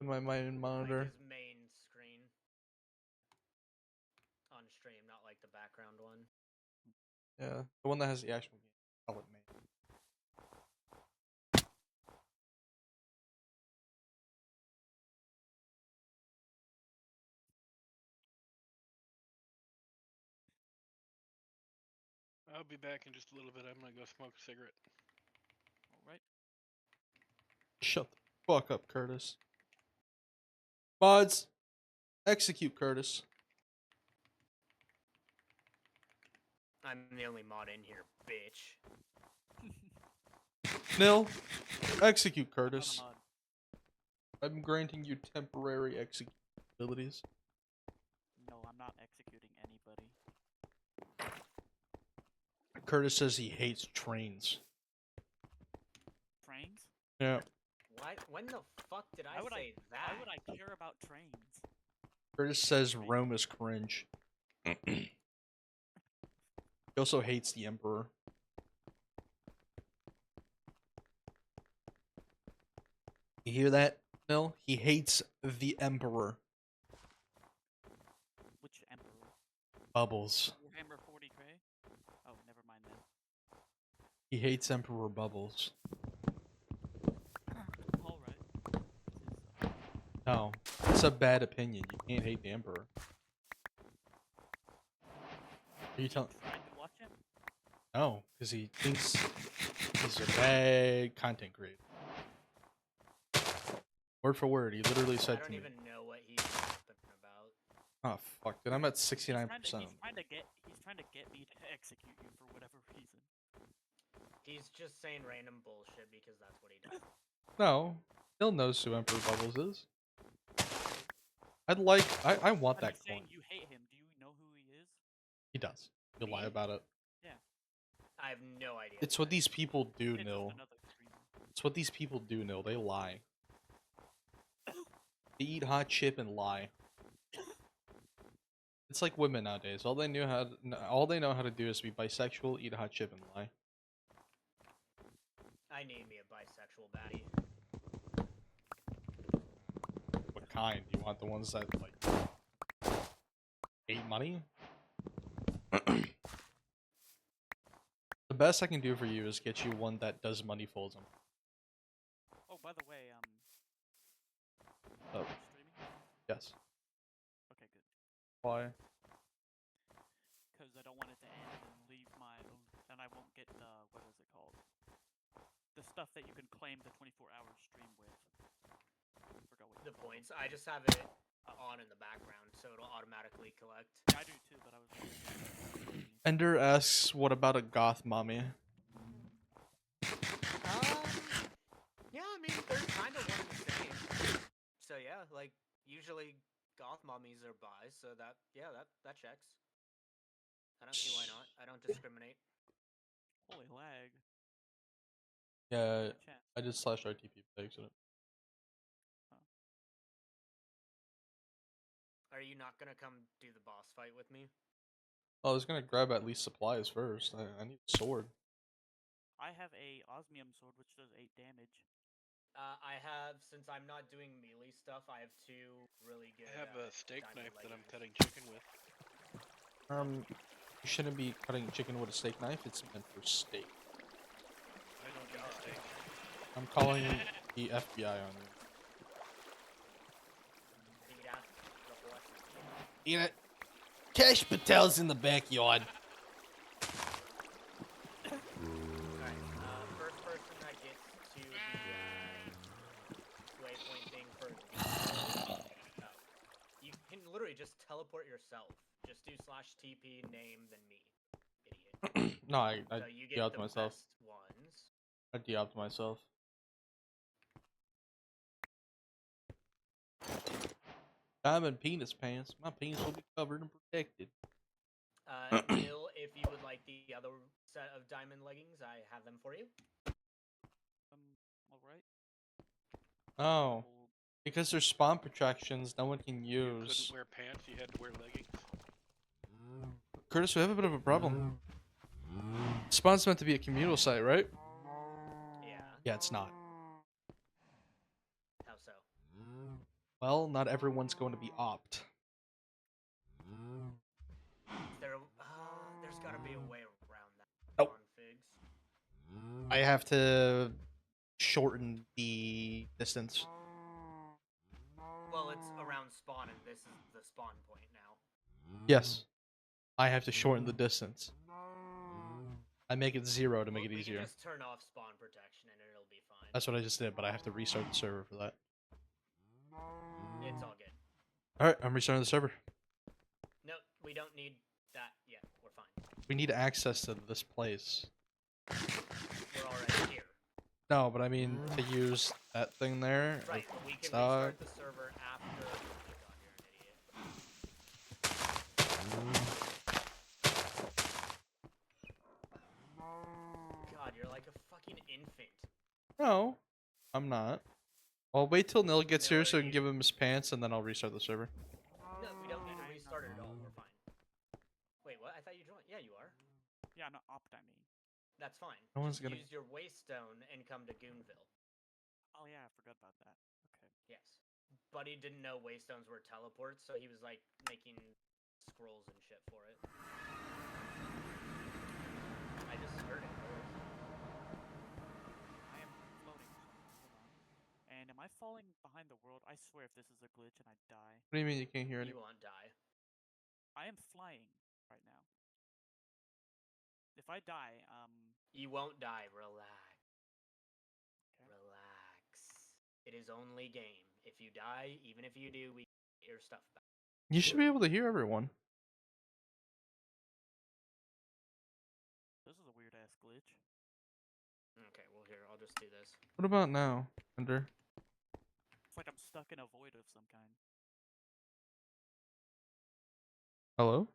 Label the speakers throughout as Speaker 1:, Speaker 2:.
Speaker 1: in my main monitor.
Speaker 2: Like his main screen on stream, not like the background one.
Speaker 1: Yeah, the one that has the actual game. Call it main.
Speaker 3: I'll be back in just a little bit. I'm gonna go smoke a cigarette.
Speaker 4: All right.
Speaker 1: Shut the fuck up, Curtis. Mods, execute Curtis.
Speaker 2: I'm the only mod in here, bitch.
Speaker 1: Nil, execute
Speaker 4: I'm not a
Speaker 1: Curtis.
Speaker 4: mod.
Speaker 1: I'm granting you temporary execute abilities.
Speaker 4: No, I'm not executing anybody.
Speaker 1: Curtis says he hates trains.
Speaker 4: Trains?
Speaker 1: Yeah.
Speaker 2: Why? When the fuck did I
Speaker 4: Why would
Speaker 2: say that?
Speaker 4: Why would I care about trains?
Speaker 1: Curtis says Rome is cringe. He also hates the Emperor. You hear that, Nil? He hates the Emperor.
Speaker 4: Which emperor?
Speaker 1: Bubbles.
Speaker 4: Warhammer 40k? Oh, never mind then.
Speaker 1: He hates Emperor Bubbles.
Speaker 4: All right. This is,
Speaker 1: No, it's a bad opinion. You can't hate the Emperor. Are you telling?
Speaker 4: tried to watch him?
Speaker 1: No, because he thinks he's a bad content creator. Word for word, he literally
Speaker 2: I
Speaker 1: said
Speaker 2: don't
Speaker 1: to me,
Speaker 2: even know what he's rapping about.
Speaker 1: "Oh fuck, dude, I'm at
Speaker 4: He's
Speaker 1: 69%."
Speaker 4: trying to get me to execute you for whatever reason.
Speaker 2: He's just saying random bullshit because that's what he does.
Speaker 1: No, Nil knows who Emperor Bubbles is. I want
Speaker 4: But
Speaker 1: that
Speaker 4: he's saying
Speaker 1: coin.
Speaker 4: you hate him. Do you know who he is?
Speaker 1: He does. He'll lie
Speaker 2: Me?
Speaker 1: about it.
Speaker 2: I have no idea.
Speaker 1: It's
Speaker 2: who
Speaker 1: what
Speaker 2: that
Speaker 1: these
Speaker 2: is.
Speaker 1: people do,
Speaker 4: It's
Speaker 1: Nil.
Speaker 4: just another streamer.
Speaker 1: It's what these people do, Nil. They lie. They eat hot chip and lie. It's like women nowadays. All they know how to do is be bisexual, eat a hot chip, and lie.
Speaker 2: I need me a bisexual baddie.
Speaker 1: What kind? You want the ones that like hate money? The best I can do for you is get you one that does money folds on.
Speaker 4: Oh, by the way,
Speaker 1: Oh.
Speaker 4: are you streaming?
Speaker 1: Yes.
Speaker 4: Okay, good.
Speaker 1: Why?
Speaker 4: Because I don't want it to end and leave and I won't get the, what is it called? The stuff that you can claim the 24-hour stream with. Forgot what
Speaker 2: The
Speaker 4: you call
Speaker 2: points.
Speaker 4: them.
Speaker 2: I just have it on in the background, so it'll automatically collect.
Speaker 4: Yeah, I do too, but I was wondering.
Speaker 1: Ender asks, "What about a goth mommy?"
Speaker 2: Yeah, I mean they're kind of one and the same. So yeah, like usually goth mummies are bi, so that checks. I don't see why not. I don't discriminate.
Speaker 4: Holy lag.
Speaker 1: Yeah,
Speaker 4: Chat.
Speaker 1: I did /RTP by accident.
Speaker 2: Are you not gonna come do the boss fight with me?
Speaker 1: Oh, I was gonna grab at least supplies first. I need a sword.
Speaker 4: I have a osmium sword which does 8 damage.
Speaker 2: I have, since I'm not doing melee stuff, I have two really good.
Speaker 3: I have a steak
Speaker 2: diamond
Speaker 3: knife that I'm
Speaker 2: leggings.
Speaker 3: cutting chicken with.
Speaker 1: You shouldn't be cutting chicken with a steak knife. It's meant for steak.
Speaker 3: I don't eat steak.
Speaker 1: I'm calling the FBI on you. You know, Cash Patel's in the backyard.
Speaker 2: First person that gets to the waypoint thing for you can literally just teleport yourself. Just do /TP name then me, idiot.
Speaker 1: No, I
Speaker 2: So you get
Speaker 1: de-opt
Speaker 2: the
Speaker 1: myself.
Speaker 2: best ones.
Speaker 1: I de-opt myself. Diamond penis pants. My penis will be covered and protected.
Speaker 2: Nil, if you would like the other set of diamond leggings, I have them for you.
Speaker 4: Alright.
Speaker 1: Oh, because there's spawn protections no one can
Speaker 3: You
Speaker 1: use.
Speaker 3: couldn't wear pants, you had to wear leggings.
Speaker 1: Curtis, we have a bit of a problem. Spawn's meant to be a communal site, right?
Speaker 2: Yeah.
Speaker 1: Yeah, it's not.
Speaker 2: How so?
Speaker 1: Well, not everyone's going to be opt.
Speaker 2: There's got to be a way around that.
Speaker 1: Nope.
Speaker 2: On Figs.
Speaker 1: I have to shorten the distance.
Speaker 2: Well, it's around spawn, and this is the spawn point now.
Speaker 1: Yes. I have to shorten the distance. I make it 0 to make it
Speaker 2: We
Speaker 1: easier.
Speaker 2: can just turn off spawn protection, and it'll be fine.
Speaker 1: That's what I just did, but I have to restart the server for that.
Speaker 2: It's all good.
Speaker 1: Alright, I'm restarting the server.
Speaker 2: No, we don't need that yet. We're fine.
Speaker 1: We need access to this place.
Speaker 2: We're already here.
Speaker 1: No, but I mean to use that thing there.
Speaker 2: Right, but we can
Speaker 1: Stock.
Speaker 2: restart the server after. Oh my god, you're an idiot. God, you're like a fucking infant.
Speaker 1: No, I'm not. I'll wait till Nil gets
Speaker 2: Nil,
Speaker 1: here so I
Speaker 2: are
Speaker 1: can
Speaker 2: you-
Speaker 1: give him his pants and then I'll restart the server.
Speaker 2: No, we don't need to
Speaker 4: I'm
Speaker 2: restart it
Speaker 4: not
Speaker 2: at all.
Speaker 4: wrong.
Speaker 2: We're fine. Wait, what? I thought you joined. Yeah, you are.
Speaker 4: Yeah, not opt. I mean.
Speaker 2: That's fine.
Speaker 1: No one's
Speaker 2: Just
Speaker 1: gonna-
Speaker 2: use your waystone and come to Goonville.
Speaker 4: Oh yeah, I forgot about that. Okay.
Speaker 2: Yes. Buddy didn't know waystones were teleports, so he was like making scrolls and shit for it. I just heard it.
Speaker 4: I am floating. Hold on. And am I falling behind the world? I swear, if this is a glitch and I die,
Speaker 1: What do you mean you can't hear
Speaker 2: You
Speaker 1: anyone?
Speaker 2: won't die.
Speaker 4: I am flying right now. If I die,
Speaker 2: You won't die. Relax.
Speaker 4: Okay.
Speaker 2: Relax. It is only game. If you die, even if you do, we get your stuff back.
Speaker 1: You should be able to hear everyone.
Speaker 4: this is a weird ass glitch.
Speaker 2: Okay, well here, I'll just do this.
Speaker 1: What about now, Ender?
Speaker 4: It's like I'm stuck in a void of some kind.
Speaker 1: Hello?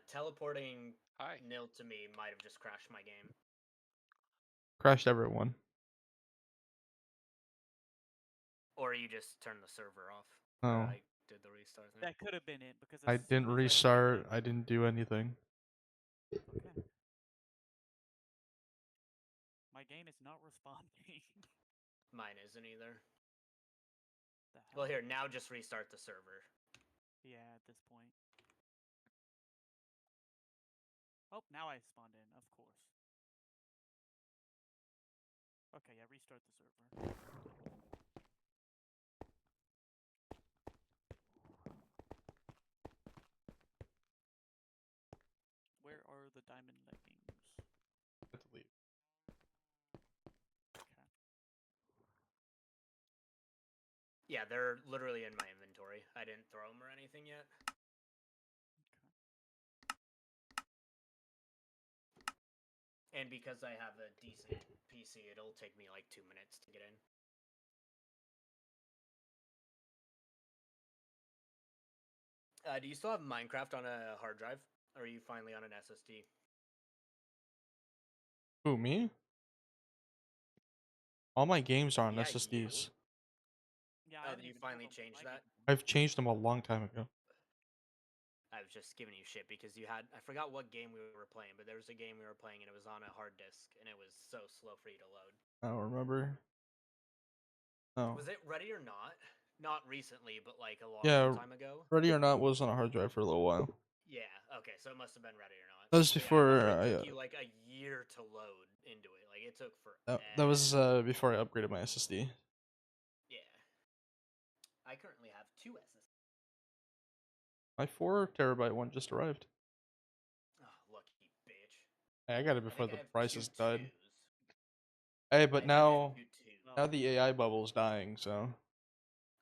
Speaker 2: Teleporting
Speaker 3: Hi.
Speaker 2: Nil to me might have just crashed my game.
Speaker 1: Crashed everyone.
Speaker 2: Or you just turned the server off.
Speaker 1: Oh.
Speaker 2: I did the restart thing.
Speaker 4: That could have been it because
Speaker 1: I
Speaker 4: as soon
Speaker 1: didn't
Speaker 4: as I
Speaker 1: restart.
Speaker 4: started-
Speaker 1: I didn't do anything.
Speaker 4: Okay. My game is not responding.
Speaker 2: Mine isn't either.
Speaker 4: The
Speaker 2: Well,
Speaker 4: hell?
Speaker 2: here, now just restart the server.
Speaker 4: Yeah, at this point. Oh, now I spawned in, of course. Okay, yeah, restart the server. Where are the diamond leggings?
Speaker 1: I have to leave.
Speaker 4: Okay.
Speaker 2: Yeah, they're literally in my inventory. I didn't throw them or anything yet. And because I have a decent PC, it'll take me like 2 minutes to get in. Do you still have Minecraft on a hard drive? Or are you finally on an SSD?
Speaker 1: Who, me? All my games are on
Speaker 2: Yeah,
Speaker 1: SSDs.
Speaker 4: Yeah,
Speaker 2: Oh,
Speaker 4: I haven't
Speaker 2: you
Speaker 4: even
Speaker 2: finally
Speaker 4: told 'em
Speaker 2: changed
Speaker 4: my
Speaker 2: that?
Speaker 4: game.
Speaker 1: I've changed them a long time ago.
Speaker 2: I was just giving you shit because you had... I forgot what game we were playing, but there was a game we were playing and it was on a hard disk, and it was so slow for you to load.
Speaker 1: I don't remember. Oh.
Speaker 2: Was it Ready or Not? Not recently, but like a long
Speaker 1: Yeah,
Speaker 2: time ago?
Speaker 1: Ready or Not was on a hard drive for a little while.
Speaker 2: Yeah, okay, so it must have been Ready or Not.
Speaker 1: That was
Speaker 2: But yeah, I
Speaker 1: before
Speaker 2: remember it
Speaker 1: I,
Speaker 2: took you like a year to load into it. Like, it took forever.
Speaker 1: That was before I upgraded my SSD.
Speaker 2: Yeah. I currently have 2 SSDs.
Speaker 1: My 4 TB one just arrived.
Speaker 2: Oh, lucky bitch.
Speaker 1: Hey, I got it
Speaker 2: I
Speaker 1: before
Speaker 2: think
Speaker 1: the
Speaker 2: I have
Speaker 1: prices
Speaker 2: 2
Speaker 1: died.
Speaker 2: 2s.
Speaker 1: Hey,
Speaker 2: I
Speaker 1: but
Speaker 2: think I have
Speaker 1: now
Speaker 2: 2 2s.
Speaker 4: Well,
Speaker 1: now the AI bubble's dying, so.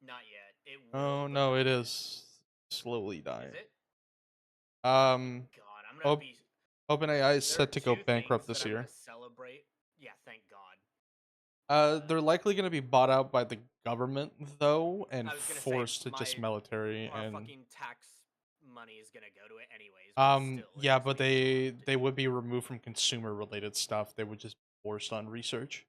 Speaker 2: Not yet. It will.
Speaker 1: Oh
Speaker 2: but
Speaker 1: no,
Speaker 2: not
Speaker 1: it
Speaker 2: yet.
Speaker 1: is slowly dying.
Speaker 2: Is it?
Speaker 1: Um,
Speaker 2: God, I'm gonna
Speaker 1: Op-
Speaker 2: be.
Speaker 1: OpenAI is
Speaker 2: There
Speaker 1: set
Speaker 2: are
Speaker 1: to go
Speaker 2: 2
Speaker 1: bankrupt
Speaker 2: things
Speaker 1: this
Speaker 2: that I'm
Speaker 1: year.
Speaker 2: gonna celebrate. Yeah, thank God.
Speaker 1: They're likely going to be bought out by the government though, and
Speaker 2: I was gonna say,
Speaker 1: forced to just
Speaker 2: my-
Speaker 1: military
Speaker 2: Our
Speaker 1: and.
Speaker 2: fucking tax money is gonna go to it anyways. But still, it
Speaker 1: Yeah,
Speaker 2: is
Speaker 1: but
Speaker 2: being
Speaker 1: they
Speaker 2: robbed.
Speaker 1: would be removed from consumer related stuff. They would just be forced on research.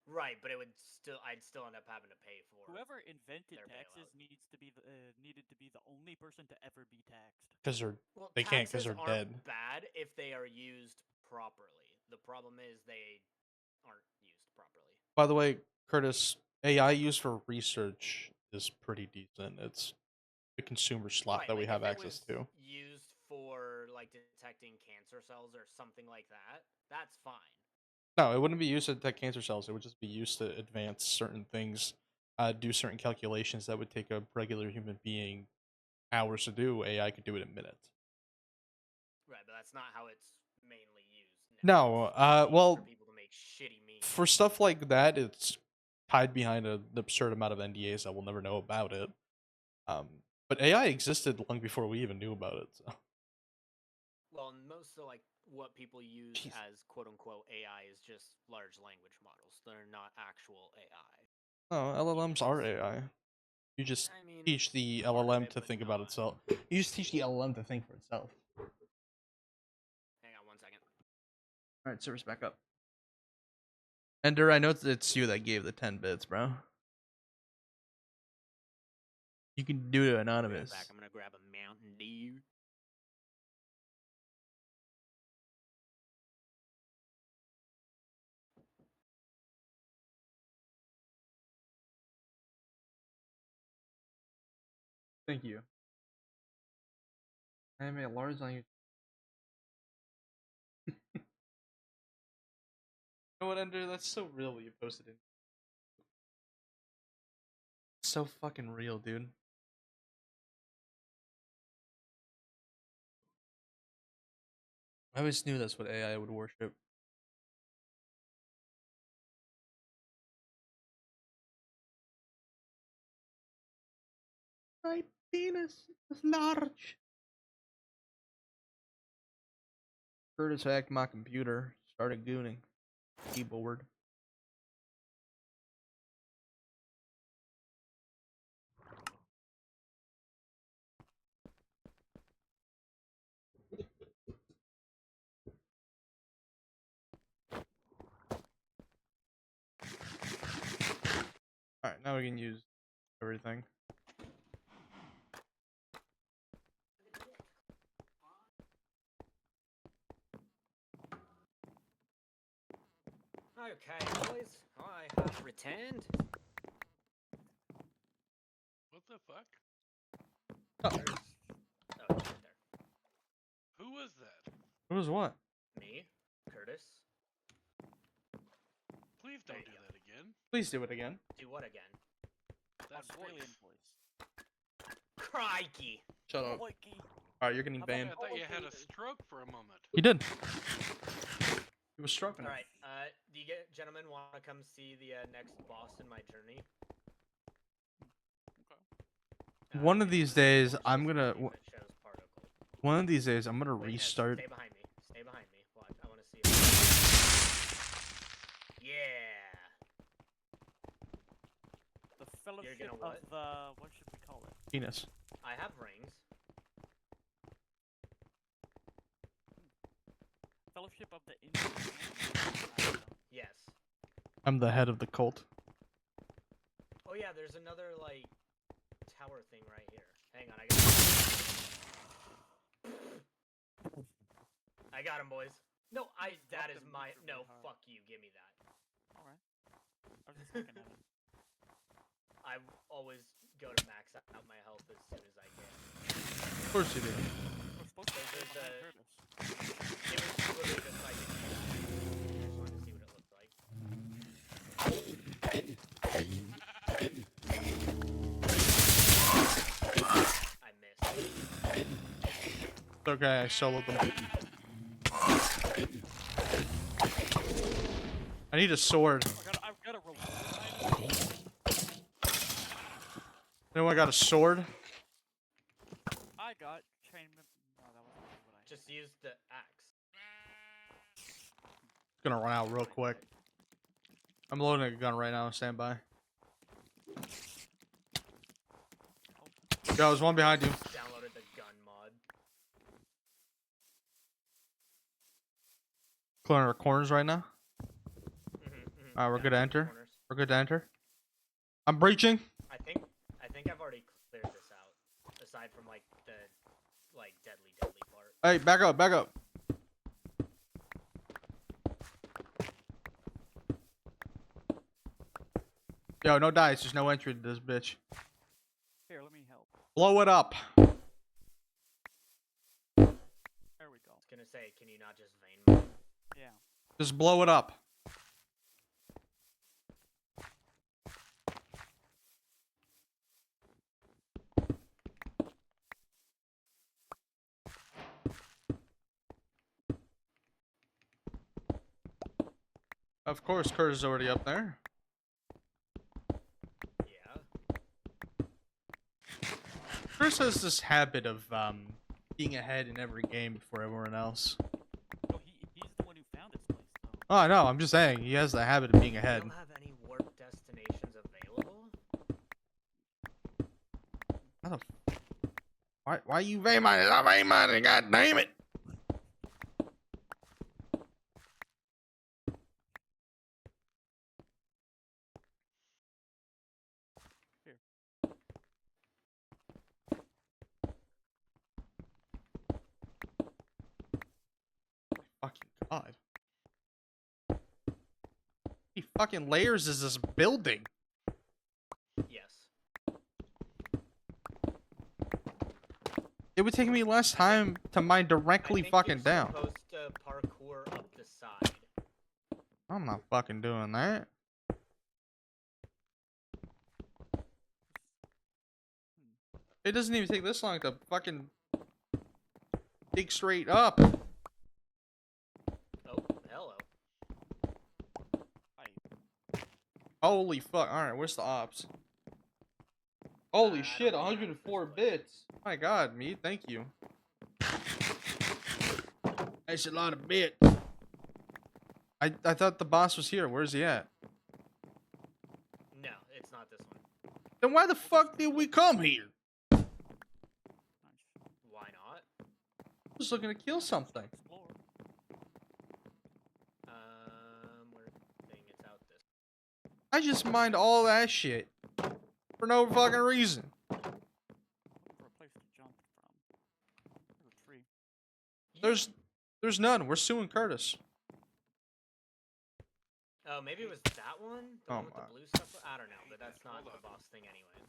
Speaker 2: Right, but it would still. I'd still end up having to pay for.
Speaker 4: whoever invented
Speaker 2: their
Speaker 4: taxes
Speaker 2: bailout.
Speaker 4: needs to be needed to be the only person to ever be taxed.
Speaker 1: Because they're
Speaker 2: Well,
Speaker 1: they can't 'cause
Speaker 2: taxes
Speaker 1: they're
Speaker 2: aren't
Speaker 1: dead.
Speaker 2: bad if they are used properly. The problem is they aren't used properly.
Speaker 1: By the way, Curtis, AI used for research is pretty decent. It's the consumer slot
Speaker 2: Right,
Speaker 1: that we
Speaker 2: like,
Speaker 1: have
Speaker 2: if it
Speaker 1: access
Speaker 2: was
Speaker 1: to.
Speaker 2: used for like detecting cancer cells or something like that, that's fine.
Speaker 1: No, it wouldn't be used to detect cancer cells. It would just be used to advance certain things, do certain calculations that would take a regular human being hours to do. AI could do it in minutes.
Speaker 2: Right, but that's not how it's mainly used.
Speaker 1: No,
Speaker 2: It's mainly used
Speaker 1: well,
Speaker 2: for people to make shitty memes.
Speaker 1: for stuff like that, it's tied behind an absurd amount of NDAs that we'll never know about it. But AI existed long before we even knew about it. So.
Speaker 2: Well, most of like what people use
Speaker 1: Jeez.
Speaker 2: as quote unquote AI is just large language models. They're not actual AI.
Speaker 1: Oh, LLMs are AI. You just
Speaker 2: I mean,
Speaker 1: teach the
Speaker 2: part of
Speaker 1: LLM
Speaker 2: it,
Speaker 1: to
Speaker 2: but
Speaker 1: think about
Speaker 2: not.
Speaker 1: itself. You just teach the LLM to think for itself.
Speaker 2: Hang on 1 second.
Speaker 1: All right, server's back up. Ender, I know it's you that gave the 10 bits, bro. You can do it
Speaker 2: Be right
Speaker 1: anonymous.
Speaker 2: back. I'm gonna grab a Mountain Dew.
Speaker 1: Thank you. I made a large on you. You know what, Ender? That's so real what you posted it. So fucking real, dude. I always knew that's what AI would worship. My penis is large. Curtis hacked my computer, started gooning. Keyboard. Alright, now we can use everything.
Speaker 2: Okay, boys, I have returned.
Speaker 3: What the fuck?
Speaker 1: Oh,
Speaker 2: Oh, it's right there.
Speaker 3: Who was that?
Speaker 1: it was what?
Speaker 2: Me, Curtis.
Speaker 3: Please
Speaker 2: There
Speaker 3: don't
Speaker 2: you
Speaker 3: do
Speaker 2: go.
Speaker 3: that again.
Speaker 1: Please do it again.
Speaker 2: Do what again?
Speaker 3: That
Speaker 4: Australian
Speaker 3: voice.
Speaker 4: voice.
Speaker 2: Crikey!
Speaker 1: Shut up.
Speaker 4: Crikey.
Speaker 1: Alright, you're getting
Speaker 4: How about
Speaker 1: banned.
Speaker 3: I thought you had a stroke for a moment.
Speaker 1: He did. He was stroking
Speaker 2: All
Speaker 1: it.
Speaker 2: right. Do you gentlemen want to come see the next boss in my journey?
Speaker 3: Okay.
Speaker 1: One of
Speaker 2: It's
Speaker 1: these
Speaker 2: the
Speaker 1: days,
Speaker 2: Fortress
Speaker 1: I'm gonna.
Speaker 2: building that shows particle.
Speaker 1: One of these days, I'm gonna
Speaker 2: Wait, no,
Speaker 1: restart.
Speaker 2: stay behind me. Stay behind me. Watch. I want to see it. Yeah.
Speaker 4: The Fellowship
Speaker 2: gonna
Speaker 4: of
Speaker 2: what?
Speaker 4: the... What should we call it?
Speaker 1: Penis.
Speaker 2: I have rings.
Speaker 4: Fellowship of the Indian Hand? I don't know.
Speaker 2: Yes.
Speaker 1: I'm the head of the cult.
Speaker 2: Oh yeah, there's another like tower thing right here. Hang on, I got him, boys. No, that is
Speaker 4: Dropped him
Speaker 2: my
Speaker 4: miserably
Speaker 2: no.
Speaker 4: hard.
Speaker 2: Fuck you. Give me that.
Speaker 4: Alright. I was just looking at it.
Speaker 2: I always go to max out my health as soon as I can.
Speaker 1: Of course you do.
Speaker 4: We're supposed to
Speaker 2: There's
Speaker 4: stay behind
Speaker 2: a-
Speaker 4: Curtis.
Speaker 2: It was literally just like I just wanted to see what it looked like. I missed.
Speaker 1: It's okay, I soloed them. I need a sword.
Speaker 4: I've got a reward item.
Speaker 1: Anyone got a sword?
Speaker 4: I got chain... No, that wasn't really what I had.
Speaker 2: Just use the axe.
Speaker 1: It's gonna run out real quick. I'm loading a gun right now. Stand by. Yo, there's one behind you.
Speaker 2: Downloaded the gun mod.
Speaker 1: Clearing our corners right now. Alright, we're
Speaker 2: Yeah,
Speaker 1: good to
Speaker 2: the
Speaker 1: enter.
Speaker 2: corners.
Speaker 1: We're good to enter. I'm breaching.
Speaker 2: I think I've already cleared this out. Aside from like the deadly part.
Speaker 1: Hey, back up, back up. Yo, no dice. There's no entry to this bitch.
Speaker 4: Here, let me help.
Speaker 1: Blow it up.
Speaker 4: There we go.
Speaker 2: I was gonna say, can you not just vein mine?
Speaker 4: Yeah.
Speaker 1: Just blow it up. Of course, Curtis is already up there.
Speaker 2: Yeah.
Speaker 1: Curtis has this habit of being ahead in every game before everyone else.
Speaker 4: No, he's the one who found this place, though.
Speaker 1: Oh, I know. I'm just saying he has the habit of being
Speaker 2: You
Speaker 1: ahead.
Speaker 2: don't have any warp destinations available?
Speaker 1: How the why you vein mining? I'm vein mining. God damn it!
Speaker 4: Here.
Speaker 1: Fucking god. How many fucking layers is this building?
Speaker 2: Yes.
Speaker 1: It would take me less time to mine
Speaker 2: I
Speaker 1: directly
Speaker 2: think
Speaker 1: fucking
Speaker 2: you're
Speaker 1: down.
Speaker 2: supposed to parkour up the side.
Speaker 1: I'm not fucking doing that. It doesn't even take this long to fucking dig straight up.
Speaker 2: Oh, hello.
Speaker 4: Hi.
Speaker 1: Holy fuck. Alright, where's the ops? Holy
Speaker 2: I
Speaker 1: shit,
Speaker 2: don't know.
Speaker 1: 104 bits. My god, me, thank you. That's a lot of bits. I thought the boss was here. Where's he at?
Speaker 2: No, it's not this one.
Speaker 1: Then why the fuck did we come here?
Speaker 4: Nice.
Speaker 2: Why not?
Speaker 1: I was looking to kill something.
Speaker 4: Explore.
Speaker 2: We're saying it's out this.
Speaker 1: I just mined all that shit. For no fucking reason.
Speaker 4: Looking for a place to jump from. There's a tree.
Speaker 1: There's none. We're suing Curtis.
Speaker 2: Oh, maybe it was that one? The
Speaker 1: Oh
Speaker 2: one with
Speaker 1: my.
Speaker 2: the blue stuff? I don't know, but that's not the boss thing anyway.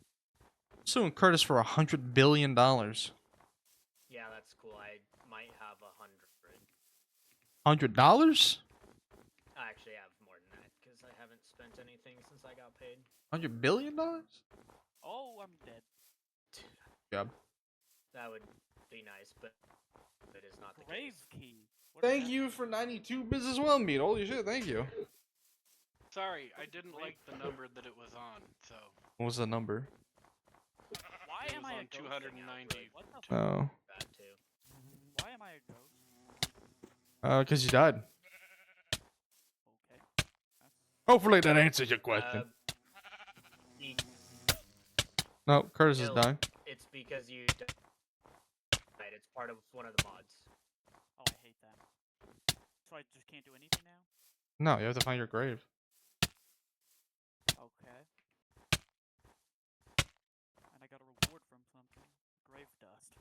Speaker 1: Suing Curtis for $100 billion.
Speaker 2: Yeah, that's cool. I might have 100.
Speaker 1: $100?
Speaker 2: I actually have more than that, because I haven't spent anything since I got paid.
Speaker 1: $100 billion?
Speaker 4: Oh, I'm dead.
Speaker 1: Job.
Speaker 2: That would be nice, but it is not the
Speaker 4: Grave
Speaker 2: case.
Speaker 4: key. What is
Speaker 1: Thank
Speaker 4: that?
Speaker 1: you for 92 bits as well, meat. Holy shit, thank you.
Speaker 3: Sorry, I didn't like the number that it was on, so
Speaker 1: What was the number?
Speaker 4: Why
Speaker 3: it
Speaker 4: am
Speaker 3: was
Speaker 4: I
Speaker 3: on
Speaker 4: a ghost?
Speaker 3: 290.
Speaker 4: What the fuck?
Speaker 1: Oh.
Speaker 2: That too.
Speaker 4: Why am I a ghost?
Speaker 1: Cause you died.
Speaker 4: Okay. That's
Speaker 1: Hopefully that answers your question.
Speaker 2: E-
Speaker 1: No, Curtis is
Speaker 2: Ill.
Speaker 1: dying.
Speaker 2: It's because you died. It's part of one of the mods.
Speaker 4: Oh, I hate that. So I just can't do anything now?
Speaker 1: No, you have to find your grave.
Speaker 4: Okay. And I got a reward from something. Grave dust.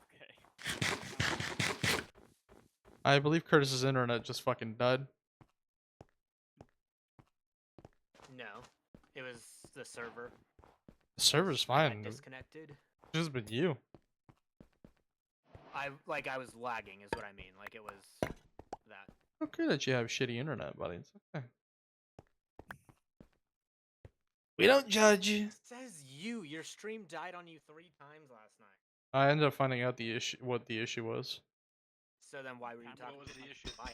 Speaker 4: Okay.
Speaker 1: I believe Curtis's internet just fucking died.
Speaker 2: No, it was the server.
Speaker 1: The server's
Speaker 2: got
Speaker 1: fine. It's
Speaker 2: disconnected.
Speaker 1: just been you.
Speaker 2: I was lagging, is what I mean. Like it was that.
Speaker 1: Okay that you have shitty internet, buddy. It's okay. We don't judge you.
Speaker 2: It says you. Your stream died on you 3 times last night.
Speaker 1: I ended up finding out what the issue was.
Speaker 2: So then why were you
Speaker 3: What
Speaker 2: talking
Speaker 3: was
Speaker 2: about
Speaker 3: the issue?
Speaker 2: my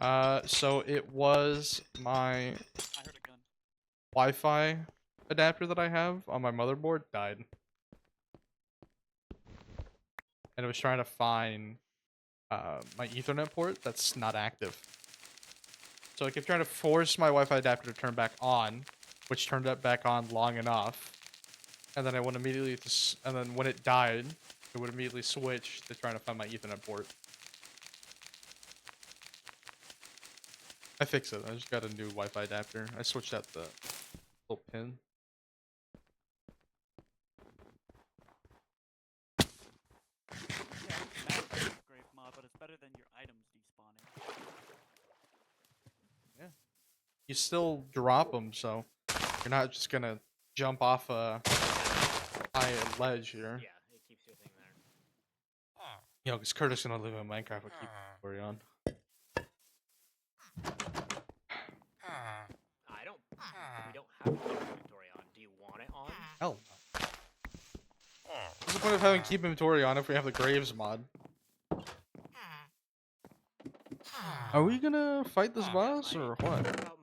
Speaker 2: internet?
Speaker 1: So it was my
Speaker 4: I heard a gun.
Speaker 1: Wi-Fi adapter that I have on my motherboard died. And it was trying to find my Ethernet port that's not active. So I kept trying to force my Wi-Fi adapter to turn back on, which turned it back on long enough. And then I went immediately to, and then when it died, it would immediately switch to trying to find my Ethernet port. I fixed it. I just got a new Wi-Fi adapter. I switched out the little pin.
Speaker 4: Yeah, it's mad about this grave mod, but it's better than your items despawning.
Speaker 1: You still drop them, so You're not just gonna jump off a high ledge here.
Speaker 2: Yeah, it keeps your thing there.
Speaker 1: You know, because Curtis gonna live in Minecraft with keep inventory on.
Speaker 2: I don't. We don't have keep inventory on. Do you want it on?
Speaker 1: Hell no. What's the point of having keep inventory on if we have the Graves mod? Are we gonna fight this boss
Speaker 2: Yeah,
Speaker 1: or
Speaker 2: my-
Speaker 1: what?
Speaker 2: About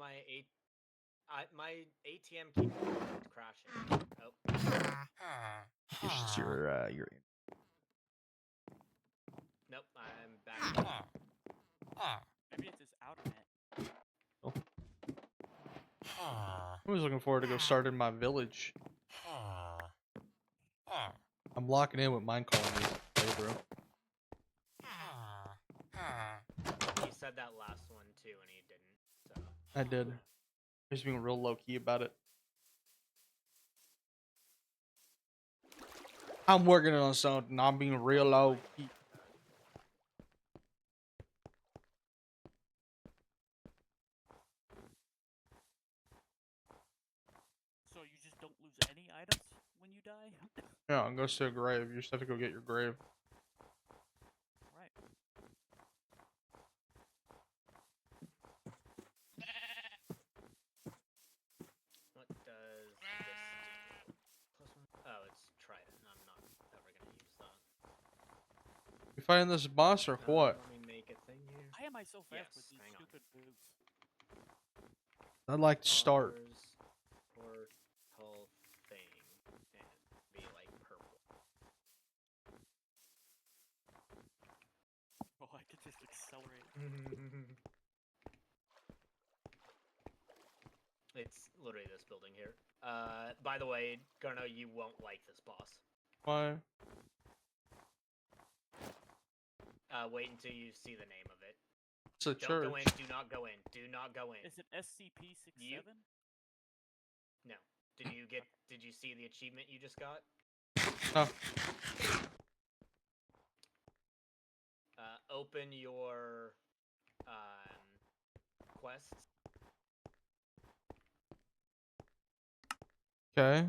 Speaker 2: my ATM keeps crashing. Oh,
Speaker 1: It's just your.
Speaker 2: nope, I'm back.
Speaker 4: Maybe it's his outer net.
Speaker 1: I was looking forward to go start in my village. I'm locking in with mine colonies. Hey, bro.
Speaker 2: He said that last one too, and he didn't. So.
Speaker 1: I did. Just being real low key about it. I'm working on something. I'm being real low key.
Speaker 4: So you just don't lose any items when you die?
Speaker 1: Yeah, I'm going to a grave. You just have to go get your grave.
Speaker 4: Right.
Speaker 2: What does this do? Oh, it's Trident. I'm not ever gonna use that.
Speaker 1: You fighting this boss or what?
Speaker 2: Let me make a thing here.
Speaker 4: Why am I so fast with
Speaker 2: Yes,
Speaker 4: these
Speaker 2: hang on.
Speaker 4: stupid boots?
Speaker 1: I'd like to start.
Speaker 2: Portal thing and be like purple.
Speaker 4: Oh, I could just accelerate.
Speaker 2: It's literally this building here. By the way, Garno, you won't like this boss.
Speaker 1: Why?
Speaker 2: Wait until you see the name of it.
Speaker 1: It's a
Speaker 2: Don't
Speaker 1: church.
Speaker 2: go in. Do not go in. Do not go in.
Speaker 4: Is it SCP-67?
Speaker 2: No. Did you see the achievement you just got?
Speaker 1: Oh.
Speaker 2: Open your quests.
Speaker 1: Okay.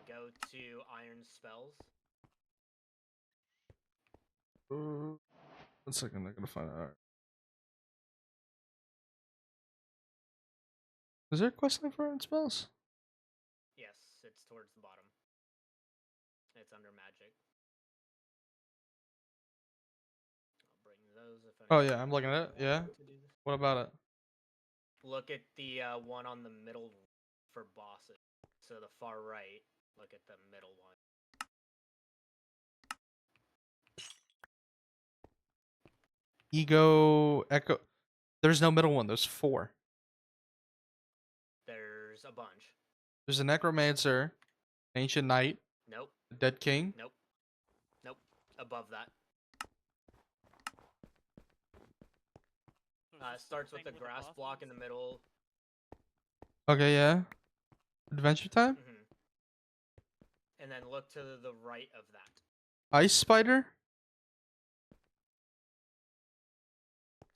Speaker 2: Go to Iron Spells.
Speaker 1: One second, I'm gonna find out. Alright. Is there a quest line for Iron Spells?
Speaker 2: Yes, it's towards the bottom. It's under magic. I'll bring those if
Speaker 1: Oh,
Speaker 2: anyone
Speaker 1: yeah, I'm looking at it,
Speaker 2: wants
Speaker 1: yeah.
Speaker 2: to do this.
Speaker 1: What about it?
Speaker 2: Look at the one on the middle for bosses. So the far right, look at the middle one.
Speaker 1: Ego Echo. There's no middle one. There's 4.
Speaker 2: There's a bunch.
Speaker 1: There's a Necromancer, Ancient Knight,
Speaker 2: Nope,
Speaker 1: a Dead King.
Speaker 2: nope, nope. Above that.
Speaker 4: So is this
Speaker 2: Starts with
Speaker 4: thing
Speaker 2: the
Speaker 4: where
Speaker 2: grass
Speaker 4: boss
Speaker 2: block
Speaker 4: is?
Speaker 2: in the middle.
Speaker 1: Okay, yeah. Adventure Time?
Speaker 2: And then look to the right of that.
Speaker 1: Ice Spider?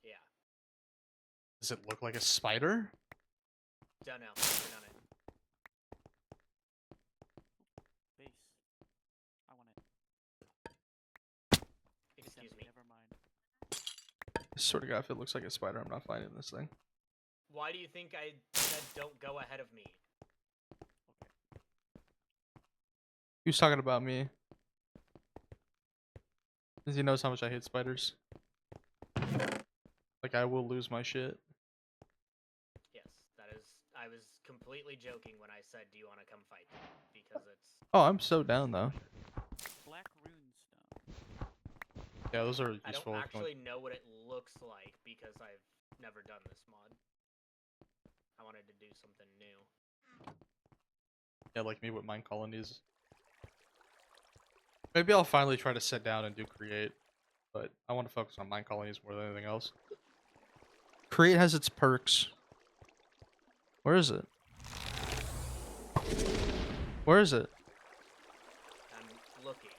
Speaker 2: Yeah.
Speaker 1: Does it look like a spider?
Speaker 2: Don't know. Haven't done it.
Speaker 4: Base. I want it.
Speaker 2: Excuse
Speaker 4: Assembly,
Speaker 2: me.
Speaker 4: Never mind.
Speaker 1: I swear to God, if it looks like a spider, I'm not finding this thing.
Speaker 2: Why do you think I said don't go ahead of me?
Speaker 4: Okay.
Speaker 1: He was talking about me. Because he knows how much I hate spiders. Like, I will lose my shit.
Speaker 2: Yes, that is. I was completely joking when I said, "Do you want to come fight?" Because it's.
Speaker 1: Oh, I'm so down, though.
Speaker 4: Black runestone.
Speaker 1: Yeah, those are
Speaker 2: I
Speaker 1: useful.
Speaker 2: don't actually know what it looks like because I've never done this mod. I wanted to do something new.
Speaker 1: Yeah, like me with mine colonies. Maybe I'll finally try to sit down and do create. But I want to focus on mine colonies more than anything else. Create has its perks. Where is it? Where is it?
Speaker 2: I'm looking.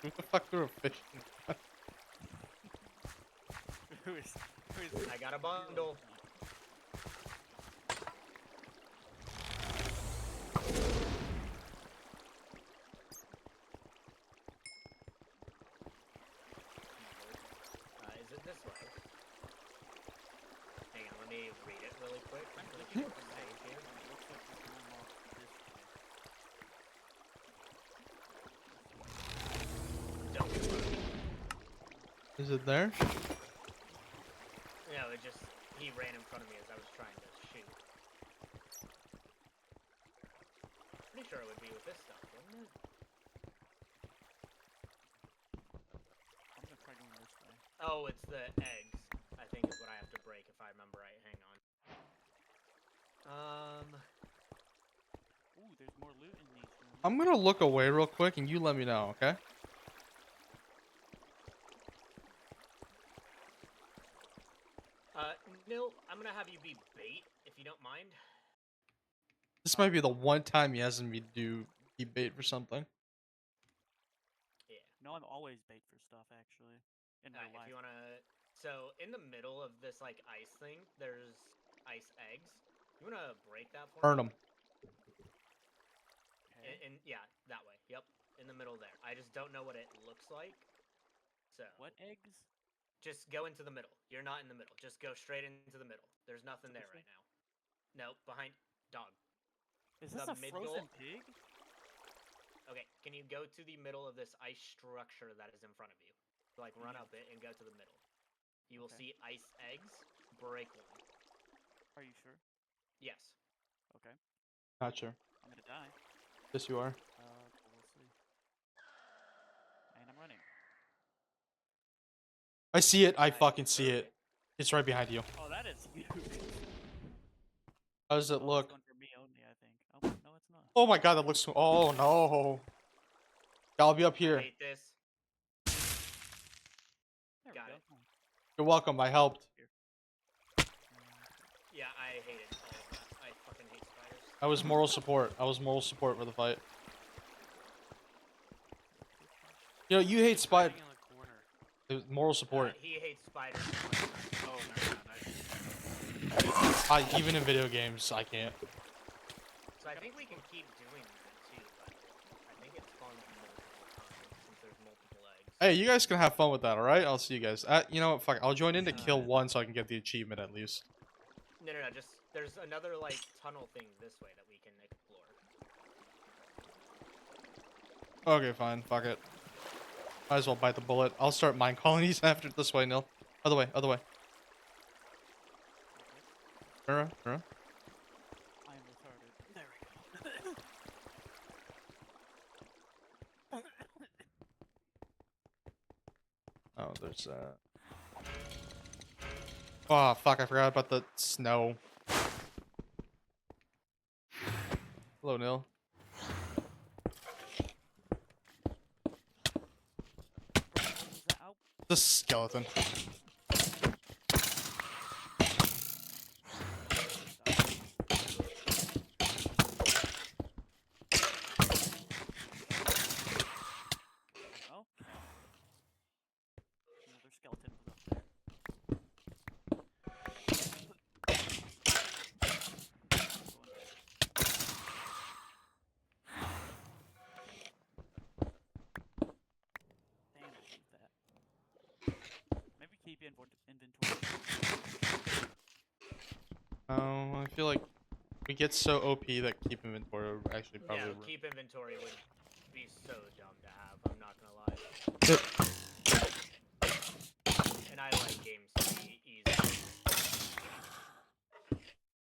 Speaker 1: Who the fuck threw a fish?
Speaker 4: Who is
Speaker 2: I got a bundle. Is it this way? Hang on, let me read it really quick.
Speaker 4: I'm
Speaker 2: Really
Speaker 4: looking
Speaker 2: quick
Speaker 4: at the
Speaker 2: save
Speaker 4: map,
Speaker 2: here.
Speaker 4: and it looks like we're going off this way.
Speaker 2: Don't get front of me.
Speaker 1: Is it there?
Speaker 2: No, it just he ran in front of me as I was trying to shoot. Pretty sure it would be with this stuff, wouldn't it?
Speaker 4: I'm gonna try going this way.
Speaker 2: Oh, it's the eggs. I think is what I have to break if I remember right. Hang on.
Speaker 4: Ooh, there's more loot in these rooms.
Speaker 1: I'm gonna look away real quick and you let me know, okay?
Speaker 2: Nil, I'm gonna have you be bait if you don't mind.
Speaker 1: This might be the one time he hasn't me do be bait for something.
Speaker 2: Yeah.
Speaker 4: No, I'm always bait for stuff actually. In real
Speaker 2: If
Speaker 4: life.
Speaker 2: you wanna, so in the middle of this like ice thing, there's ice eggs. You wanna break that for
Speaker 1: Burn
Speaker 2: me?
Speaker 1: him.
Speaker 4: Okay.
Speaker 2: And yeah, that way. Yep, in the middle there. I just don't know what it looks like. So
Speaker 4: What eggs?
Speaker 2: just go into the middle. You're not in the middle. Just go straight into the middle. There's nothing there
Speaker 4: This way?
Speaker 2: right now. No, behind dog.
Speaker 4: Is
Speaker 2: The
Speaker 4: this a
Speaker 2: middle-
Speaker 4: frozen pig?
Speaker 2: Okay, can you go to the middle of this ice structure that is in front of you? Like run up it and go to the middle. You will
Speaker 4: Okay.
Speaker 2: see ice eggs. Break one.
Speaker 4: Are you sure?
Speaker 2: Yes.
Speaker 4: Okay.
Speaker 1: Not sure.
Speaker 4: I'm gonna die.
Speaker 1: Yes, you are.
Speaker 4: But we'll see. And I'm running.
Speaker 1: I see it. I
Speaker 2: Nice,
Speaker 1: fucking see it.
Speaker 2: perfect.
Speaker 1: It's right behind you.
Speaker 4: Oh, that is huge.
Speaker 1: How does it
Speaker 4: Oh,
Speaker 1: look?
Speaker 4: it's going for me only, I think. Oh, no, it's not.
Speaker 1: Oh my god, that looks. Oh no. I'll be up
Speaker 2: I
Speaker 1: here.
Speaker 2: hate this.
Speaker 4: There
Speaker 2: Got
Speaker 4: we go.
Speaker 2: it.
Speaker 4: Oh,
Speaker 1: You're welcome. I helped.
Speaker 4: here.
Speaker 2: Yeah, I hated all of that. I fucking hate spiders.
Speaker 1: I was moral support. I was moral support for the fight. You know, you hate spider.
Speaker 3: Hiding in the corner.
Speaker 1: It was moral support.
Speaker 2: He hates spiders.
Speaker 3: Oh, never mind.
Speaker 1: Even in video games, I can't.
Speaker 2: So I think we can keep doing that too, but I think it spawns multiple times since there's multiple eggs.
Speaker 1: Hey, you guys can have fun with that, alright? I'll see you guys. You know what? Fuck. I'll join in to kill one so I can get the achievement at least.
Speaker 2: No, just there's another like tunnel thing this way that we can explore.
Speaker 1: Okay, fine. Fuck it. Might as well bite the bullet. I'll start mine colonies after this way, Nil. Other way, other way. Turn around, turn around.
Speaker 4: I am retarded. There we go.
Speaker 1: Oh, there's Oh, fuck, I forgot about the snow. Hello, Nil.
Speaker 4: Is that out?
Speaker 1: The skeleton.
Speaker 4: Oh. Another skeleton was up there. Damn, I hate that. Maybe keep inventory.
Speaker 1: I feel like we get so OP that keep inventory would actually probably.
Speaker 2: Yeah,
Speaker 1: ruin-
Speaker 2: keep inventory would be so dumb to have. I'm not gonna lie. And I like games to be easy.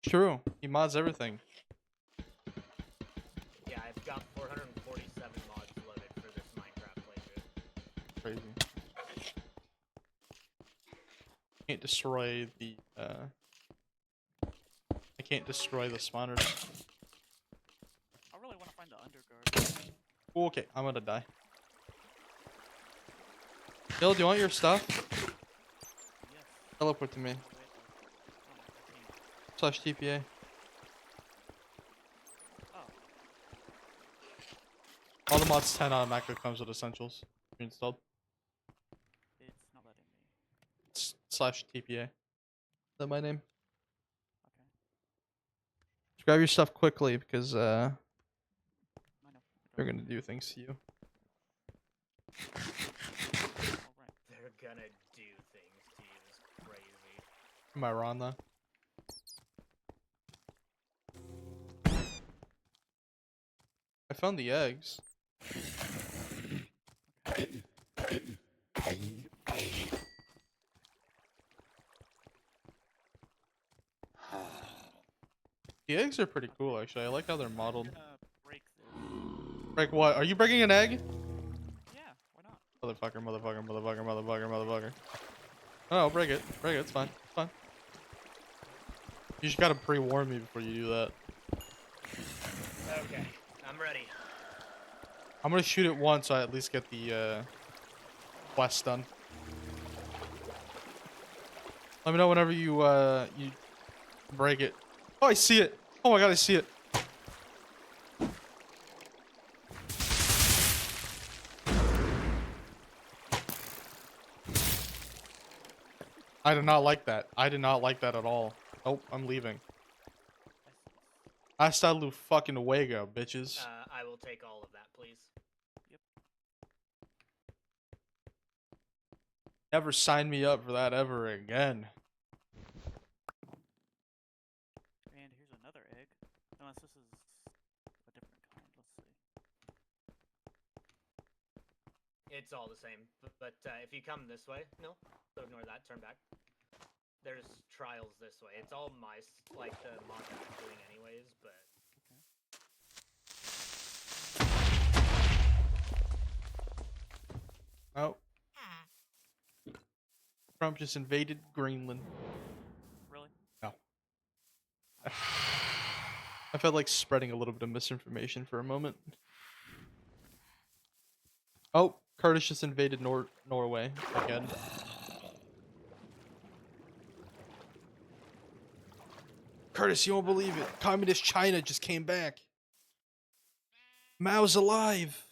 Speaker 1: True. He mods everything.
Speaker 2: Yeah, I've got 447 mods loaded for this Minecraft playthrough.
Speaker 1: Crazy. Can't destroy the I can't destroy the spawners.
Speaker 4: I really want to find the underguard.
Speaker 1: Okay, I'm gonna die. Bill, do you want your stuff?
Speaker 4: Yes.
Speaker 1: Teleport to me.
Speaker 4: Oh, wait, I can't.
Speaker 1: / TPA.
Speaker 4: Oh,
Speaker 1: All the mods 10 automatically comes with essentials. installed.
Speaker 4: It's not letting me.
Speaker 1: Slash TPA. Is that my name?
Speaker 4: Okay.
Speaker 1: Just grab your stuff quickly because
Speaker 4: I know.
Speaker 1: they're gonna do things to you.
Speaker 4: Alright.
Speaker 2: They're gonna do things to you. It's crazy.
Speaker 1: Am I wrong though? I found the eggs. The eggs are pretty cool actually. I like how they're modeled.
Speaker 4: I'm gonna break this.
Speaker 1: Break what? Are you breaking an egg?
Speaker 4: Yeah, why not?
Speaker 1: Motherfucker, motherfucker, motherfucker, motherfucker, motherfucker. Oh, break it. Break it. It's fine. It's fine. You just gotta pre-warn me before you do that.
Speaker 2: Okay, I'm ready.
Speaker 1: I'm gonna shoot it once so I at least get the quest done. Let me know whenever you break it. Oh, I see it. Oh my god, I see it. I did not like that. I did not like that at all. Nope, I'm leaving. Hasta lu fucking luego, bitches.
Speaker 2: I will take all of that, please.
Speaker 1: Never sign me up for that ever again.
Speaker 4: And here's another egg. Unless this is a different kind. Let's see.
Speaker 2: It's all the same. But if you come this way, no, so ignore that. Turn back. There's trials this way. It's all mice, like the mod that I'm doing anyways, but...
Speaker 1: Oh. Trump just invaded Greenland.
Speaker 4: Really?
Speaker 1: No. I felt like spreading a little bit of misinformation for a moment. Oh, Curtis just invaded Norway again. Curtis, you won't believe it. Communist China just came back. Mao's alive.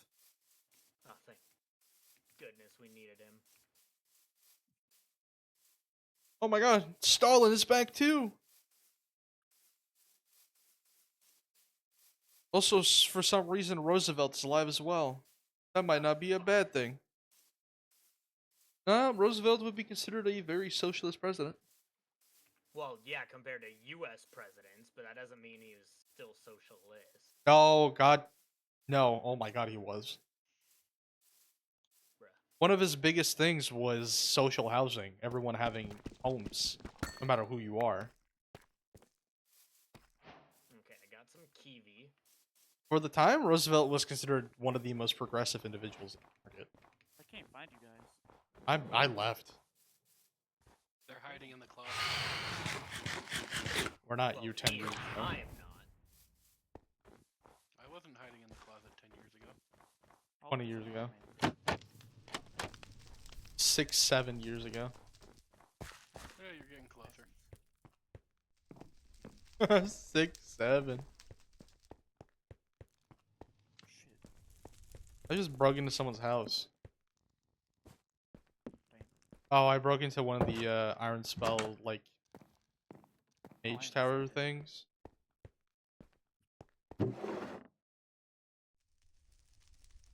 Speaker 2: Oh, thank goodness we needed him.
Speaker 1: Oh my god, Stalin is back too. Also, for some reason, Roosevelt's alive as well. That might not be a bad thing. Roosevelt would be considered a very socialist president.
Speaker 2: Well, yeah, compared to U.S. presidents, but that doesn't mean he was still socialist.
Speaker 1: Oh god, no. Oh my god, he was.
Speaker 2: Bruh.
Speaker 1: One of his biggest things was social housing. Everyone having homes, no matter who you are.
Speaker 2: Okay, I got some kiwi.
Speaker 1: For the time, Roosevelt was considered one of the most progressive individuals in the market.
Speaker 4: I can't find you guys.
Speaker 1: I left.
Speaker 3: They're hiding in the closet.
Speaker 1: We're not
Speaker 2: Well,
Speaker 1: you 10
Speaker 2: he
Speaker 1: years
Speaker 2: is,
Speaker 1: ago.
Speaker 2: I am not.
Speaker 3: I wasn't hiding in the closet 10 years ago.
Speaker 4: All
Speaker 1: 20
Speaker 4: of
Speaker 1: years
Speaker 4: us
Speaker 1: ago.
Speaker 4: are, maybe.
Speaker 1: 6, 7 years ago.
Speaker 3: Yeah, you're getting closer.
Speaker 1: 6, 7.
Speaker 4: Shit.
Speaker 1: I just broke into someone's house.
Speaker 4: Damn.
Speaker 1: Oh, I broke into one of the Iron Spell, like,
Speaker 4: I
Speaker 1: Mage Tower things.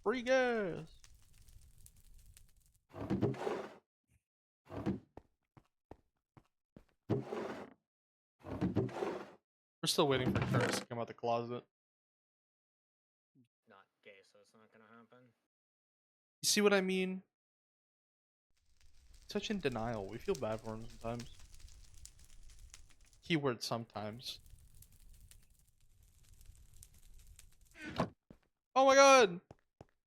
Speaker 1: Free gas! We're still waiting for Curtis to come out the closet.
Speaker 2: Not gay, so it's not gonna happen.
Speaker 1: You see what I mean? Such in denial. We feel bad for him sometimes. Keyword sometimes. Oh my god!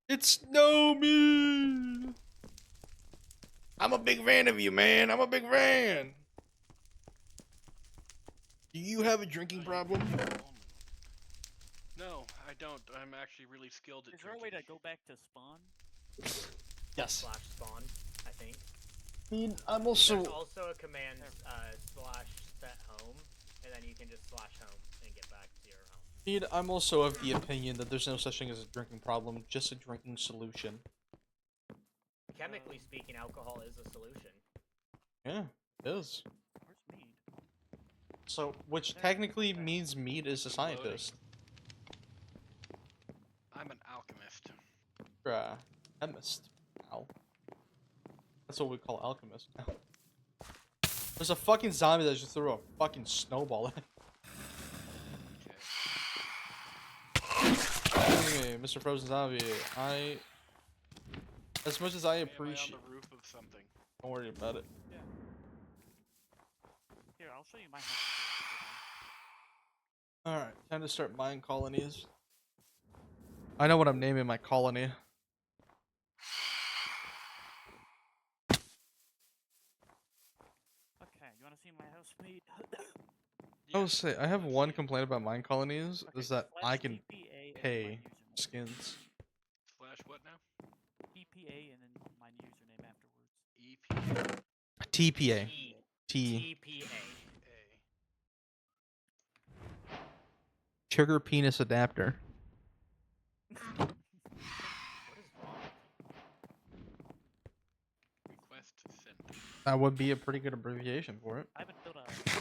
Speaker 1: It's Nomi! I'm a big fan of you, man. I'm a big fan. Do you have a drinking problem?
Speaker 3: No, I don't. I'm actually really skilled at
Speaker 4: Is there a way to
Speaker 3: drinking.
Speaker 4: go back to spawn?
Speaker 1: Yes.
Speaker 2: / spawn, I think.
Speaker 1: I mean, I'm
Speaker 2: There's
Speaker 1: also...
Speaker 2: also a command / set home, and then you can just / home and get back to your home.
Speaker 1: I'm also of the opinion that there's no such thing as a drinking problem, just a drinking solution.
Speaker 2: chemically speaking, alcohol is a solution.
Speaker 1: Yeah, it is.
Speaker 4: Where's mead?
Speaker 1: So, which
Speaker 4: There,
Speaker 1: technically
Speaker 4: there.
Speaker 1: means meat is a
Speaker 3: Loading.
Speaker 1: scientist.
Speaker 3: I'm an alchemist.
Speaker 1: Chemist. Ow. That's what we call alchemist now. There's a fucking zombie that just threw a fucking snowball at me.
Speaker 3: Okay.
Speaker 1: Hey, Mr. Frozen Zombie, as much as I
Speaker 3: Am I on
Speaker 1: appreciate,
Speaker 3: the roof of something?
Speaker 1: don't worry about it.
Speaker 4: Yeah. Here, I'll show you my house.
Speaker 1: Alright, time to start mine colonies. I know what I'm naming my colony.
Speaker 4: Okay, you wanna see my house mead?
Speaker 1: I will
Speaker 3: Yes,
Speaker 1: say, I have
Speaker 3: let's
Speaker 1: one
Speaker 3: see.
Speaker 1: complaint about mine colonies,
Speaker 4: Okay,
Speaker 1: is that I
Speaker 4: slash
Speaker 1: can
Speaker 4: TPA and then my
Speaker 1: pay
Speaker 4: username.
Speaker 1: skins.
Speaker 3: Slash what now?
Speaker 4: TPA and then my username afterwards.
Speaker 3: EPA.
Speaker 1: TPA.
Speaker 2: T.
Speaker 1: T.
Speaker 2: TPA.
Speaker 1: Sugar Penis Adapter.
Speaker 2: What is wrong with you?
Speaker 3: Request sent.
Speaker 1: That would be a pretty good abbreviation for it.
Speaker 4: I haven't built a. So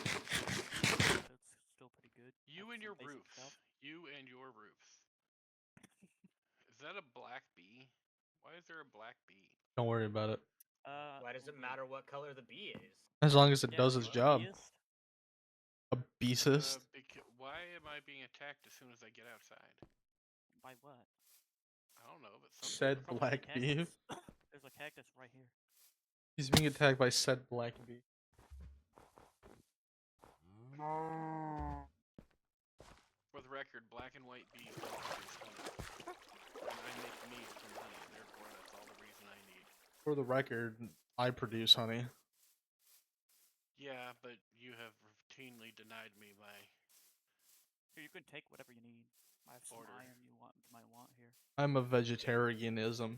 Speaker 4: it's still pretty good.
Speaker 3: You
Speaker 4: Like
Speaker 3: and
Speaker 4: some
Speaker 3: your
Speaker 4: basic
Speaker 3: roofs.
Speaker 4: stuff.
Speaker 3: You and your roofs. Is that a black bee? Why is there a black bee?
Speaker 1: Don't worry about it.
Speaker 2: Why does it matter what color the bee is?
Speaker 1: As long as it
Speaker 4: Yeah,
Speaker 1: does its
Speaker 4: what,
Speaker 1: job.
Speaker 4: biased?
Speaker 1: A beast.
Speaker 3: Why am I being attacked as soon as I get outside?
Speaker 4: By what?
Speaker 3: I don't know, but something.
Speaker 1: Said
Speaker 4: Probably
Speaker 1: black
Speaker 4: a
Speaker 1: bee.
Speaker 4: cactus. There's a cactus right here.
Speaker 1: He's being attacked by said black bee.
Speaker 3: For the record, black and white bees don't produce honey. And I make mead from honey, therefore that's all the reason I need.
Speaker 1: For the record, I produce honey.
Speaker 3: Yeah, but you have routinely denied me my.
Speaker 4: Here, you can take whatever you need. I have some
Speaker 3: Order.
Speaker 4: iron you might want here.
Speaker 1: I'm a vegetarianism.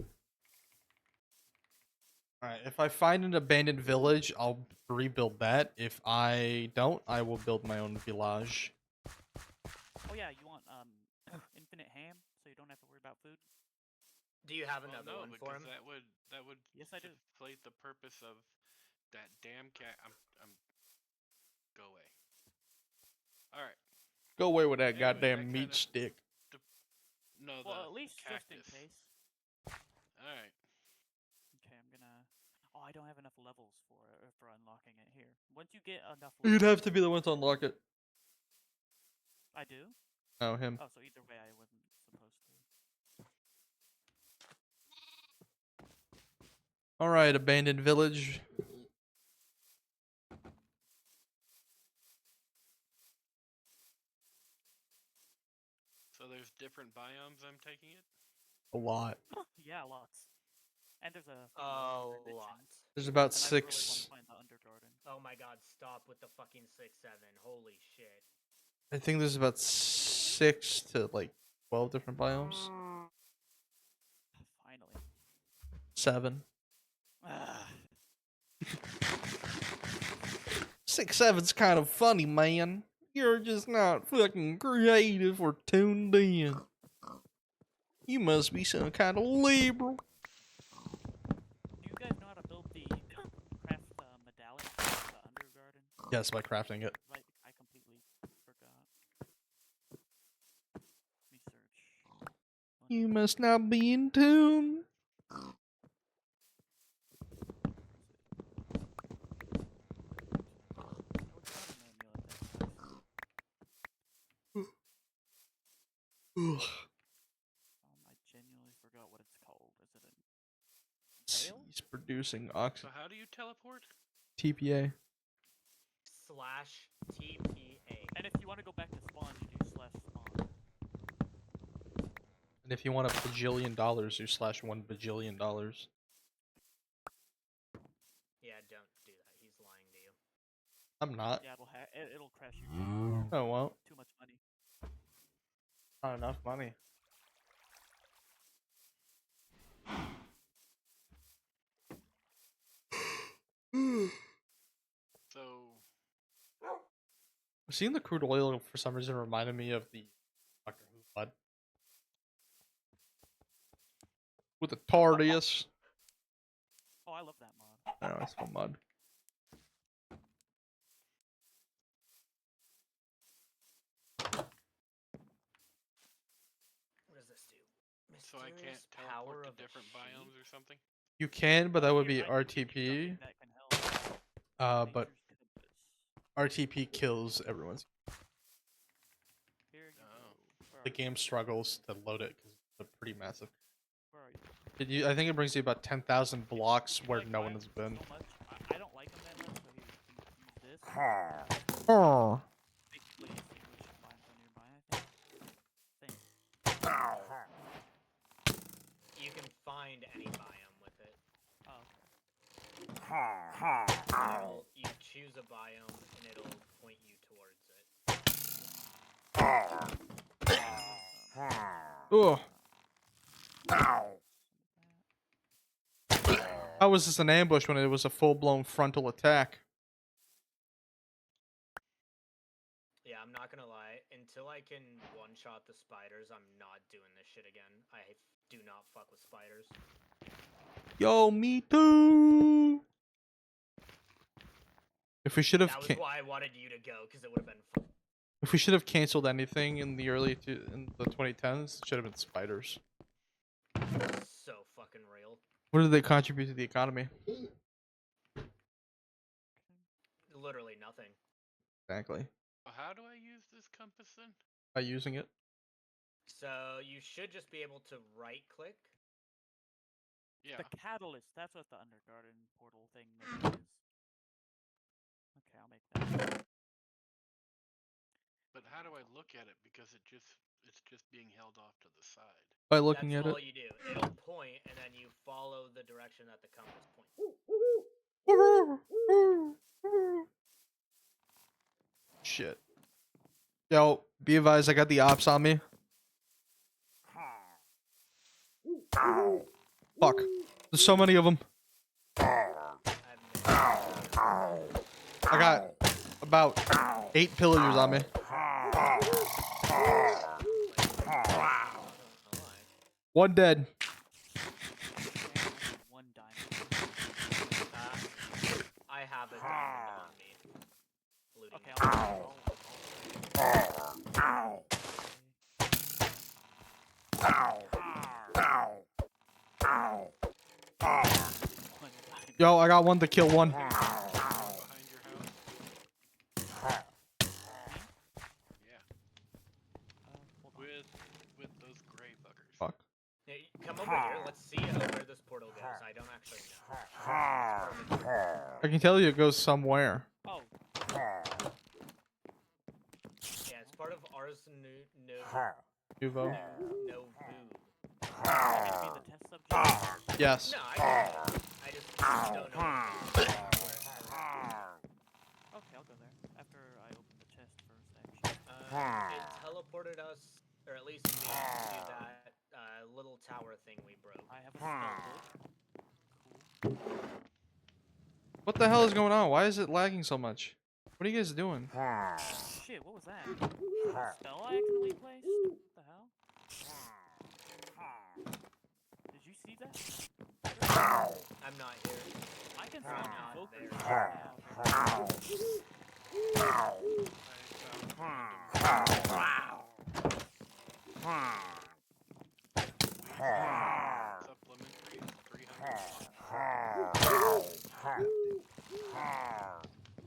Speaker 1: Alright, if I find an abandoned village, I'll rebuild that. If I don't, I will build my own village.
Speaker 4: Oh yeah, you want infinite ham, so you don't have to worry about food.
Speaker 2: Do you have
Speaker 3: Well,
Speaker 2: another
Speaker 3: no,
Speaker 2: one for
Speaker 3: because
Speaker 2: him?
Speaker 3: that would
Speaker 4: Yes, I do.
Speaker 3: deflate the purpose of that damn cat. I'm go away. All right.
Speaker 1: Go away with that
Speaker 3: Anyway,
Speaker 1: goddamn
Speaker 3: that
Speaker 1: meat
Speaker 3: kinda-
Speaker 1: stick.
Speaker 3: No,
Speaker 4: Well,
Speaker 3: the
Speaker 4: at least
Speaker 3: cactus.
Speaker 4: just in case.
Speaker 3: All right.
Speaker 4: Okay, I'm gonna. Oh, I don't have enough levels for unlocking it here. Once you get enough.
Speaker 1: You'd
Speaker 4: levels,
Speaker 1: have to be the one to unlock it.
Speaker 4: I do.
Speaker 1: No, him.
Speaker 4: Oh, so either way, I wasn't supposed to.
Speaker 1: Alright, abandoned village.
Speaker 3: So there's different biomes. I'm taking it.
Speaker 1: A lot.
Speaker 4: Yeah, lots. And there's a.
Speaker 2: Oh,
Speaker 4: religion,
Speaker 2: lots.
Speaker 1: There's about
Speaker 4: And I really want
Speaker 1: six.
Speaker 4: to find the Undergarden.
Speaker 2: Oh my god, stop with the fucking 6-7. Holy shit.
Speaker 1: I think there's about 6 to like 12 different biomes.
Speaker 4: Finally.
Speaker 1: 7.
Speaker 4: Ah.
Speaker 1: 6, 7's kind of funny, man. You're just not fucking creative or tuned in. You must be some kind of liberal.
Speaker 4: Do you guys know how to build the craft medallion for the Undergarden?
Speaker 1: Yes, by crafting it.
Speaker 4: Right, I completely forgot. Let me search.
Speaker 1: You must not be in tune. Ugh.
Speaker 4: I genuinely forgot what it's called. Is it a tail?
Speaker 1: He's producing
Speaker 3: So
Speaker 1: oxygen.
Speaker 3: how do you teleport?
Speaker 1: TPA.
Speaker 2: / TPA.
Speaker 4: And if you want to go back to spawn, you do /spawn.
Speaker 1: And if you want $1 bajillion, you /1 bajillion dollars.
Speaker 2: Yeah, don't do that. He's lying to you.
Speaker 1: I'm not.
Speaker 4: Yeah, it'll crash your game.
Speaker 1: Oh well,
Speaker 4: Too much money.
Speaker 1: not enough money.
Speaker 3: So
Speaker 1: Seeing the crude oil for some reason reminded me of the Doctor Who blood. With the TARDIS.
Speaker 4: I love that mod.
Speaker 1: I don't know, it's fun mod.
Speaker 2: What does this do?
Speaker 3: So I can't
Speaker 2: Mysterious power
Speaker 3: teleport to
Speaker 2: of a
Speaker 3: different
Speaker 2: sheep?
Speaker 3: biomes or something?
Speaker 1: You can, but that would be
Speaker 4: Here, I can give you
Speaker 1: RTP.
Speaker 4: something that can help.
Speaker 1: But
Speaker 4: Nature's compass.
Speaker 1: RTP kills everyone's.
Speaker 4: Here you
Speaker 3: Oh.
Speaker 4: go. Where
Speaker 1: The
Speaker 4: are
Speaker 1: game
Speaker 4: you?
Speaker 1: struggles to load it because it's pretty massive.
Speaker 4: Where are you?
Speaker 1: I think it brings you about 10,000 blocks where
Speaker 4: Like
Speaker 1: no one
Speaker 4: mine
Speaker 1: has been.
Speaker 4: So much. I don't like them that much, so here, you can use this.
Speaker 1: Oh.
Speaker 4: Basically, see which mines are nearby, I think.
Speaker 2: You can find any biome with it.
Speaker 4: Oh, okay.
Speaker 2: You choose a biome and it'll point you towards it.
Speaker 1: Ugh. How was this an ambush when it was a full-blown frontal attack?
Speaker 2: Yeah, I'm not gonna lie. Until I can one-shot the spiders, I'm not doing this shit again. I do not fuck with spiders.
Speaker 1: Yo, me too. If we should have,
Speaker 2: That was why I wanted you to go, because it would have been fun.
Speaker 1: if we should have canceled anything in the in the 2010s, it should have been spiders.
Speaker 2: So fucking real.
Speaker 1: What did they contribute to the economy?
Speaker 2: Literally nothing.
Speaker 1: Exactly.
Speaker 3: Well, how do I use this compass then?
Speaker 1: By using it.
Speaker 2: So you should just be able to right-click.
Speaker 3: Yeah.
Speaker 4: The catalyst. That's what the Undergarden portal thing maybe is. Okay, I'll make that.
Speaker 3: But how do I look at it? Because it's just being held off to the side.
Speaker 1: By looking
Speaker 2: That's
Speaker 1: at
Speaker 2: all
Speaker 1: it.
Speaker 2: you do. It'll point, and then you follow the direction that the compass points.
Speaker 1: Shit. Yo, be advised, I got the ops on me. Fuck. There's so many of them. I got about 8 pillagers on me. One dead.
Speaker 4: One diamond.
Speaker 2: I have a diamond on me. Looting
Speaker 4: Okay,
Speaker 2: it.
Speaker 4: One diamond.
Speaker 1: Yo, I got one to kill one.
Speaker 3: Behind your house? Yeah.
Speaker 4: Hold on.
Speaker 3: With those gray buggers.
Speaker 1: Fuck.
Speaker 2: Hey, come over here. Let's see where this portal goes. I don't actually know.
Speaker 1: I can tell you it goes somewhere.
Speaker 4: Oh,
Speaker 2: Yeah, it's part of Ars
Speaker 1: Nuvo.
Speaker 2: Novu.
Speaker 4: I need to be the test subject.
Speaker 1: Yes.
Speaker 2: No, I just don't know.
Speaker 4: Okay, I'll go there after I open the chest first. Actually.
Speaker 2: It teleported us, or at least me, to that little tower thing we broke.
Speaker 4: I have a spell book. Cool.
Speaker 1: What the hell is going on? Why is it lagging so much? What are you guys doing?
Speaker 4: Shit, what was that? A spell I accidentally placed? What the hell? Did you see that?
Speaker 2: I'm not here.
Speaker 4: I can
Speaker 2: I'm
Speaker 4: summon
Speaker 2: not
Speaker 4: invokers
Speaker 2: there.
Speaker 4: right now.
Speaker 3: Supplementary 300.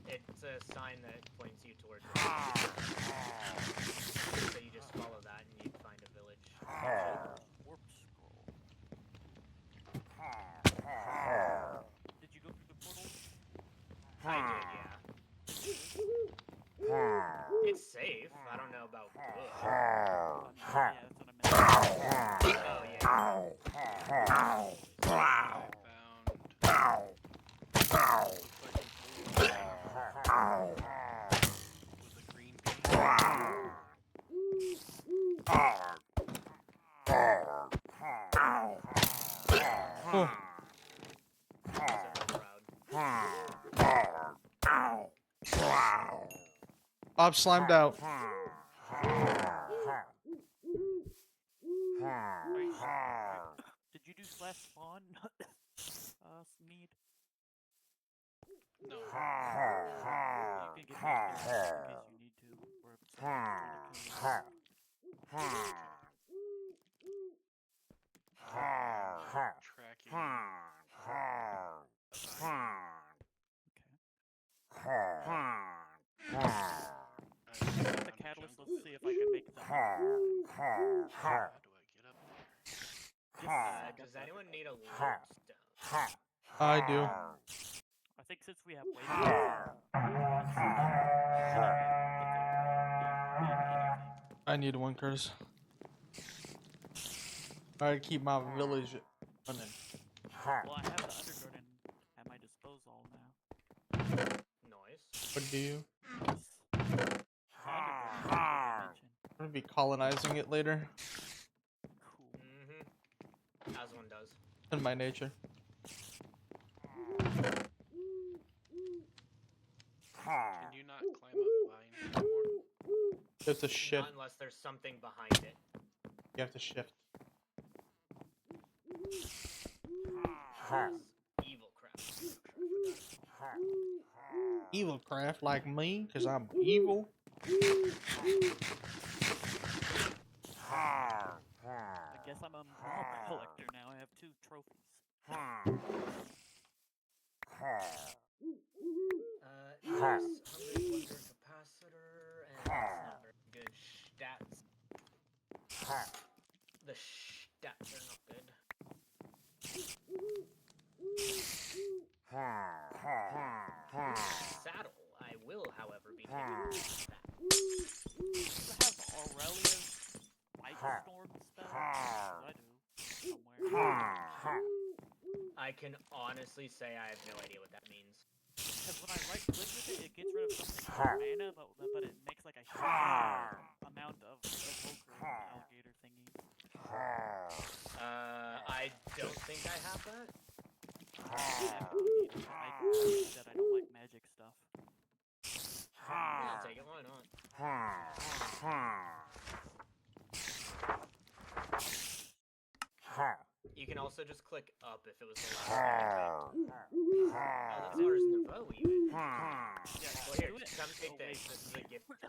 Speaker 2: It's a sign that points you towards it. So you just follow that and you'd find a village.
Speaker 4: Warp scroll. Did you go through the portal?
Speaker 2: I did, yeah. It's safe. I don't know about good.
Speaker 4: Yeah, that's what I meant.
Speaker 2: Oh, yeah.
Speaker 3: I found. Looks like with a green pea.
Speaker 1: Oh. Bob slimed out.
Speaker 4: Are you sure? Did you do slash spawn? Sneed.
Speaker 3: No.
Speaker 4: You can get me a case in case you need to, or if someone's trying to kill you.
Speaker 3: Tracking.
Speaker 4: Okay. Got the catalyst. Let's see if I can make them.
Speaker 3: How do I get up there?
Speaker 4: Yes, I got
Speaker 2: Does
Speaker 4: that.
Speaker 2: anyone need a lodestone?
Speaker 1: I do.
Speaker 4: I think since we have way more, let's see. Anything.
Speaker 1: I need one, Curtis. I keep my village running.
Speaker 4: Well, I have the undergarden at my disposal now.
Speaker 2: Noise.
Speaker 1: What do you?
Speaker 4: Yes. The undergarden, like I mentioned.
Speaker 1: I'm gonna be colonizing it later.
Speaker 4: Cool.
Speaker 2: As one does.
Speaker 1: In my nature.
Speaker 3: Can you not climb up vines anymore?
Speaker 1: You have to shift.
Speaker 2: Not unless there's something behind it.
Speaker 1: You have to shift.
Speaker 2: Evil crap.
Speaker 1: Evil craft like me, cause I'm evil.
Speaker 4: I guess I'm a mob collector now. I have 2 trophies.
Speaker 2: Yes, Hungry Wonder Capacitor, and that's not very good stats. The stats are not good. Saddle. I will, however, be taking that.
Speaker 4: Do you have Aurelia's Light Storm spell? I do. Somewhere.
Speaker 2: I can honestly say I have no idea what that means.
Speaker 4: Because when I right click with it, it gets rid of something called mana, but it makes like a huge amount of evoker alligator thingy.
Speaker 2: I don't think I have that.
Speaker 4: I said I don't like magic stuff.
Speaker 2: Yeah, I'll take it. Why not? You can also just click up if it was the last thing you clicked. Oh, that's Ars Nouveau even.
Speaker 4: Yeah,
Speaker 2: Well, here,
Speaker 4: do it.
Speaker 2: come take
Speaker 4: Oh,
Speaker 2: this.
Speaker 4: wait.
Speaker 2: This is a gift for you.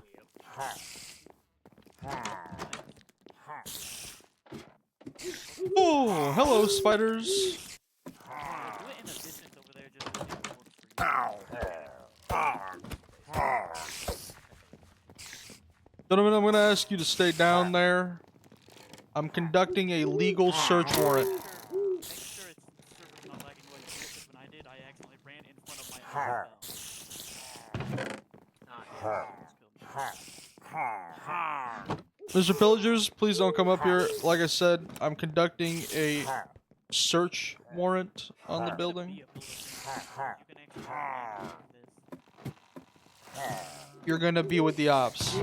Speaker 1: Oh, hello, spiders.
Speaker 4: Yeah, do it in the distance over there just so it works for you.
Speaker 1: Gentlemen, I'm gonna ask you to stay down there. I'm conducting a legal search warrant.
Speaker 4: Make sure it's server's not lagging while you do it, because when I did, I accidentally ran in front of my own spell.
Speaker 2: Ah,
Speaker 1: Mr. Pillagers, please don't come up here. Like I said, I'm conducting a search warrant on the building. You're gonna be with the ops.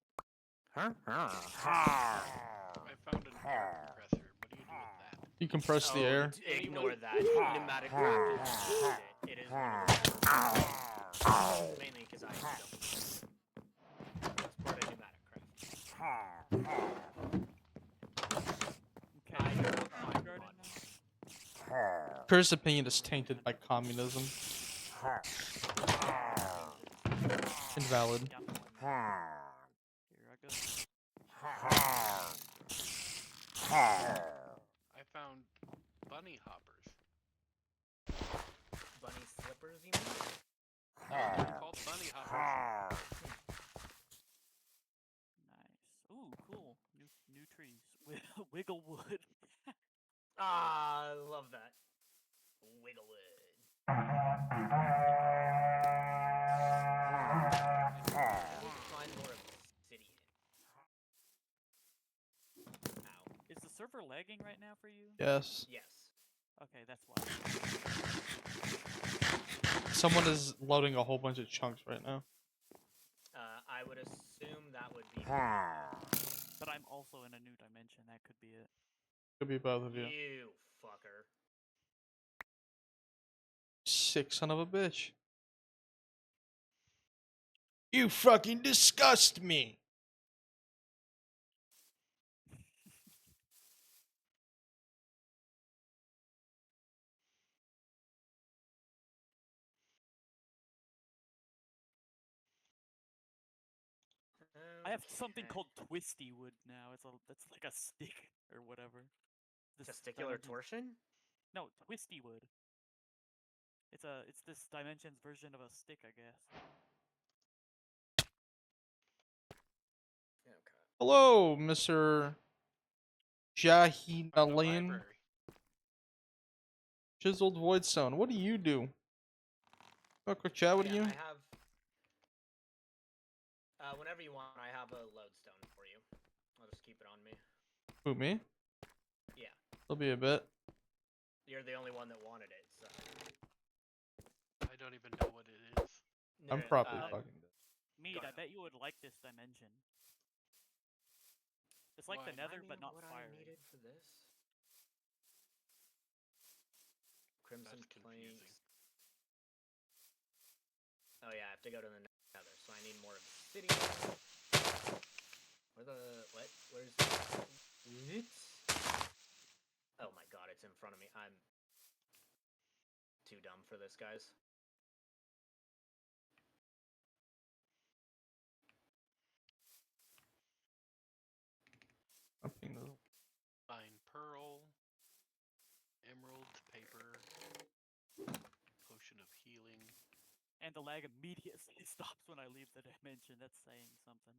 Speaker 3: I found an air compressor. What do you do with that?
Speaker 1: You compress the air.
Speaker 2: Ignore that. Pneumatic craft is bullshit. It is one of the mainly because I don't. It's part of pneumatic craft. I do not find one.
Speaker 1: Curtis' opinion is tainted by communism. Invalid.
Speaker 4: Here I go.
Speaker 3: I found bunny hoppers.
Speaker 2: Bunny slippers, you mean?
Speaker 3: They're called bunny hoppers.
Speaker 4: Nice. Ooh, cool. New trees. Wigglewood.
Speaker 2: Ah, I love that. Wigglewood. I need to find more obsidian. Ow.
Speaker 4: Is the server lagging right now for you?
Speaker 1: Yes.
Speaker 2: Yes.
Speaker 4: Okay, that's why.
Speaker 1: Someone is loading a whole bunch of chunks right now.
Speaker 2: I would assume that would be.
Speaker 4: But I'm also in a new dimension. That could be it.
Speaker 1: Could be both of you.
Speaker 2: You fucker.
Speaker 1: Sick son of a bitch. You fucking disgust me.
Speaker 4: I have something
Speaker 2: Okay.
Speaker 4: called Twisty Wood now. That's like a stick or whatever. This
Speaker 2: Testicular
Speaker 4: Dimensions-
Speaker 2: torsion?
Speaker 4: No, Twisty Wood. It's this Dimensions version of a stick, I guess.
Speaker 2: Okay.
Speaker 1: Hello, Mr.
Speaker 3: Find a
Speaker 1: Jahinalian.
Speaker 3: library.
Speaker 1: Chiseled Voidstone. What do you do? Oh, quick chat, what do you?
Speaker 2: I have. Whenever you want, I have a lodestone for you. I'll just keep it on me.
Speaker 1: Who, me?
Speaker 2: Yeah.
Speaker 1: There'll be a bit.
Speaker 2: You're the only one that wanted it, so.
Speaker 3: I don't even know what it is.
Speaker 1: I'm
Speaker 2: No,
Speaker 1: probably
Speaker 2: uh,
Speaker 1: fucking dead.
Speaker 4: Mead, I
Speaker 2: ahead.
Speaker 4: bet you would like this dimension. It's like the
Speaker 3: Why?
Speaker 4: Nether, but not
Speaker 2: what I
Speaker 4: fiery.
Speaker 2: needed for this. Crimson
Speaker 3: That's confusing.
Speaker 2: planks. Oh yeah, I have to go to the Nether, so I need more obsidian. Where the what? Where's it? Oh my god, it's in front of me. I'm too dumb for this, guys.
Speaker 1: I'm pinging those.
Speaker 3: Fine pearl, emerald, paper, potion of healing.
Speaker 4: And the lag immediately stops when I leave the dimension. That's saying something.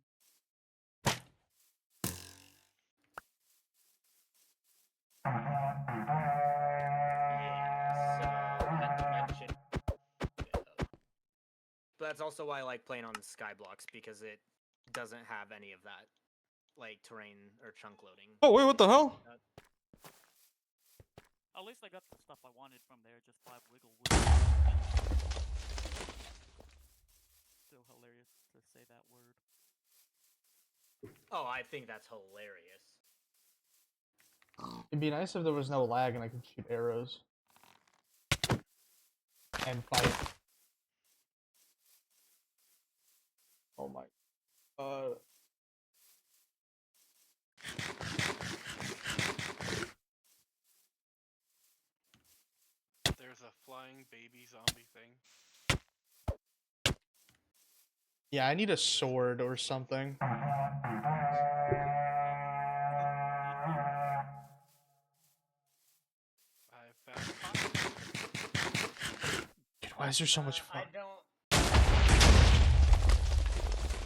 Speaker 2: Yeah, so that dimension. But that's also why I like playing on Skyblocks, because it doesn't have any of that, like terrain or chunk loading.
Speaker 1: Oh, wait, what the hell?
Speaker 4: At least I got the stuff I wanted from there. Just 5 wiggle wood. Still hilarious to say that word.
Speaker 2: Oh, I think that's hilarious.
Speaker 1: It'd be nice if there was no lag and I could shoot arrows. And fight. Oh my.
Speaker 3: There's a flying baby zombie thing.
Speaker 1: Yeah, I need a sword or something.
Speaker 3: I found cotton.
Speaker 1: Dude, why is there so much fun?
Speaker 2: I don't.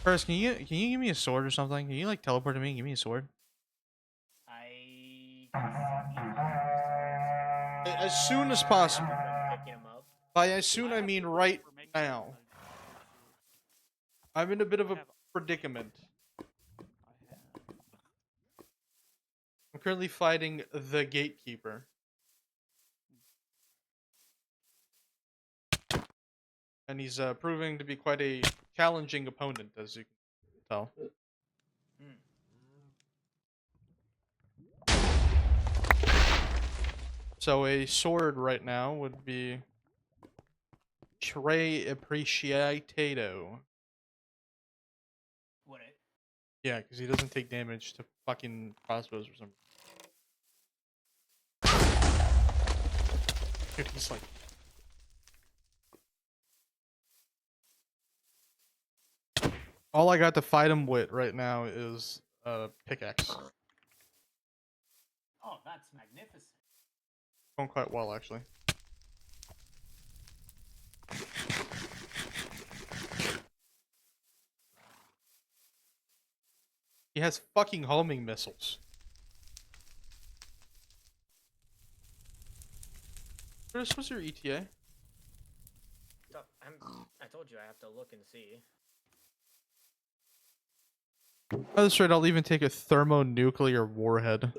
Speaker 1: First, can you give me a sword or something? Can you like teleport to me and give me a sword?
Speaker 2: I.
Speaker 1: As soon as possible.
Speaker 2: Picking him up.
Speaker 1: By as soon I
Speaker 4: have
Speaker 1: mean
Speaker 4: the
Speaker 1: right
Speaker 4: for making
Speaker 1: now.
Speaker 4: swords.
Speaker 1: I'm in a bit of
Speaker 4: I
Speaker 1: a
Speaker 4: have-
Speaker 1: predicament.
Speaker 4: I have.
Speaker 1: I'm currently fighting the Gatekeeper. And he's proving to be quite a challenging opponent, as you can tell. So a sword right now would be Tre Appreciatado.
Speaker 2: Would it?
Speaker 1: Yeah, because he doesn't take damage to fucking crossbows or something. Dude, he's like... All I got to fight him with right now is a pickaxe.
Speaker 2: Oh, that's magnificent.
Speaker 1: Going quite well, actually. He has fucking homing missiles. Chris, what's your E ETA?
Speaker 2: I told you I have to look and see.
Speaker 1: Oh, that's right, I'll even take a thermonuclear warhead.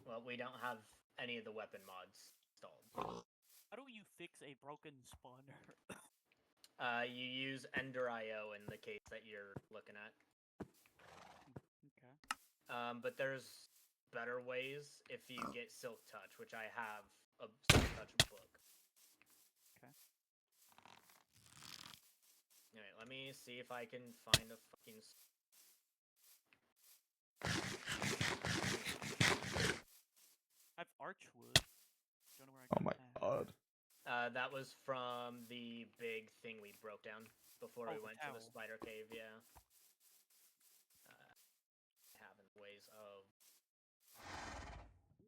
Speaker 2: Well, we don't have any of the weapon mods installed.
Speaker 4: How do you fix a broken spawner?
Speaker 2: You use Ender.io in the case that you're looking at.
Speaker 4: Okay.
Speaker 2: But there's better ways if you get Silk Touch, which I have a Silk Touch book.
Speaker 4: Okay.
Speaker 2: Alright, let me see if I can find a fucking.
Speaker 4: I have Archwood. Don't know where I
Speaker 1: Oh
Speaker 4: got
Speaker 1: my
Speaker 4: that.
Speaker 1: god.
Speaker 2: That was from the big thing we broke down before
Speaker 4: Oh,
Speaker 2: we
Speaker 4: the
Speaker 2: went to the
Speaker 4: towel.
Speaker 2: spider cave. Yeah. Having ways of,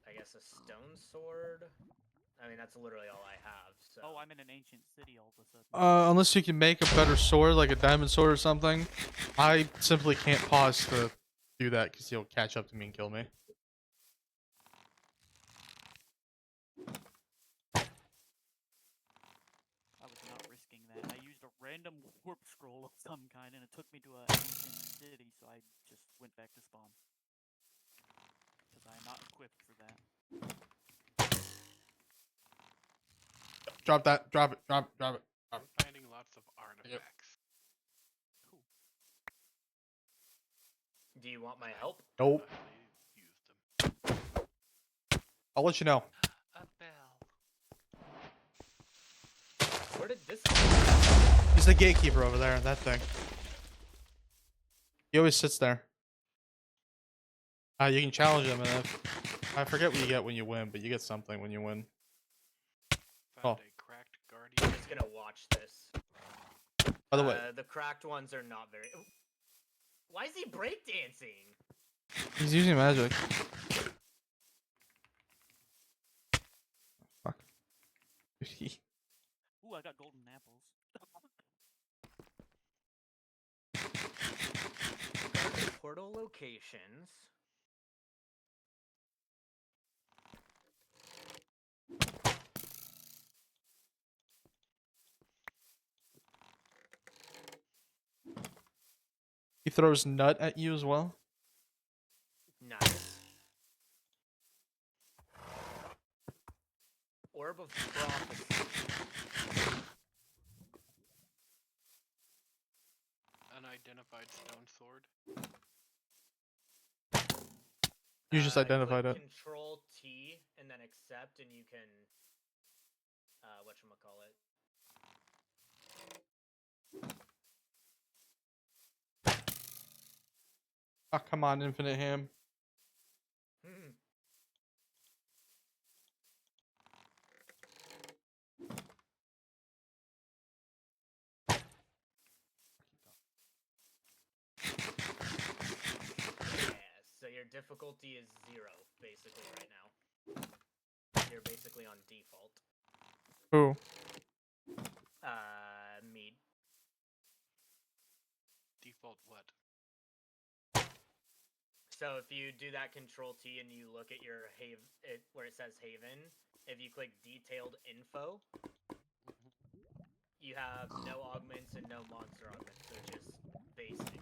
Speaker 2: I guess, a stone sword. I mean, that's literally all I have. So.
Speaker 4: Oh, I'm in an ancient city all of a sudden.
Speaker 1: Unless you can make a better sword, like a diamond sword or something, I simply can't pause to do that because he'll catch up to me and kill me.
Speaker 4: I was not risking that. I used a random warp scroll of some kind, and it took me to an ancient city, so I just went back to spawn. Because I'm not equipped for that.
Speaker 1: Drop that. Drop it. Drop it. Drop it.
Speaker 3: I'm finding lots of artifacts.
Speaker 4: Cool.
Speaker 2: Do you want my help?
Speaker 1: Nope.
Speaker 3: I used them.
Speaker 1: I'll let you know.
Speaker 3: A bell.
Speaker 2: Where did this?
Speaker 1: He's the gatekeeper over there, that thing. He always sits there. You can challenge him, and if I forget what you get when you win, but you get something when you win.
Speaker 3: Found
Speaker 1: Oh.
Speaker 3: a cracked
Speaker 2: I'm
Speaker 3: guardian.
Speaker 2: just gonna watch this.
Speaker 1: By the way,
Speaker 2: The cracked ones are not very. Why is he breakdancing?
Speaker 1: he's using magic. Fuck.
Speaker 4: Ooh, I got golden apples.
Speaker 2: Portal locations.
Speaker 1: He throws nut at you as well.
Speaker 2: Nice. Orb of Prophecy.
Speaker 3: Unidentified stone sword.
Speaker 1: You just identified
Speaker 2: click
Speaker 1: it.
Speaker 2: Control T and then accept, and you can. Whatchamacallit.
Speaker 1: Oh, come on, Infinite Ham.
Speaker 2: Hmm. Yeah, so your difficulty is 0, basically, right now. You're basically on default.
Speaker 1: Who?
Speaker 2: Mead.
Speaker 3: Default what?
Speaker 2: So if you do that Control T and you look at your where it says Haven, if you click Detailed Info, you have no augments and no monster augments, so just basic.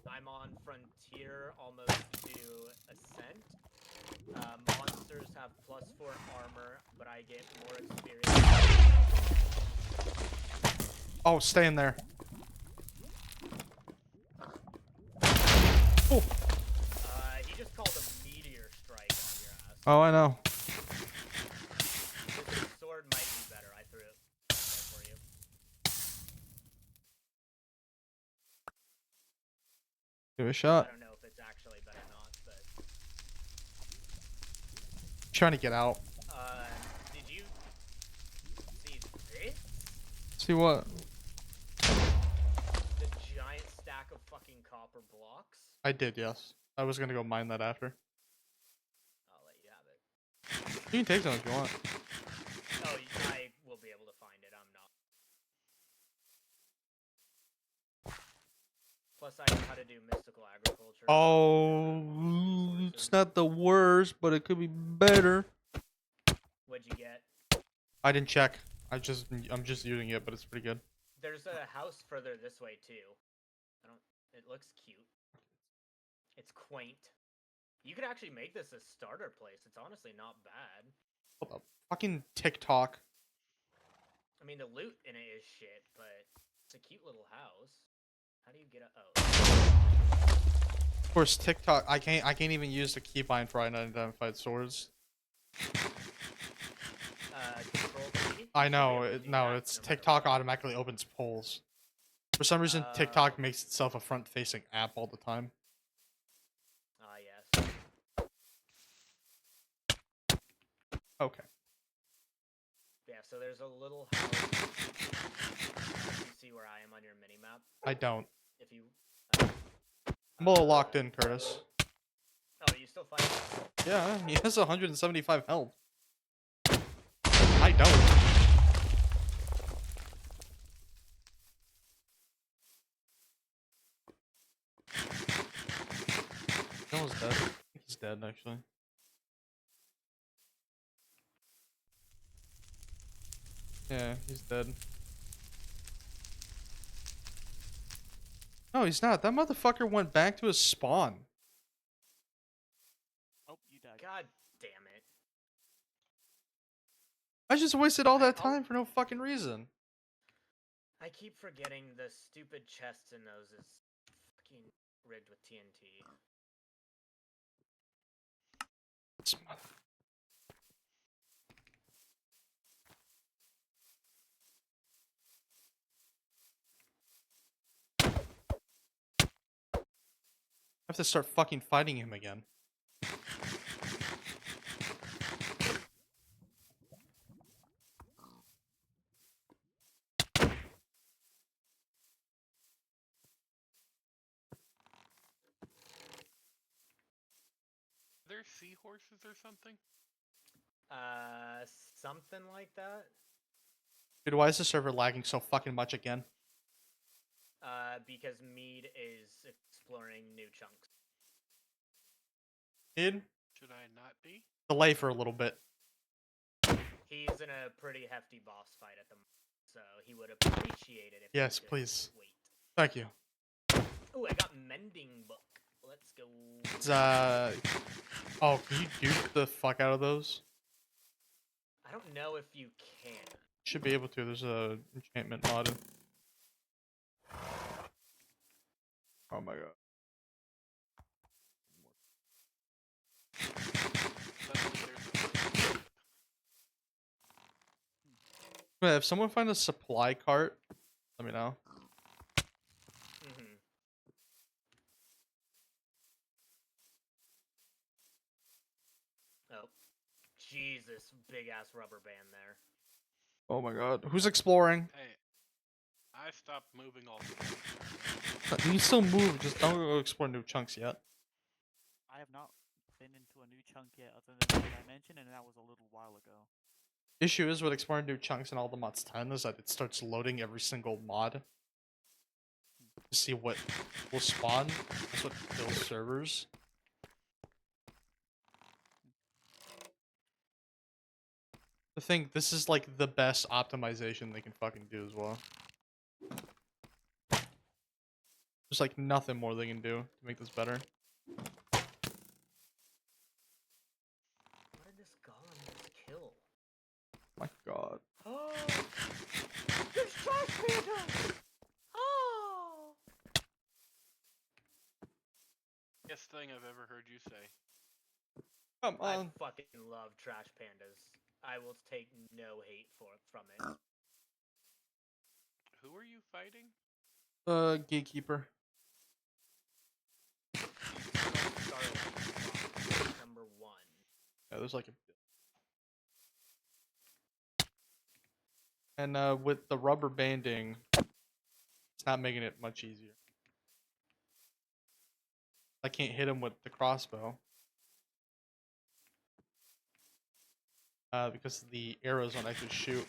Speaker 2: I'm on Frontier, almost to Ascent. Monsters have +4 armor, but I get more experience.
Speaker 1: Oh, stay in there. Oh.
Speaker 2: He just called a meteor strike on your ass.
Speaker 1: Oh, I know.
Speaker 2: His sword might be better. I threw it there for you.
Speaker 1: Give it a
Speaker 2: I
Speaker 1: shot.
Speaker 2: don't know if it's actually better or not, but
Speaker 1: Trying to get out.
Speaker 2: did you see this?
Speaker 1: See what?
Speaker 2: The giant stack of fucking copper blocks?
Speaker 1: I did, yes. I was gonna go mine that after.
Speaker 2: I'll let you have it.
Speaker 1: You can take some if you want.
Speaker 2: Oh, I will be able to find it. I'm not. Plus, I know how to do mystical agriculture.
Speaker 1: Oh, it's not the worst, but it could be better.
Speaker 2: What'd you get?
Speaker 1: I didn't check. I'm just using it, but it's pretty good.
Speaker 2: There's a house further this way too. It looks cute. It's quaint. You could actually make this a starter place. It's honestly not bad.
Speaker 1: What the fucking TikTok.
Speaker 2: I mean, the loot in it is shit, but it's a cute little house. How do you get a? Oh.
Speaker 1: Of course, TikTok. I can't even use the keybind for unidentified swords.
Speaker 2: Control C?
Speaker 1: I
Speaker 2: You should be
Speaker 1: know.
Speaker 2: able to do
Speaker 1: No,
Speaker 2: that
Speaker 1: it's
Speaker 2: no matter
Speaker 1: TikTok
Speaker 2: what.
Speaker 1: automatically opens polls. For some reason, TikTok
Speaker 2: Oh.
Speaker 1: makes itself a front-facing app all the time.
Speaker 2: Ah, yes.
Speaker 1: Okay.
Speaker 2: Yeah, so there's a little house. You see where I am on your mini map?
Speaker 1: I don't.
Speaker 2: If you. Uh,
Speaker 1: I'm a little locked in, Curtis.
Speaker 2: Oh, are you still fighting?
Speaker 1: Yeah, he has 175 health. I don't. That was dead. I think he's dead, actually. Yeah, he's dead. No, he's not. That motherfucker went back to his spawn.
Speaker 4: Oh, you died.
Speaker 2: God damn it.
Speaker 1: I just wasted all that
Speaker 2: I'll-
Speaker 1: time for no fucking reason.
Speaker 2: I keep forgetting the stupid chests in those is fucking rigged with TNT.
Speaker 1: This mother- I have to start fucking fighting him again.
Speaker 3: Are there seahorses or something?
Speaker 2: Something like that.
Speaker 1: Dude, why is the server lagging so fucking much again?
Speaker 2: Because Mead is exploring new chunks.
Speaker 1: Dude,
Speaker 3: Should I not be?
Speaker 1: delay for a little bit.
Speaker 2: He's in a pretty hefty boss fight at the moment, so he would appreciate it if
Speaker 1: Yes,
Speaker 2: you could
Speaker 1: please.
Speaker 2: wait.
Speaker 1: Thank you.
Speaker 2: Oh, I got mending book. Let's go.
Speaker 1: It's, oh, can you dupe the fuck out of those?
Speaker 2: I don't know if you can.
Speaker 1: Should be able to. There's a enchantment mod. Oh my god.
Speaker 3: Suddenly there's a
Speaker 1: If someone find a supply cart, let me know.
Speaker 2: Mm-hmm. Oh, Jesus, big ass rubber band there.
Speaker 1: Oh my god. Who's exploring?
Speaker 3: Hey, I stopped moving all.
Speaker 1: You can still move, just don't go explore new chunks yet.
Speaker 4: I have not been into a new chunk yet, other than the dimension, and that was a little while ago.
Speaker 1: Issue is with exploring new chunks in all the mods 10 is that it starts loading every single mod to see what will spawn. That's what kills servers. The thing, this is like the best optimization they can fucking do as well. There's like nothing more they can do to make this better.
Speaker 2: What did this golem just kill?
Speaker 1: My god.
Speaker 2: Oh, there's trash panda! Oh!
Speaker 3: Best thing I've ever heard you say.
Speaker 1: Come
Speaker 2: I
Speaker 1: on.
Speaker 2: fucking love trash pandas. I will take no hate from it.
Speaker 3: Who are you fighting?
Speaker 1: Gatekeeper.
Speaker 2: Starlight, number 1.
Speaker 1: Yeah, there's like a... And with the rubber banding, it's not making it much easier. I can't hit him with the crossbow. Because the arrows don't actually shoot.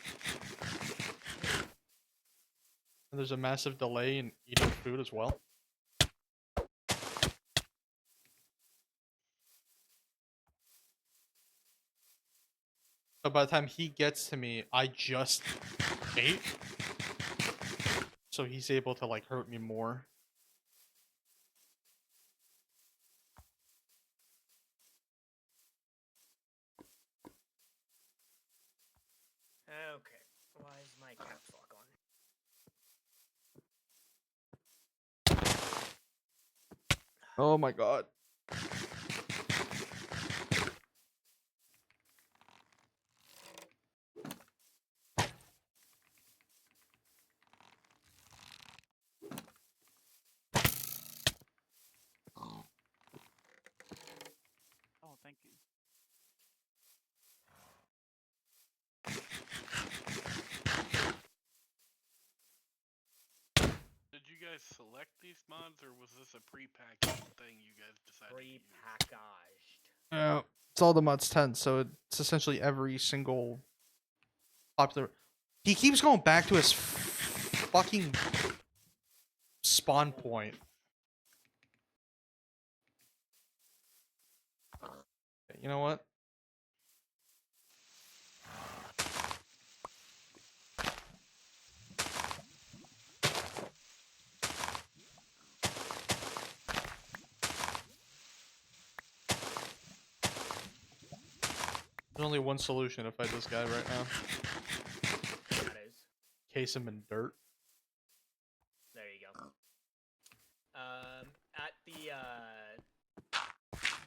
Speaker 1: And there's a massive delay in eating food as well. So by the time he gets to me, I just ate. So he's able to like hurt me more.
Speaker 2: Okay, why is my caps lock on?
Speaker 1: Oh my god.
Speaker 4: Oh, thank you.
Speaker 3: Did you guys select these mods, or was this a pre-packaged thing you guys decided to use?
Speaker 2: Repackaged.
Speaker 1: Yeah, it's all the mods 10, so it's essentially every single popular. He keeps going back to his fucking spawn point. You know what? There's only one solution to fight this guy right now.
Speaker 2: That is.
Speaker 1: Case him in dirt.
Speaker 2: There you go. At the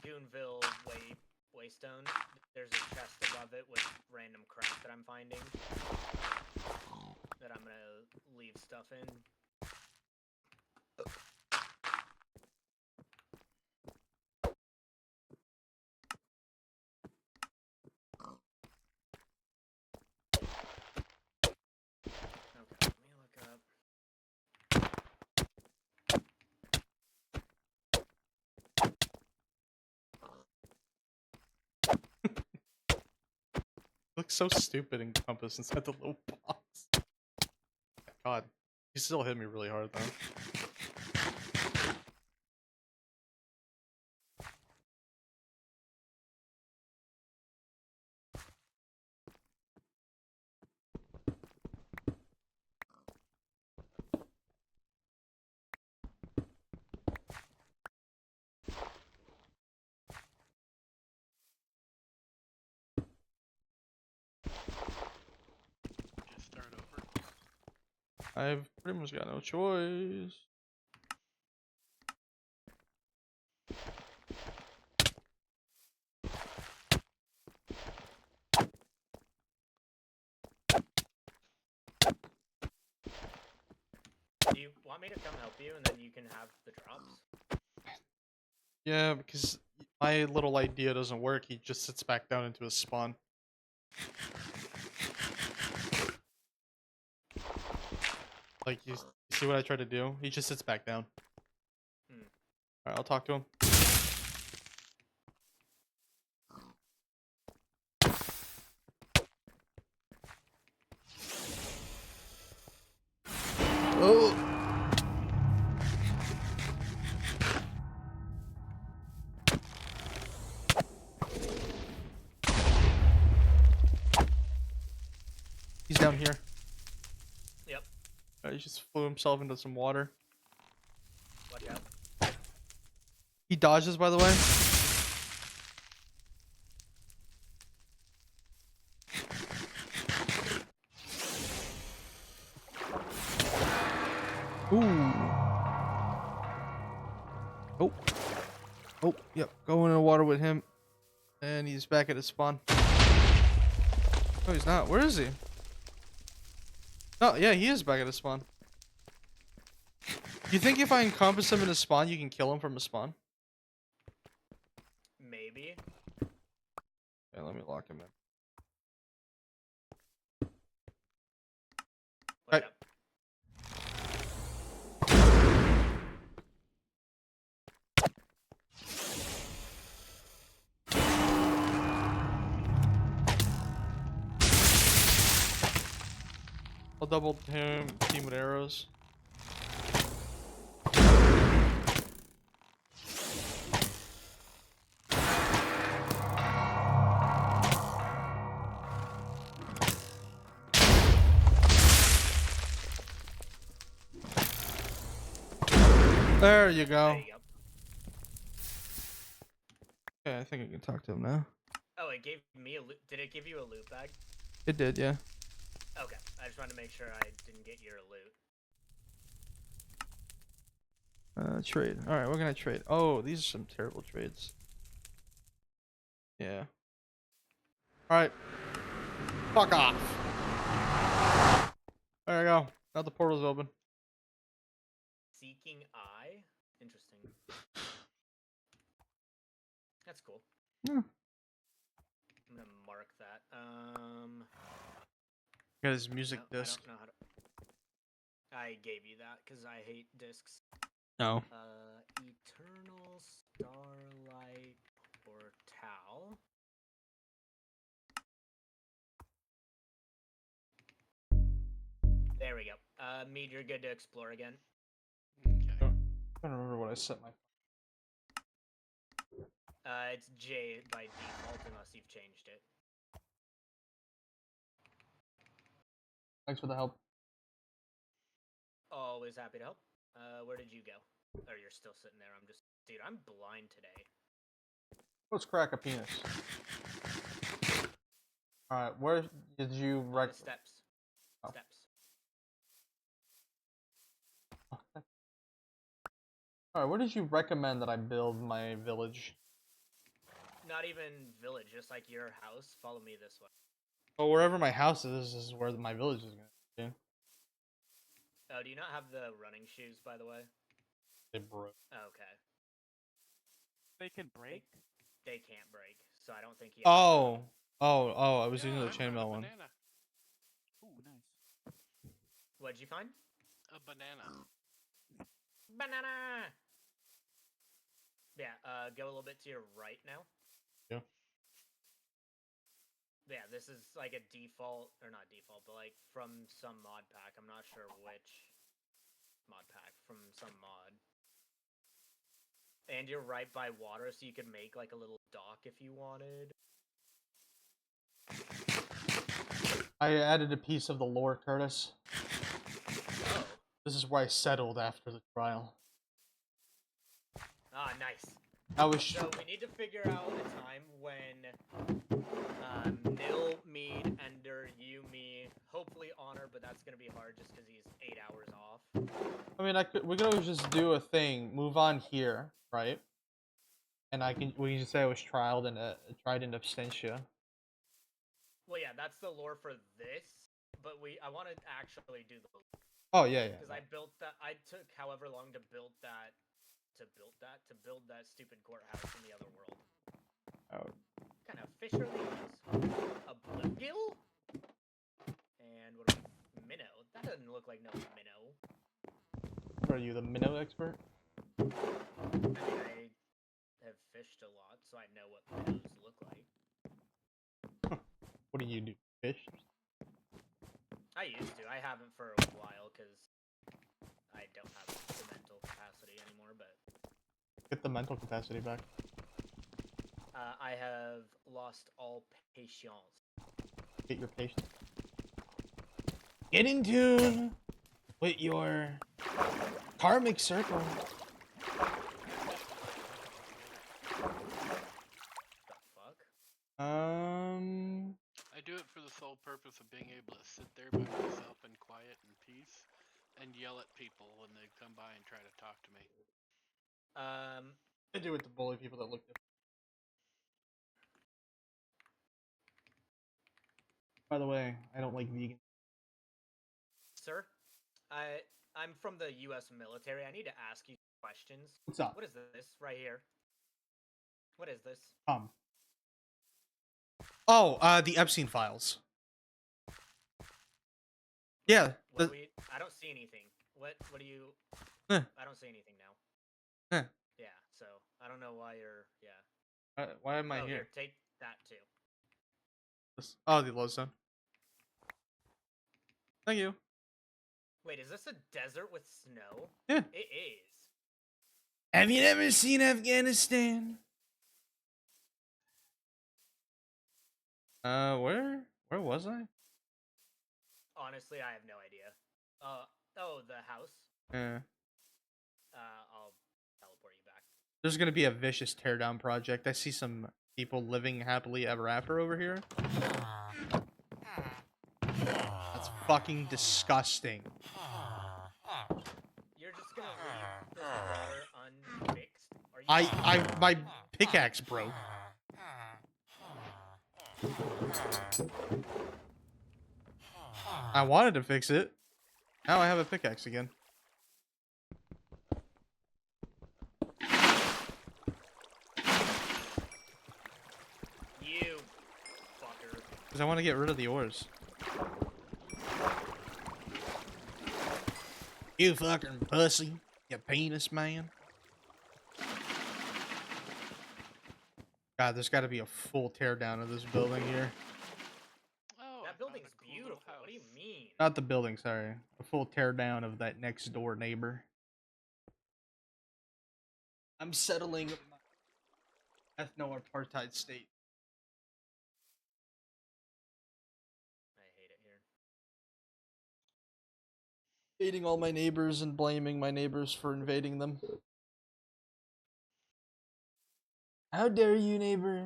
Speaker 2: Goonville Waystone, there's a chest above it with random crap that I'm finding. That I'm gonna leave stuff in. Okay, let me look up.
Speaker 1: Looks so stupid in Compass inside the little box. God, he still hit me really hard though.
Speaker 3: Just start over.
Speaker 1: I've pretty much got no choice.
Speaker 2: Do you want me to come help you and then you can have the drops?
Speaker 1: Yeah, because my little idea doesn't work. He just sits back down into his spawn. Like, you see what I tried to do? He just sits back down. Alright, I'll talk to him. Oh! He's down here.
Speaker 2: Yep.
Speaker 1: He just flew himself into some water.
Speaker 2: Watch out.
Speaker 1: He dodges, by the way. Ooh. Oh. Oh, yep. Go in the water with him. And he's back at his spawn. No, he's not. Where is he? Oh, yeah, he is back at his spawn. You think if I encompass him in his spawn, you can kill him from his spawn?
Speaker 2: Maybe.
Speaker 1: Yeah, let me lock him in.
Speaker 2: Watch
Speaker 1: Right.
Speaker 2: out.
Speaker 1: I'll double him, team with arrows. There you go.
Speaker 2: There you go.
Speaker 1: Okay, I think I can talk to him now.
Speaker 2: Oh, it gave me a loot. Did it give you a loot bag?
Speaker 1: It did, yeah.
Speaker 2: Okay, I just wanted to make sure I didn't get your loot.
Speaker 1: Trade. All right, what can I trade? Oh, these are some terrible trades. Yeah. All right. Fuck off. There you go. Now the portal's open.
Speaker 2: Seeking Eye? Interesting. That's cool.
Speaker 1: Yeah.
Speaker 2: I'm gonna mark that.
Speaker 1: Got his music
Speaker 2: no,
Speaker 1: disc.
Speaker 2: I don't know how to. I gave you that because I hate discs.
Speaker 1: No.
Speaker 2: Eternal Starlight Portal. There we go. Mead, you're good to explore again.
Speaker 3: Okay.
Speaker 1: I don't remember what I set my.
Speaker 2: It's J by default unless you've changed it.
Speaker 1: Thanks for the help.
Speaker 2: Always happy to help. Where did you go? Or you're still sitting there? I'm just, dude. I'm blind today.
Speaker 1: Let's crack a penis. All right, where did you
Speaker 2: On
Speaker 1: rec?
Speaker 2: the steps.
Speaker 1: Oh.
Speaker 2: Steps.
Speaker 1: All right, where did you recommend that I build my village?
Speaker 2: Not even village, just like your house. Follow me this way.
Speaker 1: Well, wherever my house is where my village is gonna be.
Speaker 2: Oh, do you not have the running shoes, by the way?
Speaker 1: They broke.
Speaker 2: Okay.
Speaker 4: They can break.
Speaker 2: They can't break, so I don't think you.
Speaker 1: Oh, I was
Speaker 3: Yeah,
Speaker 1: using the
Speaker 3: I found a
Speaker 1: chainmail one.
Speaker 3: banana.
Speaker 4: Ooh, nice.
Speaker 2: What'd you find?
Speaker 3: A banana.
Speaker 2: Banana! Yeah, go a little bit to your right now.
Speaker 1: Yeah.
Speaker 2: Yeah, this is like a default, or not default, but like from some mod pack. I'm not sure which mod pack, from some mod. And you're right by water, so you could make like a little dock if you wanted.
Speaker 1: I added a piece of the lore, Curtis.
Speaker 2: Oh.
Speaker 1: This is where I settled after the trial.
Speaker 2: Ah, nice.
Speaker 1: I was
Speaker 2: So we need to figure out a time when Nil, Mead, Ender, you, me, hopefully Honor, but that's gonna be hard just because he's 8 hours off.
Speaker 1: I mean, we could always just do a thing. Move on here, right? And we can just say I was tried in absentia.
Speaker 2: Well, yeah, that's the lore for this, but I want to actually do the
Speaker 1: Oh yeah,
Speaker 2: because I built that. I took however long to build that, to build that stupid courthouse in the other world.
Speaker 1: Oh.
Speaker 2: What kind of fish are these? A bluegill? And what are we? Minnow. That doesn't look like no minnow.
Speaker 1: Are you the minnow expert?
Speaker 2: I mean, I have fished a lot, so I know what minnows look like.
Speaker 1: What do you do? Fish?
Speaker 2: I used to. I haven't for a while because I don't have the mental capacity anymore, but
Speaker 1: Get the mental capacity back.
Speaker 2: I have lost all patience.
Speaker 1: Get your patience. Get in tune with your karmic circle.
Speaker 2: The fuck?
Speaker 3: I do it for the sole purpose of being able to sit there by myself in quiet and peace and yell at people when they come by and try to talk to me.
Speaker 1: I do it to bully people that look different. By the way, I don't like vegan.
Speaker 2: Sir, I'm from the U.S. military. I need to ask you questions.
Speaker 1: What's up?
Speaker 2: What is this right here? What is this?
Speaker 1: Oh, the Epstein files. Yeah.
Speaker 2: What I don't see anything. What do you?
Speaker 1: Eh.
Speaker 2: I don't see anything now.
Speaker 1: Eh.
Speaker 2: Yeah. So I don't know why you're. Yeah.
Speaker 1: Why am I
Speaker 2: Oh,
Speaker 1: here?
Speaker 2: take that too.
Speaker 1: Oh, the Lodestone. Thank you.
Speaker 2: Wait, is this a desert with snow?
Speaker 1: Yeah.
Speaker 2: It is.
Speaker 1: Have you ever seen Afghanistan? Where was I?
Speaker 2: Honestly, I have no idea. Oh, the house.
Speaker 1: Yeah.
Speaker 2: I'll teleport you back.
Speaker 1: There's gonna be a vicious teardown project. I see some people living happily ever after over here. That's fucking disgusting.
Speaker 2: You're just gonna leave this
Speaker 1: My pickaxe broke. I wanted to fix it. Now I have a pickaxe again.
Speaker 2: You fucker.
Speaker 1: Because I want to get rid of the ores. You fucking pussy. You penis man. God, there's got to be a full teardown of this building here.
Speaker 3: Oh, I
Speaker 2: That
Speaker 3: found
Speaker 2: building's
Speaker 3: a cool little
Speaker 2: beautiful. What do you
Speaker 3: house.
Speaker 2: mean?
Speaker 1: Not the building, sorry. A full teardown of that next door neighbor. I'm settling my ethno-apartheid state.
Speaker 2: I hate it here.
Speaker 1: Hating all my neighbors and blaming my neighbors for invading them. How dare you, neighbor?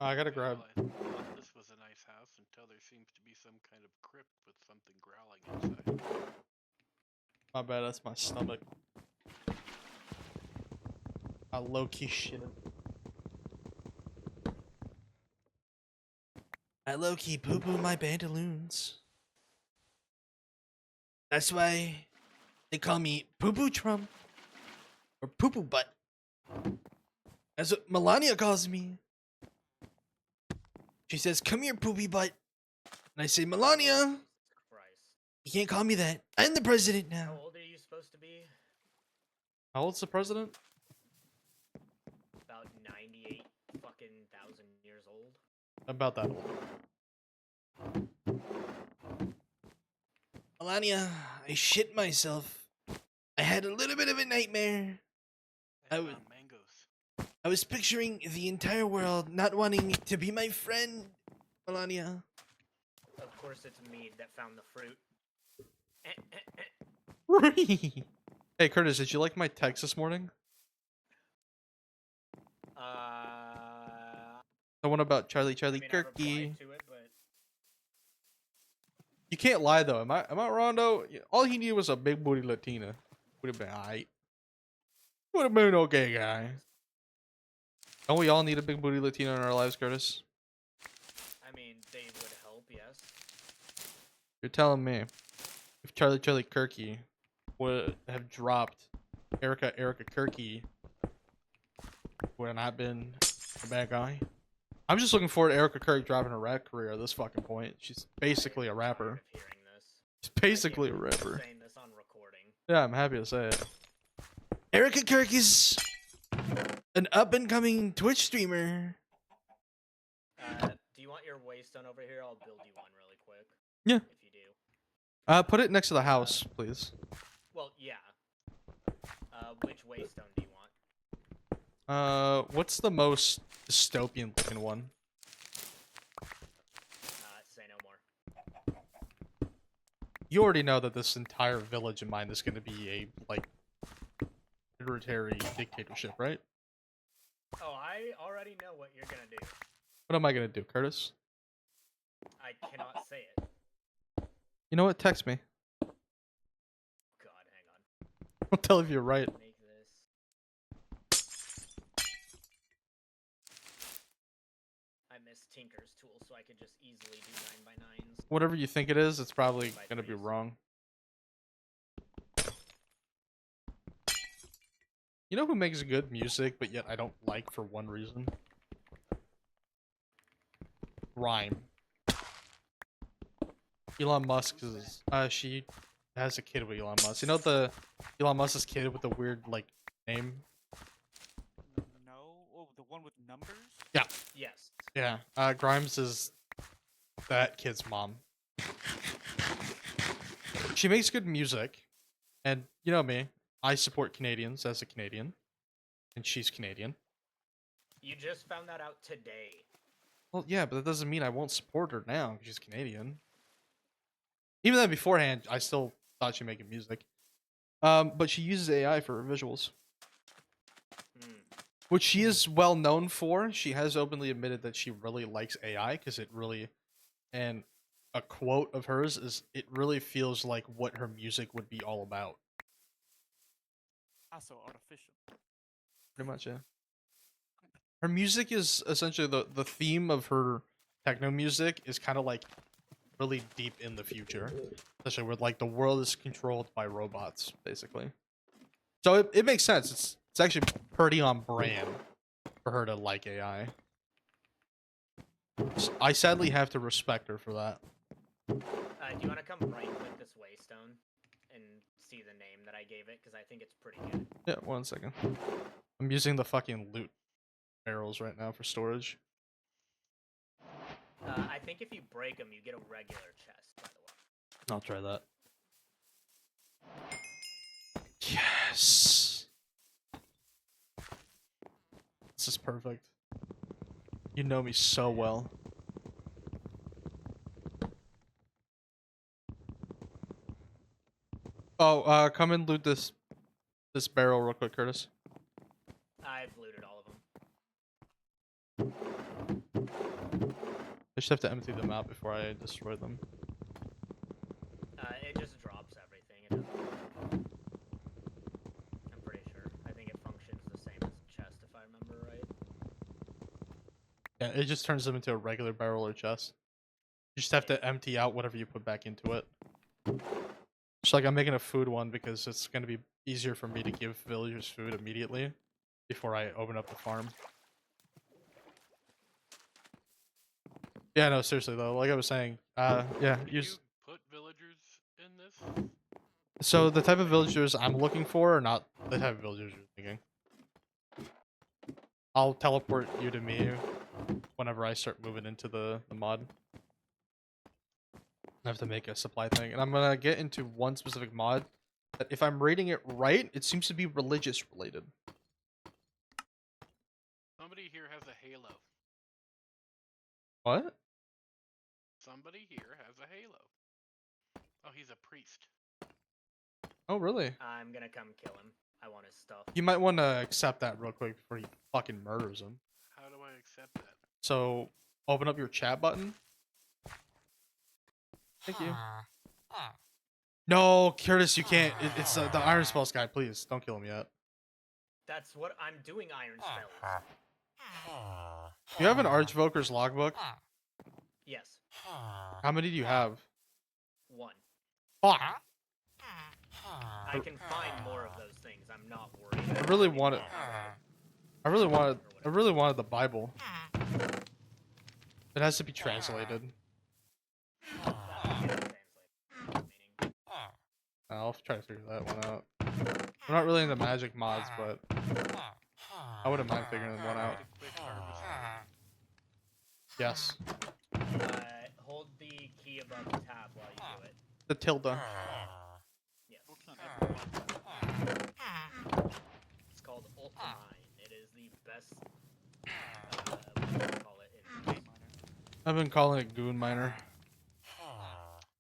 Speaker 1: I gotta grab.
Speaker 3: Well, I thought this was a nice house until there seems to be some kind of crypt with something growling inside.
Speaker 1: My bad, that's my stomach. I low-key shit. I low-key poo-poo my pantaloons. That's why they call me Poo-Poo Trump. Or Poo-Poo Butt. That's what Melania calls me. She says, come here, Poopy Butt. And I say, Melania,
Speaker 2: Christ.
Speaker 1: you can't call me that. I'm the president
Speaker 2: How
Speaker 1: now.
Speaker 2: old are you supposed to be?
Speaker 1: How old's the president?
Speaker 2: About 98 fucking thousand years old.
Speaker 1: About that old. Melania, I shit myself. I had a little bit of a nightmare.
Speaker 3: I
Speaker 1: I
Speaker 3: found
Speaker 1: would-
Speaker 3: mangoes.
Speaker 1: I was picturing the entire world not wanting to be my friend, Melania.
Speaker 2: Of course, it's me that found the fruit. Eh.
Speaker 1: Hey, Curtis, did you like my text this morning? The one about Charlie
Speaker 2: I mean, I
Speaker 1: Kirky.
Speaker 2: replied to it, but
Speaker 1: You can't lie though. Am I wrong though? All he needed was a big booty Latina. Would have been alright. Would have been okay, guy. Don't we all need a big booty Latina in our lives, Curtis?
Speaker 2: I mean, they would help, yes.
Speaker 1: You're telling me if Charlie Kirky would have dropped Erica Kirky, would have not been a bad guy? I'm just looking forward to Erica Kirk dropping her rap career at this fucking point. She's basically a
Speaker 2: I'm
Speaker 1: rapper.
Speaker 2: tired of hearing this.
Speaker 1: She's
Speaker 2: I can't
Speaker 1: basically a
Speaker 2: believe I'm
Speaker 1: rapper.
Speaker 2: saying this on recording.
Speaker 1: Yeah, I'm happy to say it. Erica Kirk is an up-and-coming Twitch streamer.
Speaker 2: Do you want your waystone over here? I'll build you one really quick.
Speaker 1: Yeah.
Speaker 2: If you do.
Speaker 1: Put it next to the house, please.
Speaker 2: Well, yeah. Which waystone do you want?
Speaker 1: What's the most dystopian looking one?
Speaker 2: Say no more.
Speaker 1: You already know that this entire village of mine is going to be a, like, hereditary dictatorship, right?
Speaker 2: Oh, I already know what you're gonna do.
Speaker 1: What am I going to do, Curtis?
Speaker 2: I cannot say it.
Speaker 1: You know what? Text me.
Speaker 2: God, hang on.
Speaker 1: I'll tell if you're right.
Speaker 2: Make this. I miss Tinker's tool, so I could just easily do 9x9s.
Speaker 1: Whatever you think it is, it's probably
Speaker 2: By
Speaker 1: going to be
Speaker 2: threes.
Speaker 1: wrong. You know who makes good music, but yet I don't like for one reason? Rhyme. Elon Musk is, she has a kid with Elon Musk. You know the Elon Musk's kid with the weird, like, name?
Speaker 4: No. Oh, the one with numbers?
Speaker 2: Yes.
Speaker 1: Yeah, Grimes is that kid's mom. She makes good music, and you know me, I support Canadians as a Canadian, and she's Canadian.
Speaker 2: You just found that out today.
Speaker 1: Well, yeah, but that doesn't mean I won't support her now, 'cause she's Canadian. Even then, beforehand, I still thought she making music. But she uses AI for her visuals,
Speaker 2: Hmm.
Speaker 1: which she is well known for. She has openly admitted that she really likes AI because it really, and a quote of hers is, "It really feels like what her music would be all about."
Speaker 4: Also artificial.
Speaker 1: Pretty much, yeah. Her music is essentially the theme of her techno music is kind of like really deep in the future, especially where like the world is controlled by robots, basically. So it makes sense. It's actually pretty on brand for her to like AI. I sadly have to respect her for that.
Speaker 2: Do you want to come right click this waystone and see the name that I gave it? Because I think it's pretty good.
Speaker 1: Yeah, 1 second. I'm using the fucking loot barrels right now for storage.
Speaker 2: I think if you break them, you get a regular chest, by the way.
Speaker 1: I'll try that. Yes. This is perfect. You know me so well. Oh, come and loot this barrel real quick, Curtis.
Speaker 2: I've looted all of them.
Speaker 1: I just have to empty them out before I destroy them.
Speaker 2: It just drops everything. It doesn't... I'm pretty sure. I think it functions the same as a chest, if I remember right.
Speaker 1: Yeah, it just turns them into a regular barrel or chest. You just have to empty out whatever you put back into it. Just like I'm making a food one because it's going to be easier for me to give villagers food immediately before I open up the farm. Yeah, no, seriously though, like I was saying, yeah,
Speaker 3: Can
Speaker 1: use...
Speaker 3: you put villagers in this?
Speaker 1: So the type of villagers I'm looking for are not the type of villagers you're thinking. I'll teleport you to me whenever I start moving into the mod. I have to make a supply thing, and I'm gonna get into one specific mod that, if I'm rating it right, it seems to be religious related.
Speaker 3: Somebody here has a halo.
Speaker 1: What?
Speaker 3: Somebody here has a halo. Oh, he's a priest.
Speaker 1: Oh, really?
Speaker 2: I'm gonna come kill him. I want his stuff.
Speaker 1: You might want to accept that real quick before he fucking murders him.
Speaker 3: How do I accept that?
Speaker 1: So, open up your chat button. Thank you. No, Curtis, you can't. It's the Iron Spells guy. Please, don't kill him yet.
Speaker 2: That's what I'm doing, Iron Spells.
Speaker 1: You have an Archvoker's logbook?
Speaker 2: Yes.
Speaker 1: How many do you have?
Speaker 2: 1.
Speaker 1: Fuck!
Speaker 2: I can find more of those things. I'm not worried.
Speaker 1: I really wanted... I really wanted the Bible. It has to be translated. I'll try to figure that one out. I'm not really into magic mods, but I wouldn't mind figuring one out.
Speaker 3: Quick harvest.
Speaker 1: Yes.
Speaker 2: Hold the key above the tab while you do it.
Speaker 1: The tilde.
Speaker 2: Yes.
Speaker 4: Works on everyone.
Speaker 2: It's called Ultimine. It is the best. What do you call it?
Speaker 4: Game miner.
Speaker 1: I've been calling it Goon Miner.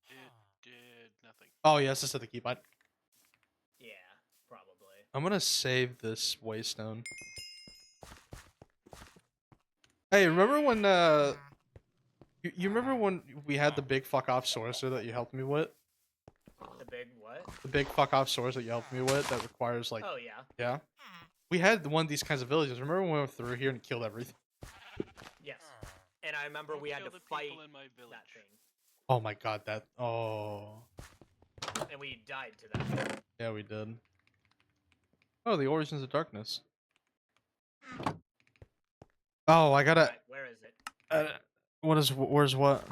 Speaker 3: It did nothing.
Speaker 1: Oh, yes, this is the keypad.
Speaker 2: Yeah, probably.
Speaker 1: I'm gonna save this waystone. Hey, remember when you remember when we had the big fuck off sorcerer that you helped me with?
Speaker 2: The big what?
Speaker 1: The big fuck off sorcerer that you helped me with that requires like...
Speaker 2: Oh yeah.
Speaker 1: Yeah? We had one of these kinds of villages. Remember when we went through here and killed everything?
Speaker 2: Yes. And I remember
Speaker 3: Don't
Speaker 2: we had
Speaker 3: kill
Speaker 2: to
Speaker 3: the
Speaker 2: fight
Speaker 3: people in my village.
Speaker 2: that thing,
Speaker 1: Oh my god, that... Oh...
Speaker 2: and we died to that.
Speaker 1: Yeah, we did. Oh, the Origins of Darkness. Oh, I gotta...
Speaker 2: Alright, where is it?
Speaker 1: Where's what?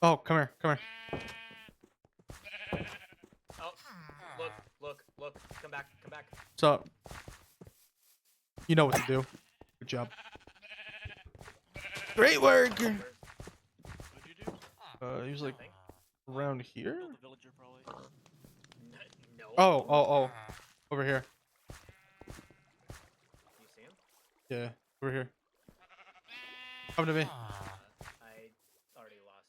Speaker 1: Oh, come here, come here.
Speaker 2: Oh, look, come back.
Speaker 1: What's up? You know what to do. Good job. Great work!
Speaker 3: What'd you do?
Speaker 1: He was like
Speaker 2: Nothing.
Speaker 1: around here?
Speaker 4: Killed the villager probably.
Speaker 2: No.
Speaker 1: Oh. Over here.
Speaker 2: You see him?
Speaker 1: Yeah, over here. Come to me.
Speaker 2: I already lost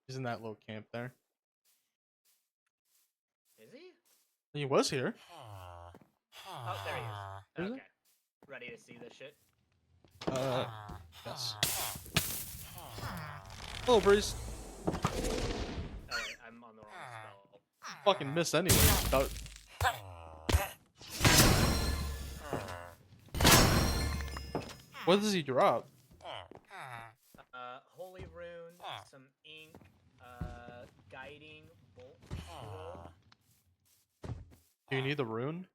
Speaker 1: He's in that little camp there.
Speaker 2: Is he?
Speaker 1: He was here.
Speaker 2: Oh, there he is.
Speaker 1: Is he?
Speaker 2: Okay. Ready to see this shit?
Speaker 1: Yes. Hello, Breeze.
Speaker 2: Oh wait, I'm on the wrong spell.
Speaker 1: Fucking missed anyway. That- What does he drop?
Speaker 2: Holy rune, some ink, guiding bolt scroll.
Speaker 1: Do you need the rune?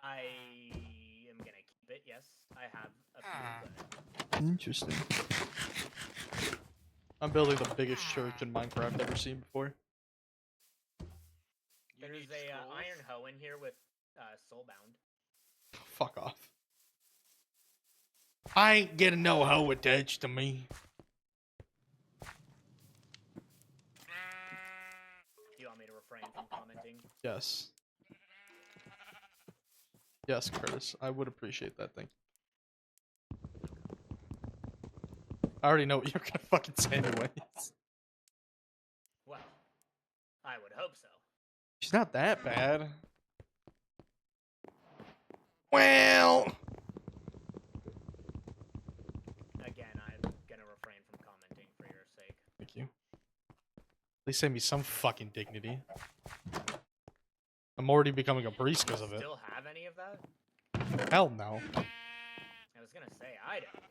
Speaker 2: I am gonna keep it. Yes, I have a few. But
Speaker 1: Interesting. I'm building the biggest church in Minecraft I've ever seen before.
Speaker 3: You
Speaker 2: there's
Speaker 3: need
Speaker 2: a
Speaker 3: scrolls?
Speaker 2: iron hoe in here with soulbound.
Speaker 1: Fuck off. I ain't getting no hoe attached to me.
Speaker 2: Do you want me to refrain from commenting?
Speaker 1: Yes. Yes, Curtis. I would appreciate that thing. I already know what you're gonna fucking say anyways.
Speaker 2: Well, I would hope so.
Speaker 1: She's not that bad. Well.
Speaker 2: Again, I'm gonna refrain from commenting for your sake.
Speaker 1: Thank you. At least save me some fucking dignity. I'm already becoming a priest because of it.
Speaker 2: Still have any of that?
Speaker 1: Hell no.
Speaker 2: I was gonna say I don't.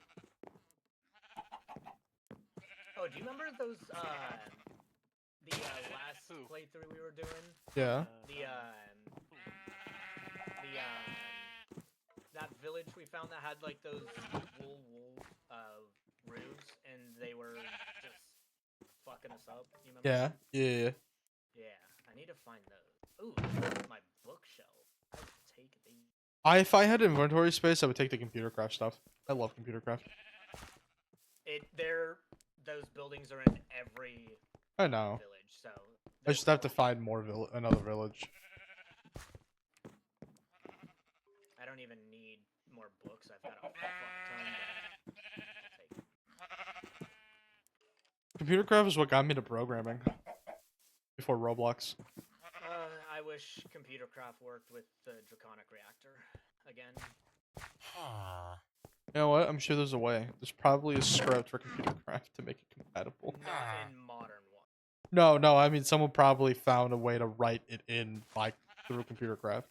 Speaker 2: Oh, do you remember those the last
Speaker 3: Who?
Speaker 2: playthrough we were doing?
Speaker 1: Yeah.
Speaker 2: That village we found that had like those wool roofs and they were just fucking us up. You remember?
Speaker 1: Yeah.
Speaker 2: that?
Speaker 1: Yeah.
Speaker 2: Yeah, I need to find those. Ooh, my bookshelf. I would take these.
Speaker 1: If I had inventory space, I would take the computer craft stuff. I love computer craft.
Speaker 2: Those buildings are in every
Speaker 1: I know.
Speaker 2: village, so
Speaker 1: I just have to find more another village.
Speaker 2: I don't even need more books. I've got a fuck ton. But I'll take
Speaker 1: Computer craft is what got me to programming. Before Roblox.
Speaker 2: I wish computer craft worked with the Draconic Reactor again.
Speaker 1: You know what? I'm sure there's a way. There's probably a script for computer craft to make it compatible.
Speaker 2: Not in modern one.
Speaker 1: No, I mean someone probably found a way to write it in through computer craft.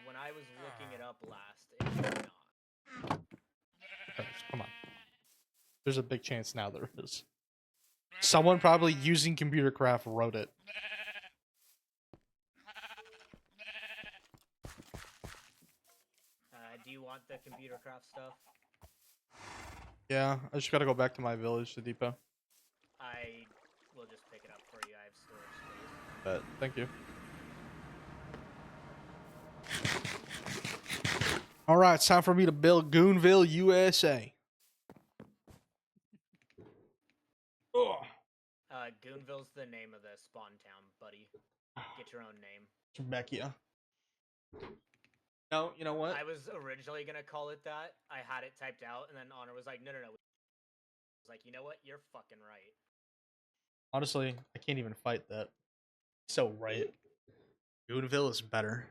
Speaker 2: When I was looking it up last, it was not.
Speaker 1: Come on. There's a big chance now there is. Someone probably using computer craft wrote it.
Speaker 2: Do you want the computer craft stuff?
Speaker 1: Yeah, I just gotta go back to my village, the depot.
Speaker 2: I will just pick it up for you. I have storage space.
Speaker 1: But thank you. Alright, it's time for me to build Goonville, USA. Ugh.
Speaker 2: Goonville's the name of the spawn town, buddy. Get your own name.
Speaker 1: Trebekkia. No, you know what?
Speaker 2: I was originally gonna call it that. I had it typed out, and then Honor was like, "No, no, no." I was like, "You know what? You're fucking right."
Speaker 1: Honestly, I can't even fight that. So right. Goonville is better.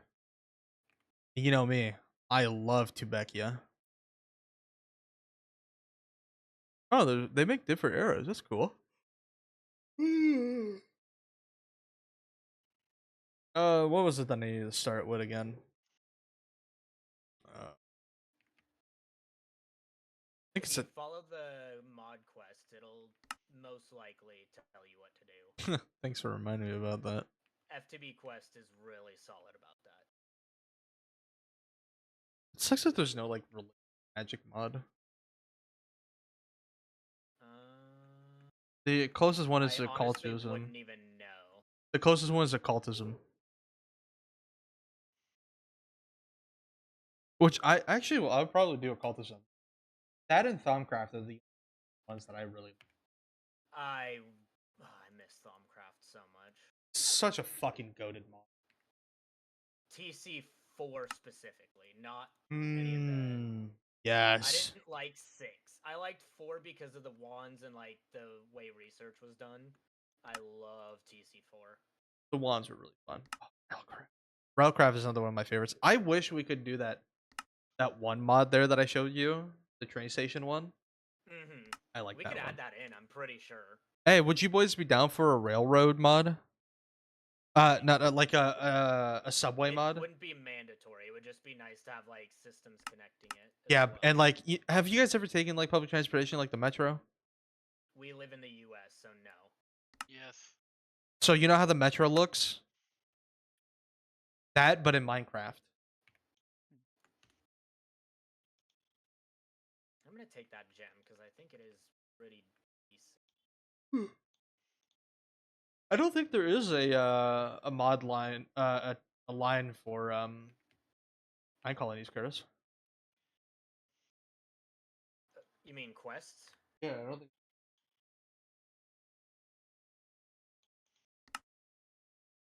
Speaker 1: You know me. I love Trebekkia. Oh, they make different arrows. That's cool. What was it that I needed to start with again? I think
Speaker 2: If
Speaker 1: it's
Speaker 2: you
Speaker 1: a.
Speaker 2: follow the mod quest, it'll most likely tell you what to do.
Speaker 1: Thanks for reminding me about that.
Speaker 2: FTB quest is really solid about that.
Speaker 1: It sucks that there's no like magic mod. The closest one is
Speaker 2: I honestly
Speaker 1: occultism.
Speaker 2: wouldn't even know.
Speaker 1: The closest one is occultism. Which I actually, I would probably do occultism. That and Thaumcraft are the ones that I really.
Speaker 2: I miss Thaumcraft so much.
Speaker 1: Such a fucking goated mod.
Speaker 2: TC4 specifically, not any of the. I
Speaker 1: Yes.
Speaker 2: didn't like 6. I liked 4 because of the wands and like the way research was done. I love TC4.
Speaker 1: The wands were really fun. Oh, Railcraft. Railcraft is another one of my favorites. I wish we could do that one mod there that I showed you, the train station one.
Speaker 2: Mm-hmm.
Speaker 1: I like
Speaker 2: We
Speaker 1: that
Speaker 2: could
Speaker 1: one.
Speaker 2: add that in. I'm pretty sure.
Speaker 1: Hey, would you boys be down for a railroad mod? Not like a subway
Speaker 2: It
Speaker 1: mod.
Speaker 2: wouldn't be mandatory. It would just be nice to have like systems connecting it. As
Speaker 1: Yeah,
Speaker 2: well.
Speaker 1: and like, have you guys ever taken like public transportation, like the metro?
Speaker 2: We live in the U.S., so no.
Speaker 3: Yes.
Speaker 1: So you know how the metro looks? That, but in Minecraft.
Speaker 2: I'm gonna take that gem because I think it is pretty decent.
Speaker 1: I don't think there is a mod line a line for mine colonies, Curtis.
Speaker 2: You mean quests?
Speaker 1: Yeah, I don't think.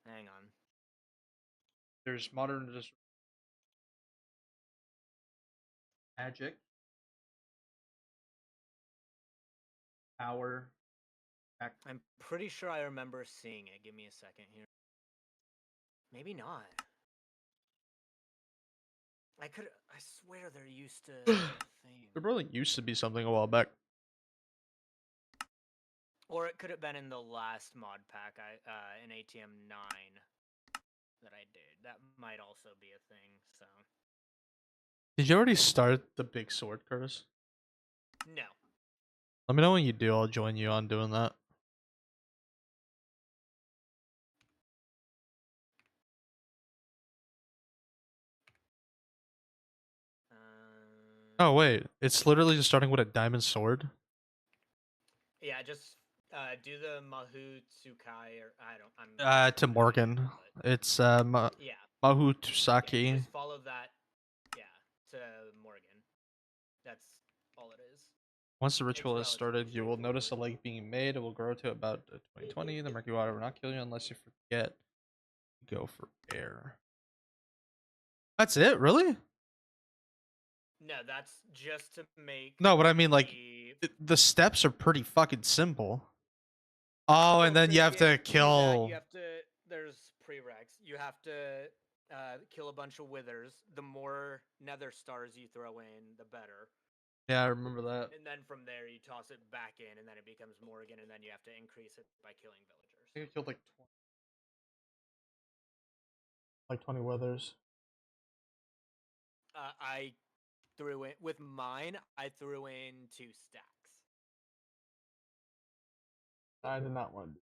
Speaker 2: Hang on.
Speaker 1: There's modern magic, power,
Speaker 2: I'm pretty sure I remember seeing it. Give me a second here. Maybe not. I swear there used to be a thing.
Speaker 1: there probably used to be something a while back.
Speaker 2: Or it could have been in the last mod pack in ATM 9 that I did. That might also be a thing, so.
Speaker 1: Did you already start the big sword, Curtis?
Speaker 2: No.
Speaker 1: Let me know when you do. I'll join you on doing that. Oh wait, it's literally just starting with a diamond sword.
Speaker 2: Yeah, just do the Mahu Tsukai, or I don't. I'm
Speaker 1: To
Speaker 2: butchering that name,
Speaker 1: Morgan,
Speaker 2: but
Speaker 1: it's
Speaker 2: yeah.
Speaker 1: Mahu
Speaker 2: Yeah,
Speaker 1: Tusaki.
Speaker 2: just follow that. Yeah, to Morgan. That's all it is.
Speaker 1: Once the ritual is
Speaker 2: relatively
Speaker 1: started, you will notice a
Speaker 2: straightforward.
Speaker 1: lake being made. It will grow to about 2020. The murky water will not kill you unless you forget. Go for air. That's it, really?
Speaker 2: No, that's just to make.
Speaker 1: No, but I mean, like,
Speaker 2: the...
Speaker 1: the steps are pretty fucking simple. Oh, and then you have to kill.
Speaker 2: You have to. There's prereqs. You have to kill a bunch of withers. The more nether stars you throw in, the better.
Speaker 1: Yeah, I remember that.
Speaker 2: And then from there, you toss it back in, and then it becomes Morgan, and then you have to increase it by killing villagers.
Speaker 1: I think I killed like 20 withers.
Speaker 2: I threw in with mine. I threw in 2 stacks.
Speaker 1: I did not want to.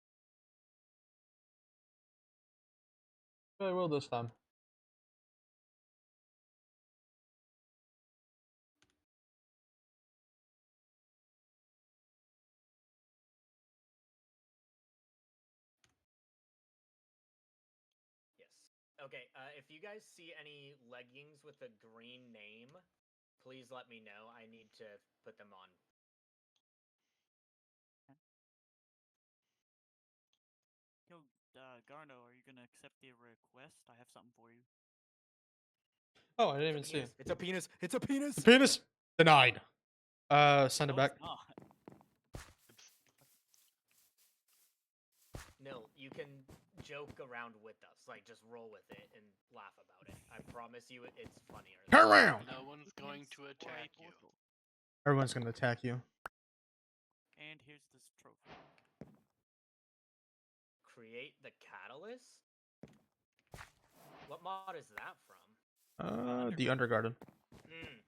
Speaker 1: But I will this time.
Speaker 2: Yes. Okay. If you guys see any leggings with a green name, please let me know. I need to put them on.
Speaker 4: Yo, Garno, are you gonna accept the request? I have something for you.
Speaker 1: Oh, I didn't even see it.
Speaker 2: It's a penis. It's a penis.
Speaker 1: The penis denied. Send it
Speaker 4: No,
Speaker 1: back.
Speaker 4: it's not.
Speaker 2: No, you can joke around with us. Like, just roll with it and laugh about it. I promise you, it's funnier.
Speaker 1: Turn around.
Speaker 3: No one's going to
Speaker 4: Or a
Speaker 3: attack you.
Speaker 4: portal.
Speaker 1: Everyone's gonna attack you.
Speaker 4: And here's this trophy.
Speaker 2: Create the catalyst. What mod is that from?
Speaker 1: The Undergarden.
Speaker 2: Hmm.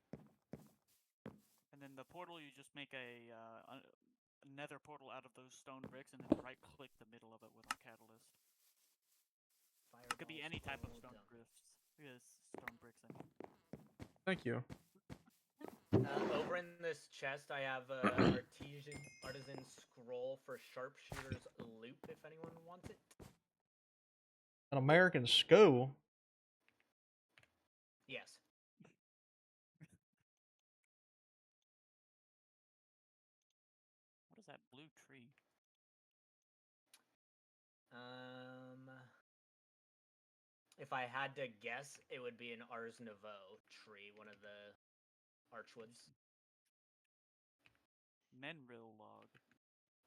Speaker 4: And then the portal, you just make a nether portal out of those stone bricks, and then right-click the middle of it with a catalyst. It could be any type of stone bricks. Yes, stone bricks. I mean.
Speaker 1: Thank you.
Speaker 2: Over in this chest, I have a artisan scroll for sharpshooter's loop. If anyone wants it.
Speaker 1: An American SCO.
Speaker 2: Yes.
Speaker 4: What is that blue tree?
Speaker 2: If I had to guess, it would be an Ars Nouveau tree, one of the Archwoods.
Speaker 4: Menril log.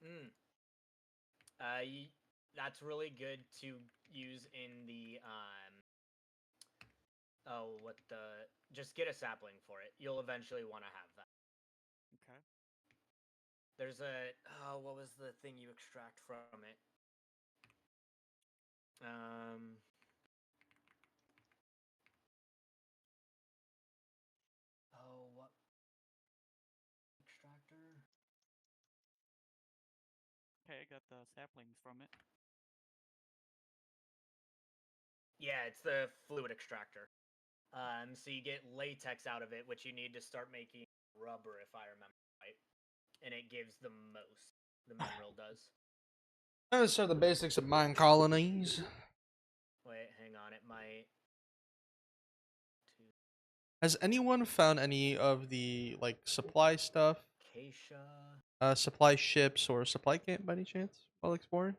Speaker 2: Mm. That's really good to use in the Oh, what the? Just get a sapling for it. You'll eventually want to have that.
Speaker 4: Okay.
Speaker 2: There's a what was the thing you extract from it? Oh, what extractor?
Speaker 4: Okay, I got the saplings from it.
Speaker 2: Yeah, it's the fluid extractor. So you get latex out of it, which you need to start making rubber, if I remember right. And it gives the most. The mineral does.
Speaker 1: Those are the basics of mine colonies.
Speaker 2: Wait, hang on. It might.
Speaker 1: Has anyone found any of the like supply stuff,
Speaker 2: Acacia.
Speaker 1: supply ships or supply camp by any chance while exploring?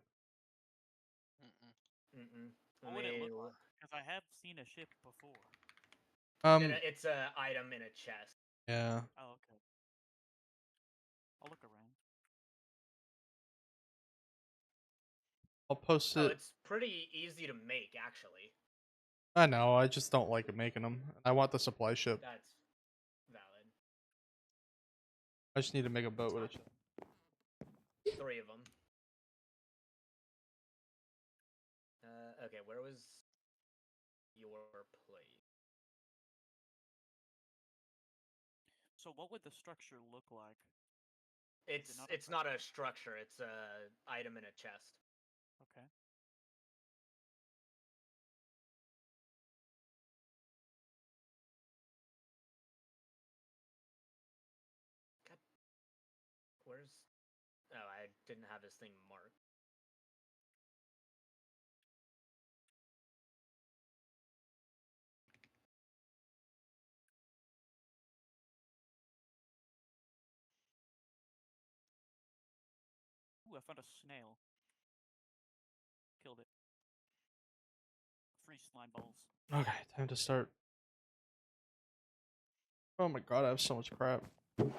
Speaker 2: Mm-mm.
Speaker 4: What would it look like? Because I have seen a ship before.
Speaker 2: It's a item in a chest.
Speaker 1: Yeah.
Speaker 4: Oh, okay. I'll look around.
Speaker 1: I'll post
Speaker 2: Oh,
Speaker 1: it.
Speaker 2: it's pretty easy to make, actually.
Speaker 1: I know. I just don't like making them. I want the supply ship.
Speaker 2: That's valid.
Speaker 1: I just need to make a boat with it.
Speaker 2: 3 of them. Okay, where was your place?
Speaker 4: So what would the structure look like?
Speaker 2: It's not a structure. It's a item in a chest.
Speaker 4: Okay.
Speaker 2: God. Where's? Oh, I didn't have this thing marked.
Speaker 4: Ooh, I found a snail. Killed it. Free slime balls.
Speaker 1: Okay, time to start. Oh my god, I have so much crap.
Speaker 2: Oh,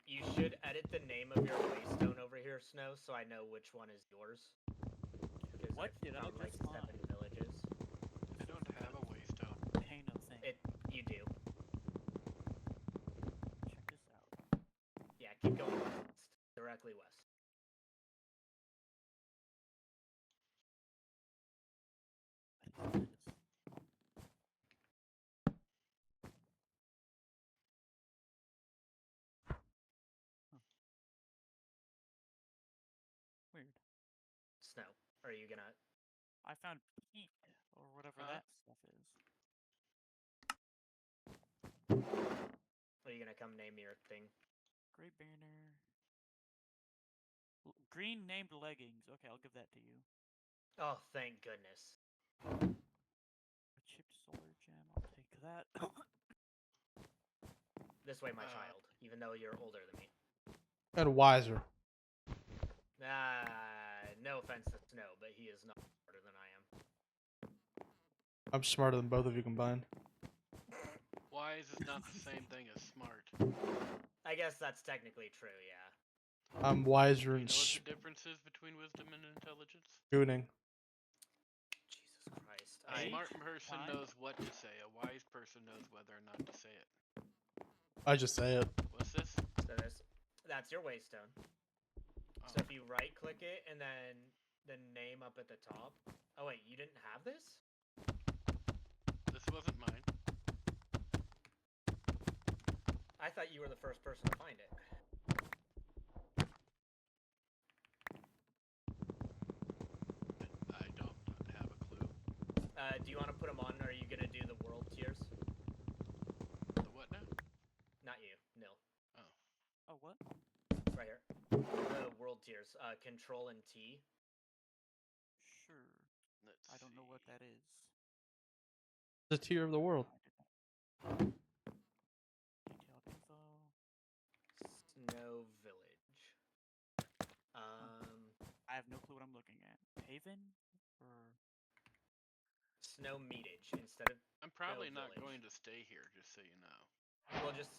Speaker 2: you should edit the name of your waystone over here, Snow, so I know which one is yours. Because
Speaker 4: What did I
Speaker 2: found, like
Speaker 4: just find?
Speaker 2: 7 villages.
Speaker 3: I don't have a waystone.
Speaker 4: Pain of thing.
Speaker 2: You do.
Speaker 4: Check this out.
Speaker 2: Yeah, keep going west. Directly west.
Speaker 4: What is this? Huh. Weird.
Speaker 2: Snow. Are you gonna?
Speaker 4: I found peat, or whatever
Speaker 3: Huh?
Speaker 4: that stuff is.
Speaker 2: Are you gonna come name your thing?
Speaker 4: Great banner. Green named leggings. Okay, I'll give that to you.
Speaker 2: Oh, thank goodness.
Speaker 4: A chipped solar gem. I'll take that.
Speaker 2: This way, my child. Even though you're older than me.
Speaker 1: And wiser.
Speaker 2: No offense to Snow, but he is not smarter than I am.
Speaker 1: I'm smarter than both of you combined.
Speaker 3: Wise is not the same thing as smart.
Speaker 2: I guess that's technically true, yeah.
Speaker 1: I'm wiser
Speaker 3: You
Speaker 1: and
Speaker 3: know what the difference is between wisdom and intelligence?
Speaker 1: spooning.
Speaker 2: Jesus Christ.
Speaker 3: A
Speaker 4: Age,
Speaker 3: smart person
Speaker 4: time.
Speaker 3: knows what to say. A wise person knows whether or not to say it.
Speaker 1: I just say it.
Speaker 3: What's this?
Speaker 2: So that's your waystone.
Speaker 3: Oh.
Speaker 2: So if you right click it and then the name up at the top. Oh wait, you didn't have this?
Speaker 3: This wasn't mine.
Speaker 2: I thought you were the first person to find it.
Speaker 3: I don't have a clue.
Speaker 2: Do you want to put them on, or are you gonna do the world tiers?
Speaker 3: The what now?
Speaker 2: Not you, Nil.
Speaker 4: Oh, what?
Speaker 2: Right here. The world tiers. Control and T.
Speaker 4: Sure.
Speaker 3: Let's
Speaker 4: I don't know what
Speaker 3: see.
Speaker 4: that is.
Speaker 1: The tier of the world.
Speaker 4: Detailed info.
Speaker 2: Snow Village.
Speaker 4: I have no clue what I'm looking at. Haven? Or
Speaker 2: Snow Meatage instead of.
Speaker 3: I'm probably not
Speaker 2: village.
Speaker 3: going to stay here, just so you know.
Speaker 2: We'll just.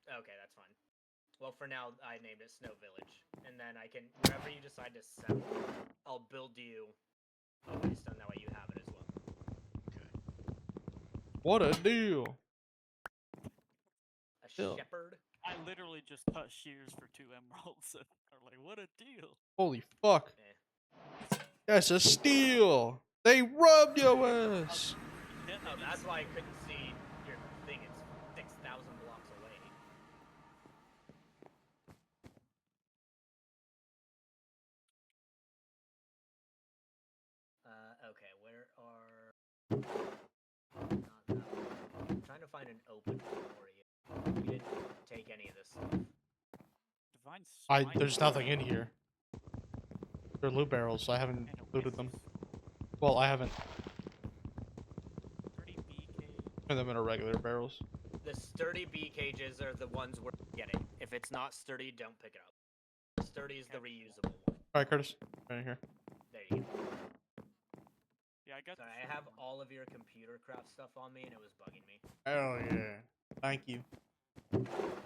Speaker 2: Okay, that's fine. Well, for now, I named it Snow Village, and then I can wherever you decide to settle, I'll build you a waystone. That way you have it as well.
Speaker 3: Okay.
Speaker 1: What a deal!
Speaker 2: A
Speaker 1: Still.
Speaker 2: shepherd.
Speaker 4: I literally just cut shears for 2 emeralds and are like, what a deal.
Speaker 1: Holy fuck!
Speaker 2: Eh.
Speaker 1: That's a steal. They rubbed your ass.
Speaker 4: Yeah,
Speaker 2: Oh,
Speaker 4: it
Speaker 2: that's
Speaker 4: is.
Speaker 2: why I couldn't see your thing. It's 6,000 blocks away. Okay, where are? Not that one. I'm trying to find an open for you. You didn't take any of this stuff.
Speaker 4: Divine Smite
Speaker 1: There's nothing in here. They're loot barrels. I haven't
Speaker 4: and a
Speaker 1: looted them.
Speaker 4: Witch's
Speaker 1: Well, I haven't
Speaker 4: 30 BK.
Speaker 1: put them in a regular barrels.
Speaker 2: The sturdy bee cages are the ones we're getting. If it's not sturdy, don't pick it up. Sturdy is the reusable one.
Speaker 1: All right, Curtis, right in here.
Speaker 2: There you go.
Speaker 4: Yeah, I got
Speaker 2: Sorry,
Speaker 4: the
Speaker 2: I have
Speaker 4: short one.
Speaker 2: all of your computer craft stuff on me, and it was bugging me.
Speaker 1: Hell yeah! Thank you.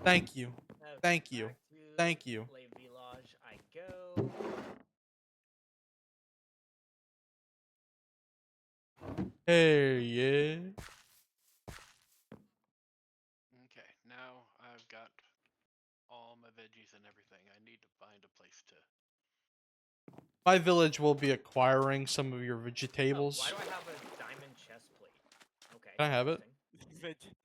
Speaker 1: Thank you.
Speaker 2: Okay,
Speaker 1: Thank you.
Speaker 2: back to
Speaker 1: Thank you.
Speaker 2: Le Village I go.
Speaker 1: Hey yeah.
Speaker 3: Okay, now I've got all my veggies and everything. I need to find a place to.
Speaker 1: My village will be acquiring some of your
Speaker 2: Oh,
Speaker 1: vegetables.
Speaker 2: why do I have a diamond chest plate? Okay.
Speaker 1: Can I have it?
Speaker 2: interesting.
Speaker 4: Vegetables.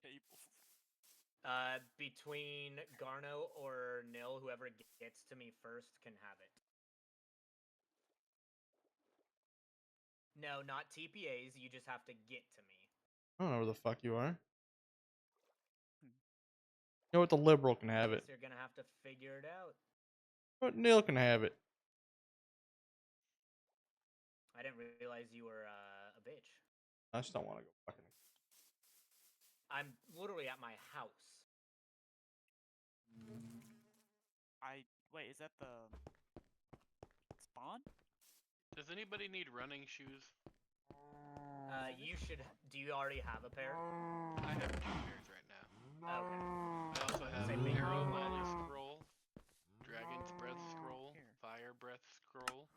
Speaker 2: Between Garno or Nil, whoever gets to me first can have it. No, not TPAs. You just have to get to me.
Speaker 1: I don't know where the fuck you are.
Speaker 4: Hmm.
Speaker 1: You know what? The liberal can have it.
Speaker 2: Guess you're gonna have to figure it out.
Speaker 1: But Neil can have it.
Speaker 2: I didn't realize you were a bitch.
Speaker 1: I just don't want to go fucking.
Speaker 2: I'm literally at my house.
Speaker 4: Wait, is that the spawn?
Speaker 3: Does anybody need running shoes?
Speaker 2: You should. Do you already have a pair?
Speaker 3: I have 2 pairs right now.
Speaker 2: Okay.
Speaker 3: I also have
Speaker 2: Say make
Speaker 3: Arrow
Speaker 2: me
Speaker 3: Valley
Speaker 2: one.
Speaker 3: Scroll, Dragon's Breath Scroll,
Speaker 4: Here.
Speaker 3: Fire Breath Scroll,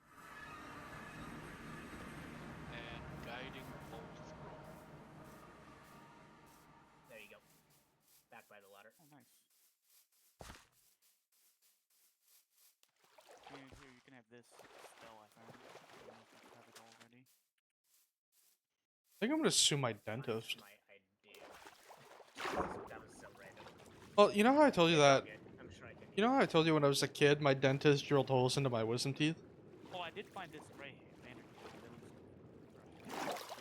Speaker 3: and Guiding Bolt Scroll.
Speaker 2: There you go. Back by the ladder.
Speaker 4: Oh, nice. Here, you can have this spell I found. I don't know if you have it already.
Speaker 1: I think I'm gonna sue my dentist.
Speaker 2: I do. That was so random.
Speaker 1: Well, you know how I told you
Speaker 2: Maybe I'll
Speaker 1: that.
Speaker 2: get- I'm sure I can.
Speaker 1: You know how I told you when I was a kid, my dentist drilled holes into my wisdom teeth.
Speaker 4: Oh, I did find this gray lantern.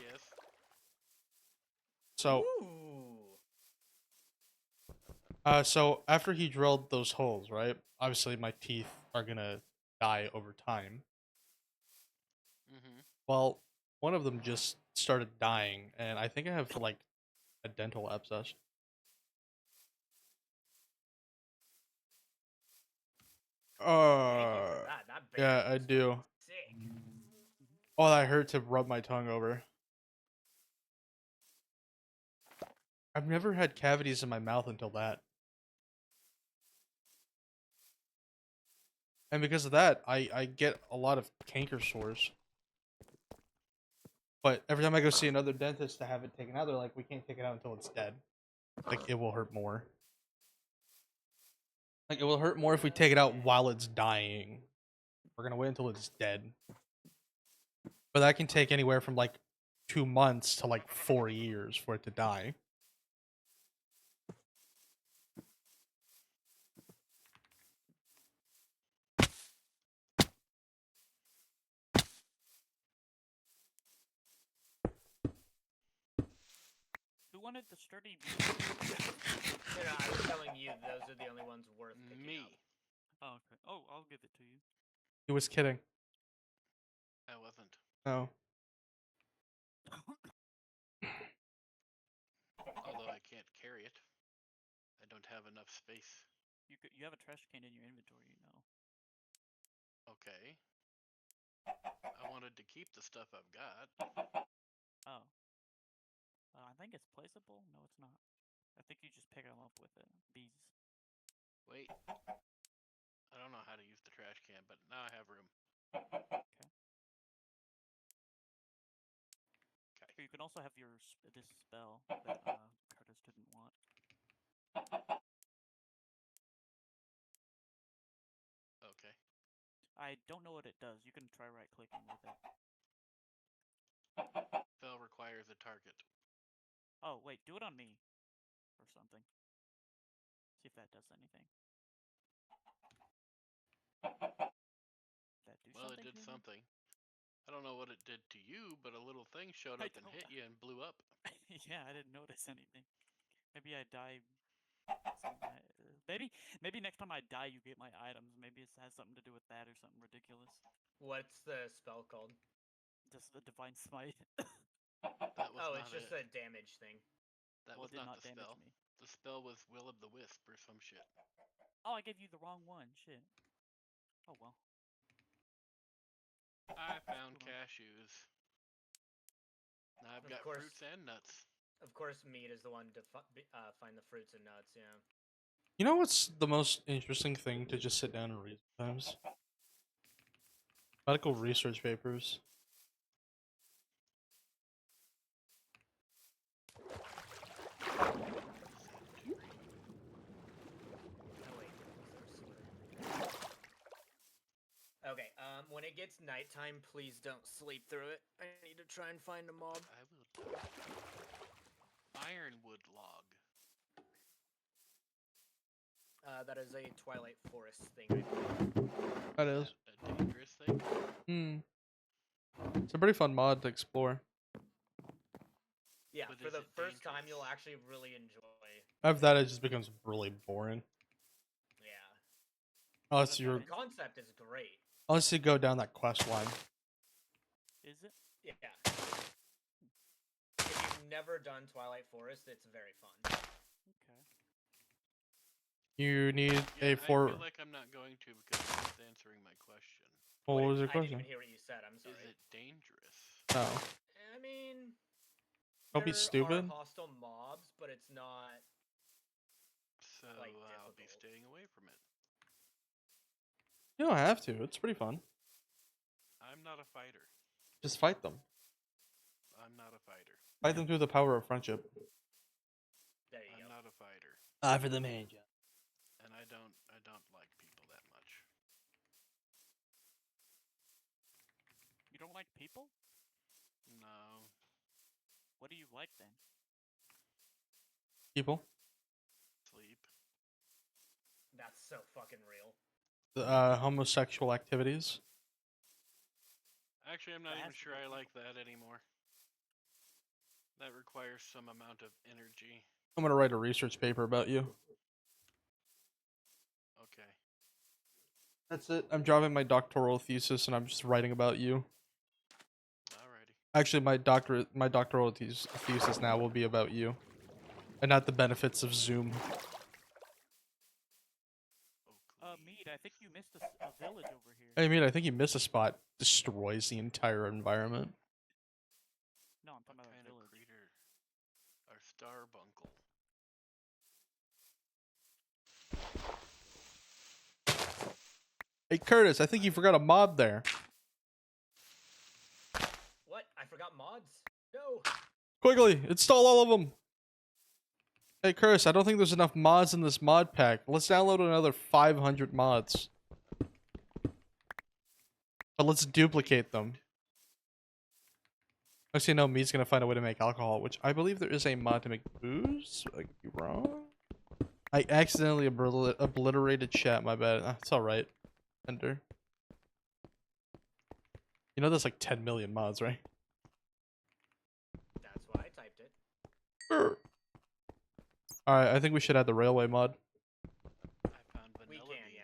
Speaker 3: Yes.
Speaker 1: So,
Speaker 2: Ooh.
Speaker 1: so after he drilled those holes, right? Obviously, my teeth are gonna die over time.
Speaker 3: Mm-hmm.
Speaker 1: Well, one of them just started dying, and I think I have like a dental abscess.
Speaker 2: Thank you for that. That
Speaker 1: yeah,
Speaker 2: band
Speaker 1: I
Speaker 2: was
Speaker 1: do.
Speaker 2: Sick.
Speaker 1: Oh, that hurt to rub my tongue over. I've never had cavities in my mouth until that. And because of that, I get a lot of canker sores. But every time I go see another dentist to have it taken out, they're like, we can't take it out until it's dead. Like, it will hurt more. Like, it will hurt more if we take it out while it's dying. We're gonna wait until it's dead. But that can take anywhere from like 2 months to like 4 years for it to die.
Speaker 4: Who wanted the sturdy?
Speaker 2: No, I was telling you those are the only ones worth picking
Speaker 3: Me.
Speaker 2: up.
Speaker 4: Oh, okay. Oh, I'll give it to you.
Speaker 1: He was kidding.
Speaker 3: I wasn't.
Speaker 1: No.
Speaker 3: Although I can't carry it. I don't have enough space.
Speaker 4: You have a trash can in your inventory, you know.
Speaker 3: Okay. I wanted to keep the stuff I've got.
Speaker 4: Oh. I think it's placeable. No, it's not. I think you just pick them up with it. Bees.
Speaker 3: Wait. I don't know how to use the trash can, but now I have room.
Speaker 4: Or you can also have your this spell that Curtis didn't want.
Speaker 3: Okay.
Speaker 4: I don't know what it does. You can try right clicking with it.
Speaker 3: Spell requires a target.
Speaker 4: Oh wait, do it on me, or something. See if that does anything. That do
Speaker 3: Well,
Speaker 4: something?
Speaker 3: it did
Speaker 4: to me?
Speaker 3: something. I don't know what it did to you, but a little thing showed
Speaker 4: I
Speaker 3: up and
Speaker 4: don't-
Speaker 3: hit you and blew up.
Speaker 4: Yeah, I didn't notice anything. Maybe I die. Maybe next time I die, you get my items. Maybe it has something to do with that or something ridiculous.
Speaker 2: What's the spell called?
Speaker 4: Just the divine smite.
Speaker 3: That was
Speaker 2: Oh,
Speaker 3: not
Speaker 2: it's just
Speaker 3: it.
Speaker 2: a damage thing.
Speaker 3: That
Speaker 4: Well,
Speaker 3: was
Speaker 4: it did
Speaker 3: not
Speaker 4: not
Speaker 3: the
Speaker 4: damage
Speaker 3: spell.
Speaker 4: me.
Speaker 3: The spell was Will of the Wisp or some shit.
Speaker 4: Oh, I gave you the wrong one. Shit. Oh well.
Speaker 3: I found
Speaker 4: Move on.
Speaker 3: cashews. Now I've
Speaker 2: Of
Speaker 3: got
Speaker 2: course.
Speaker 3: fruits and nuts.
Speaker 2: Of course, meat is the one to find the fruits and nuts. Yeah.
Speaker 1: You know what's the most interesting thing to just sit down and read sometimes? Medical research papers.
Speaker 2: Oh wait. Okay. When it gets nighttime, please don't sleep through it. I need to try and find a mob.
Speaker 3: I will. Ironwood log.
Speaker 2: That is a Twilight Forest thing. I believe.
Speaker 1: That is.
Speaker 3: A dangerous thing.
Speaker 1: It's a pretty fun mod to explore.
Speaker 2: Yeah,
Speaker 3: But
Speaker 2: for
Speaker 3: is
Speaker 2: the
Speaker 3: it
Speaker 2: first time, you'll
Speaker 3: dangerous?
Speaker 2: actually really enjoy.
Speaker 1: After that, it just becomes really boring.
Speaker 2: Yeah.
Speaker 1: Unless
Speaker 2: The
Speaker 1: you're,
Speaker 2: concept is great.
Speaker 1: unless you go down that quest line.
Speaker 4: Is it?
Speaker 2: Yeah. If you've never done Twilight Forest, it's very fun.
Speaker 4: Okay.
Speaker 1: You need
Speaker 3: Yeah,
Speaker 1: a
Speaker 3: I
Speaker 1: four.
Speaker 3: feel like I'm not going to because it's answering my question.
Speaker 1: What was your
Speaker 2: I didn't
Speaker 1: question?
Speaker 2: even hear what you said. I'm sorry.
Speaker 3: Is it dangerous?
Speaker 1: No.
Speaker 2: I mean,
Speaker 1: Don't be
Speaker 2: there
Speaker 1: stupid.
Speaker 2: are hostile mobs, but it's not.
Speaker 3: So
Speaker 2: Like,
Speaker 3: I'll be
Speaker 2: difficult.
Speaker 3: staying away from it.
Speaker 1: You don't have to. It's pretty fun.
Speaker 3: I'm not a fighter.
Speaker 1: Just fight them.
Speaker 3: I'm not a fighter.
Speaker 1: Fight them through the power of friendship.
Speaker 2: There you
Speaker 3: I'm
Speaker 2: go.
Speaker 3: not a fighter.
Speaker 1: For the man, John.
Speaker 3: And I don't like people that much.
Speaker 4: You don't like people?
Speaker 3: No.
Speaker 4: What do you like then?
Speaker 1: People.
Speaker 3: Sleep.
Speaker 2: That's so fucking real.
Speaker 1: Homosexual activities.
Speaker 3: Actually, I'm not
Speaker 4: That
Speaker 3: even
Speaker 4: has to
Speaker 3: sure
Speaker 4: be
Speaker 3: I
Speaker 4: people.
Speaker 3: like that anymore. That requires some amount of energy.
Speaker 1: I'm gonna write a research paper about you.
Speaker 3: Okay.
Speaker 1: That's it. I'm dropping my doctoral thesis, and I'm just writing about you.
Speaker 3: Alrighty.
Speaker 1: Actually, my doctoral thesis now will be about you, and not the benefits of Zoom.
Speaker 4: Mead, I think you missed a village over here.
Speaker 1: I mean, I think you missed a spot. Destroys the entire environment.
Speaker 4: No, I'm talking
Speaker 3: What
Speaker 4: about
Speaker 3: kind
Speaker 4: a
Speaker 3: of
Speaker 4: village.
Speaker 3: crater? Our starbuncle.
Speaker 1: Hey, Curtis, I think you forgot a mod there.
Speaker 2: What? I forgot mods? No.
Speaker 1: Quickly, install all of them. Hey, Curtis, I don't think there's enough mods in this mod pack. Let's download another 500 mods. But let's duplicate them. Actually, no, me's gonna find a way to make alcohol, which I believe there is a mod to make booze. I could be wrong. I accidentally obliterated chat, my bad. It's alright. Enter. You know there's like 10 million mods, right?
Speaker 2: That's why I typed it.
Speaker 1: Alright, I think we should add the railway mod.
Speaker 3: I found
Speaker 2: We
Speaker 3: vanilla
Speaker 2: can,
Speaker 3: bean.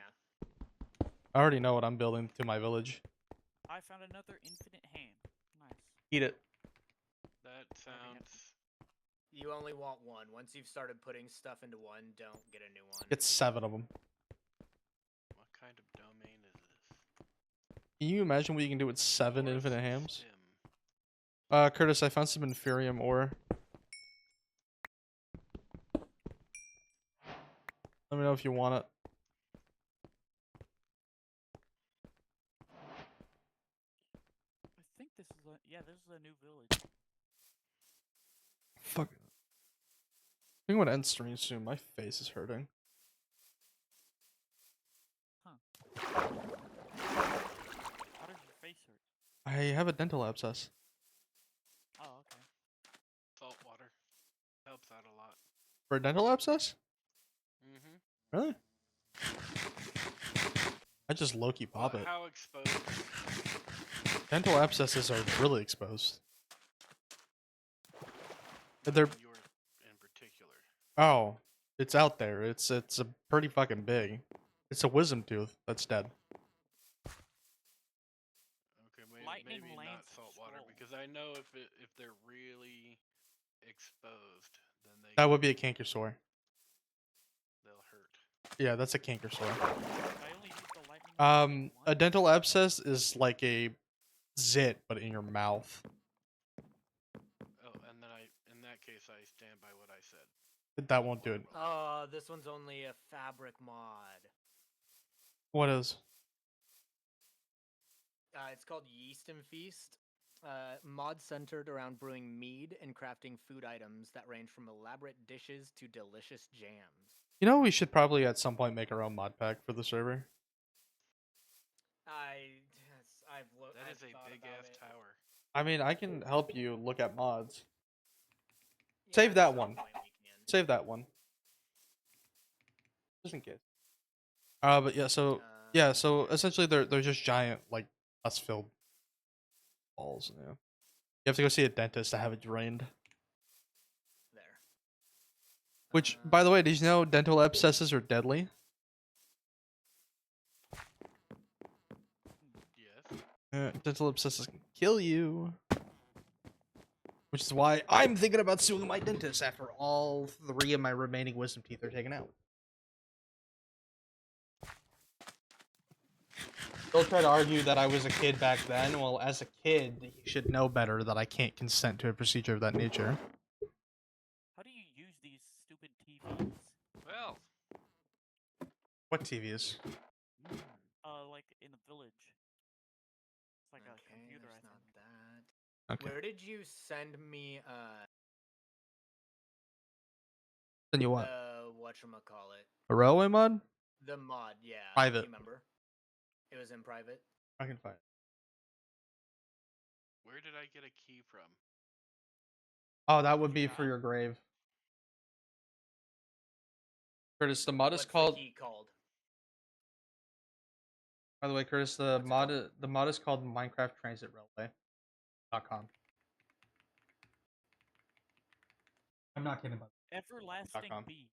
Speaker 2: yeah.
Speaker 1: I already know what I'm building to my village.
Speaker 4: I found another infinite ham. Nice.
Speaker 1: Eat it.
Speaker 3: That sounds.
Speaker 2: You only want one. Once you've started putting stuff into one, don't get a new one.
Speaker 1: Get 7 of them.
Speaker 3: What kind of domain is this?
Speaker 1: Can you imagine what you can do with 7
Speaker 3: Forest
Speaker 1: infinite hams?
Speaker 3: stem.
Speaker 1: Curtis, I found some inferium ore. Let me know if you want it.
Speaker 4: I think this is a this is a new village.
Speaker 1: Fuck. I think I'm gonna end stream soon. My face is hurting.
Speaker 4: How does your face hurt?
Speaker 1: I have a dental abscess.
Speaker 4: Oh, okay.
Speaker 3: Salt water helps out a lot.
Speaker 1: For a dental abscess?
Speaker 3: Mm-hmm.
Speaker 1: Really? I just low-key pop it.
Speaker 3: How exposed?
Speaker 1: Dental abscesses are really exposed. They're
Speaker 3: Yours in particular.
Speaker 1: oh, it's out there. It's a pretty fucking big. It's a wisdom tooth that's dead.
Speaker 3: Okay,
Speaker 4: Lightning
Speaker 3: maybe not
Speaker 4: Lane's
Speaker 3: salt water
Speaker 4: scroll.
Speaker 3: because I know if they're really exposed, then
Speaker 1: That would be a canker sore.
Speaker 3: they'll hurt.
Speaker 1: Yeah, that's a canker sore.
Speaker 4: I only used the lightning lane
Speaker 1: A
Speaker 4: once.
Speaker 1: dental abscess is like a zit, but in your mouth.
Speaker 3: Oh, and then in that case, I stand by what I said.
Speaker 1: That won't do it.
Speaker 2: This one's only a fabric mod.
Speaker 1: What is?
Speaker 2: It's called Yeast and Feast. Mod centered around brewing mead and crafting food items that range from elaborate dishes to delicious jams.
Speaker 1: You know, we should probably at some point make our own mod pack for the server.
Speaker 2: I've looked.
Speaker 3: That is a big ass tower.
Speaker 1: I mean, I can help you look at mods.
Speaker 2: Yeah,
Speaker 1: Save
Speaker 2: at
Speaker 1: that
Speaker 2: some
Speaker 1: one.
Speaker 2: point we can.
Speaker 1: Save that one. Just in case. But yeah, so essentially they're just giant, like, pus-filled balls. Yeah. You have to go see a dentist to have it drained.
Speaker 2: There.
Speaker 1: Which, by the way, did you know dental abscesses are deadly?
Speaker 3: Yes.
Speaker 1: Dental abscesses can kill you. Which is why I'm thinking about suing my dentist after all 3 of my remaining wisdom teeth are taken out. They'll try to argue that I was a kid back then. Well, as a kid, you should know better that I can't consent to a procedure of that nature.
Speaker 4: How do you use these stupid TVs?
Speaker 3: Well,
Speaker 1: What TVs?
Speaker 4: Like in a village. It's like a computer, I
Speaker 2: there's
Speaker 4: think.
Speaker 2: not that.
Speaker 1: Okay.
Speaker 2: Where did you send me
Speaker 1: Then you what?
Speaker 2: whatchamacallit?
Speaker 1: A railway mod?
Speaker 2: The mod, yeah.
Speaker 1: Private.
Speaker 2: Do you remember? It was in private.
Speaker 1: I can find it.
Speaker 3: where did I get a key from?
Speaker 1: Oh, that would be for your grave. Curtis, the mod is
Speaker 2: What's
Speaker 1: called.
Speaker 2: the key called?
Speaker 1: By the way, Curtis, the mod is called Minecraft Transit Railway.com. I'm not kidding about
Speaker 4: Everlasting
Speaker 1: .com.
Speaker 4: beef,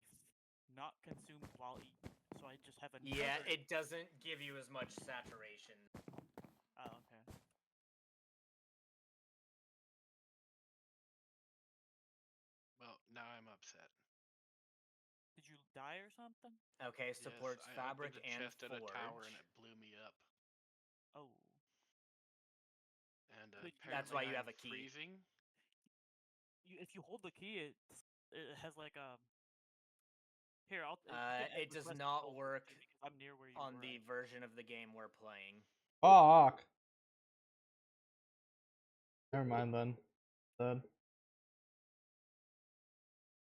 Speaker 4: not consumed while eaten. So I just have a
Speaker 2: Yeah, it doesn't give you as much saturation.
Speaker 4: Oh, okay.
Speaker 3: Well, now I'm upset.
Speaker 4: Did you die or something?
Speaker 2: Okay, supports
Speaker 3: yes, I
Speaker 2: fabric
Speaker 3: opened a
Speaker 2: and
Speaker 3: chest at a tower and
Speaker 2: forge.
Speaker 3: it blew me up.
Speaker 4: Oh.
Speaker 3: And
Speaker 4: But
Speaker 2: That's why you
Speaker 3: apparently
Speaker 2: have
Speaker 3: I'm
Speaker 2: a key.
Speaker 3: freezing.
Speaker 4: If you hold the key, it has like a. Here, I'll.
Speaker 2: It does not work
Speaker 4: because I'm near where you
Speaker 2: on
Speaker 4: were
Speaker 2: the
Speaker 4: at.
Speaker 2: version of the game we're playing.
Speaker 1: Fuck. Never mind then. Dead.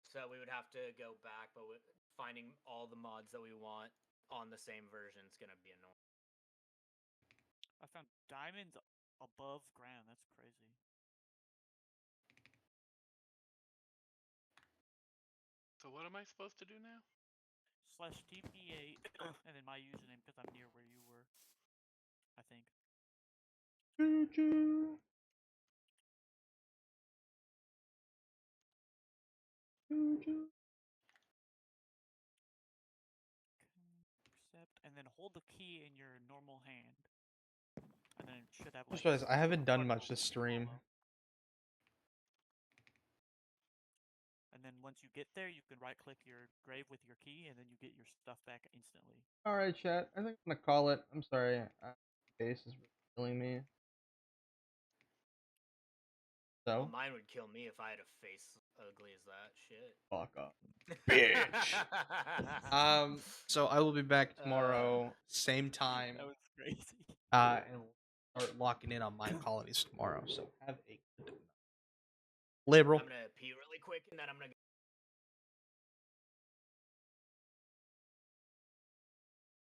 Speaker 2: So we would have to go back, but finding all the mods that we want on the same version is gonna be annoying.
Speaker 4: I found diamonds above ground. That's crazy.
Speaker 3: So what am I supposed to do now?
Speaker 4: /TPA and then my username because I'm near where you were. I think.
Speaker 1: Choo choo. Choo choo.
Speaker 4: Accept and then hold the key in your normal hand. And then it should have
Speaker 1: Just
Speaker 4: like.
Speaker 1: realized I haven't done
Speaker 4: button
Speaker 1: much this stream.
Speaker 4: below. And then once you get there, you can right click your grave with your key, and then you get your stuff back instantly.
Speaker 1: Alright, chat. I think I'm gonna call it. I'm sorry. Face is killing me. So
Speaker 2: Mine would kill me if I had a face ugly as that. Shit.
Speaker 1: fuck up. So I will be back tomorrow, same time.
Speaker 4: That was crazy.
Speaker 1: And we'll start locking in on my colonies tomorrow. So have a good liberal.
Speaker 2: I'm gonna pee really quick and then I'm gonna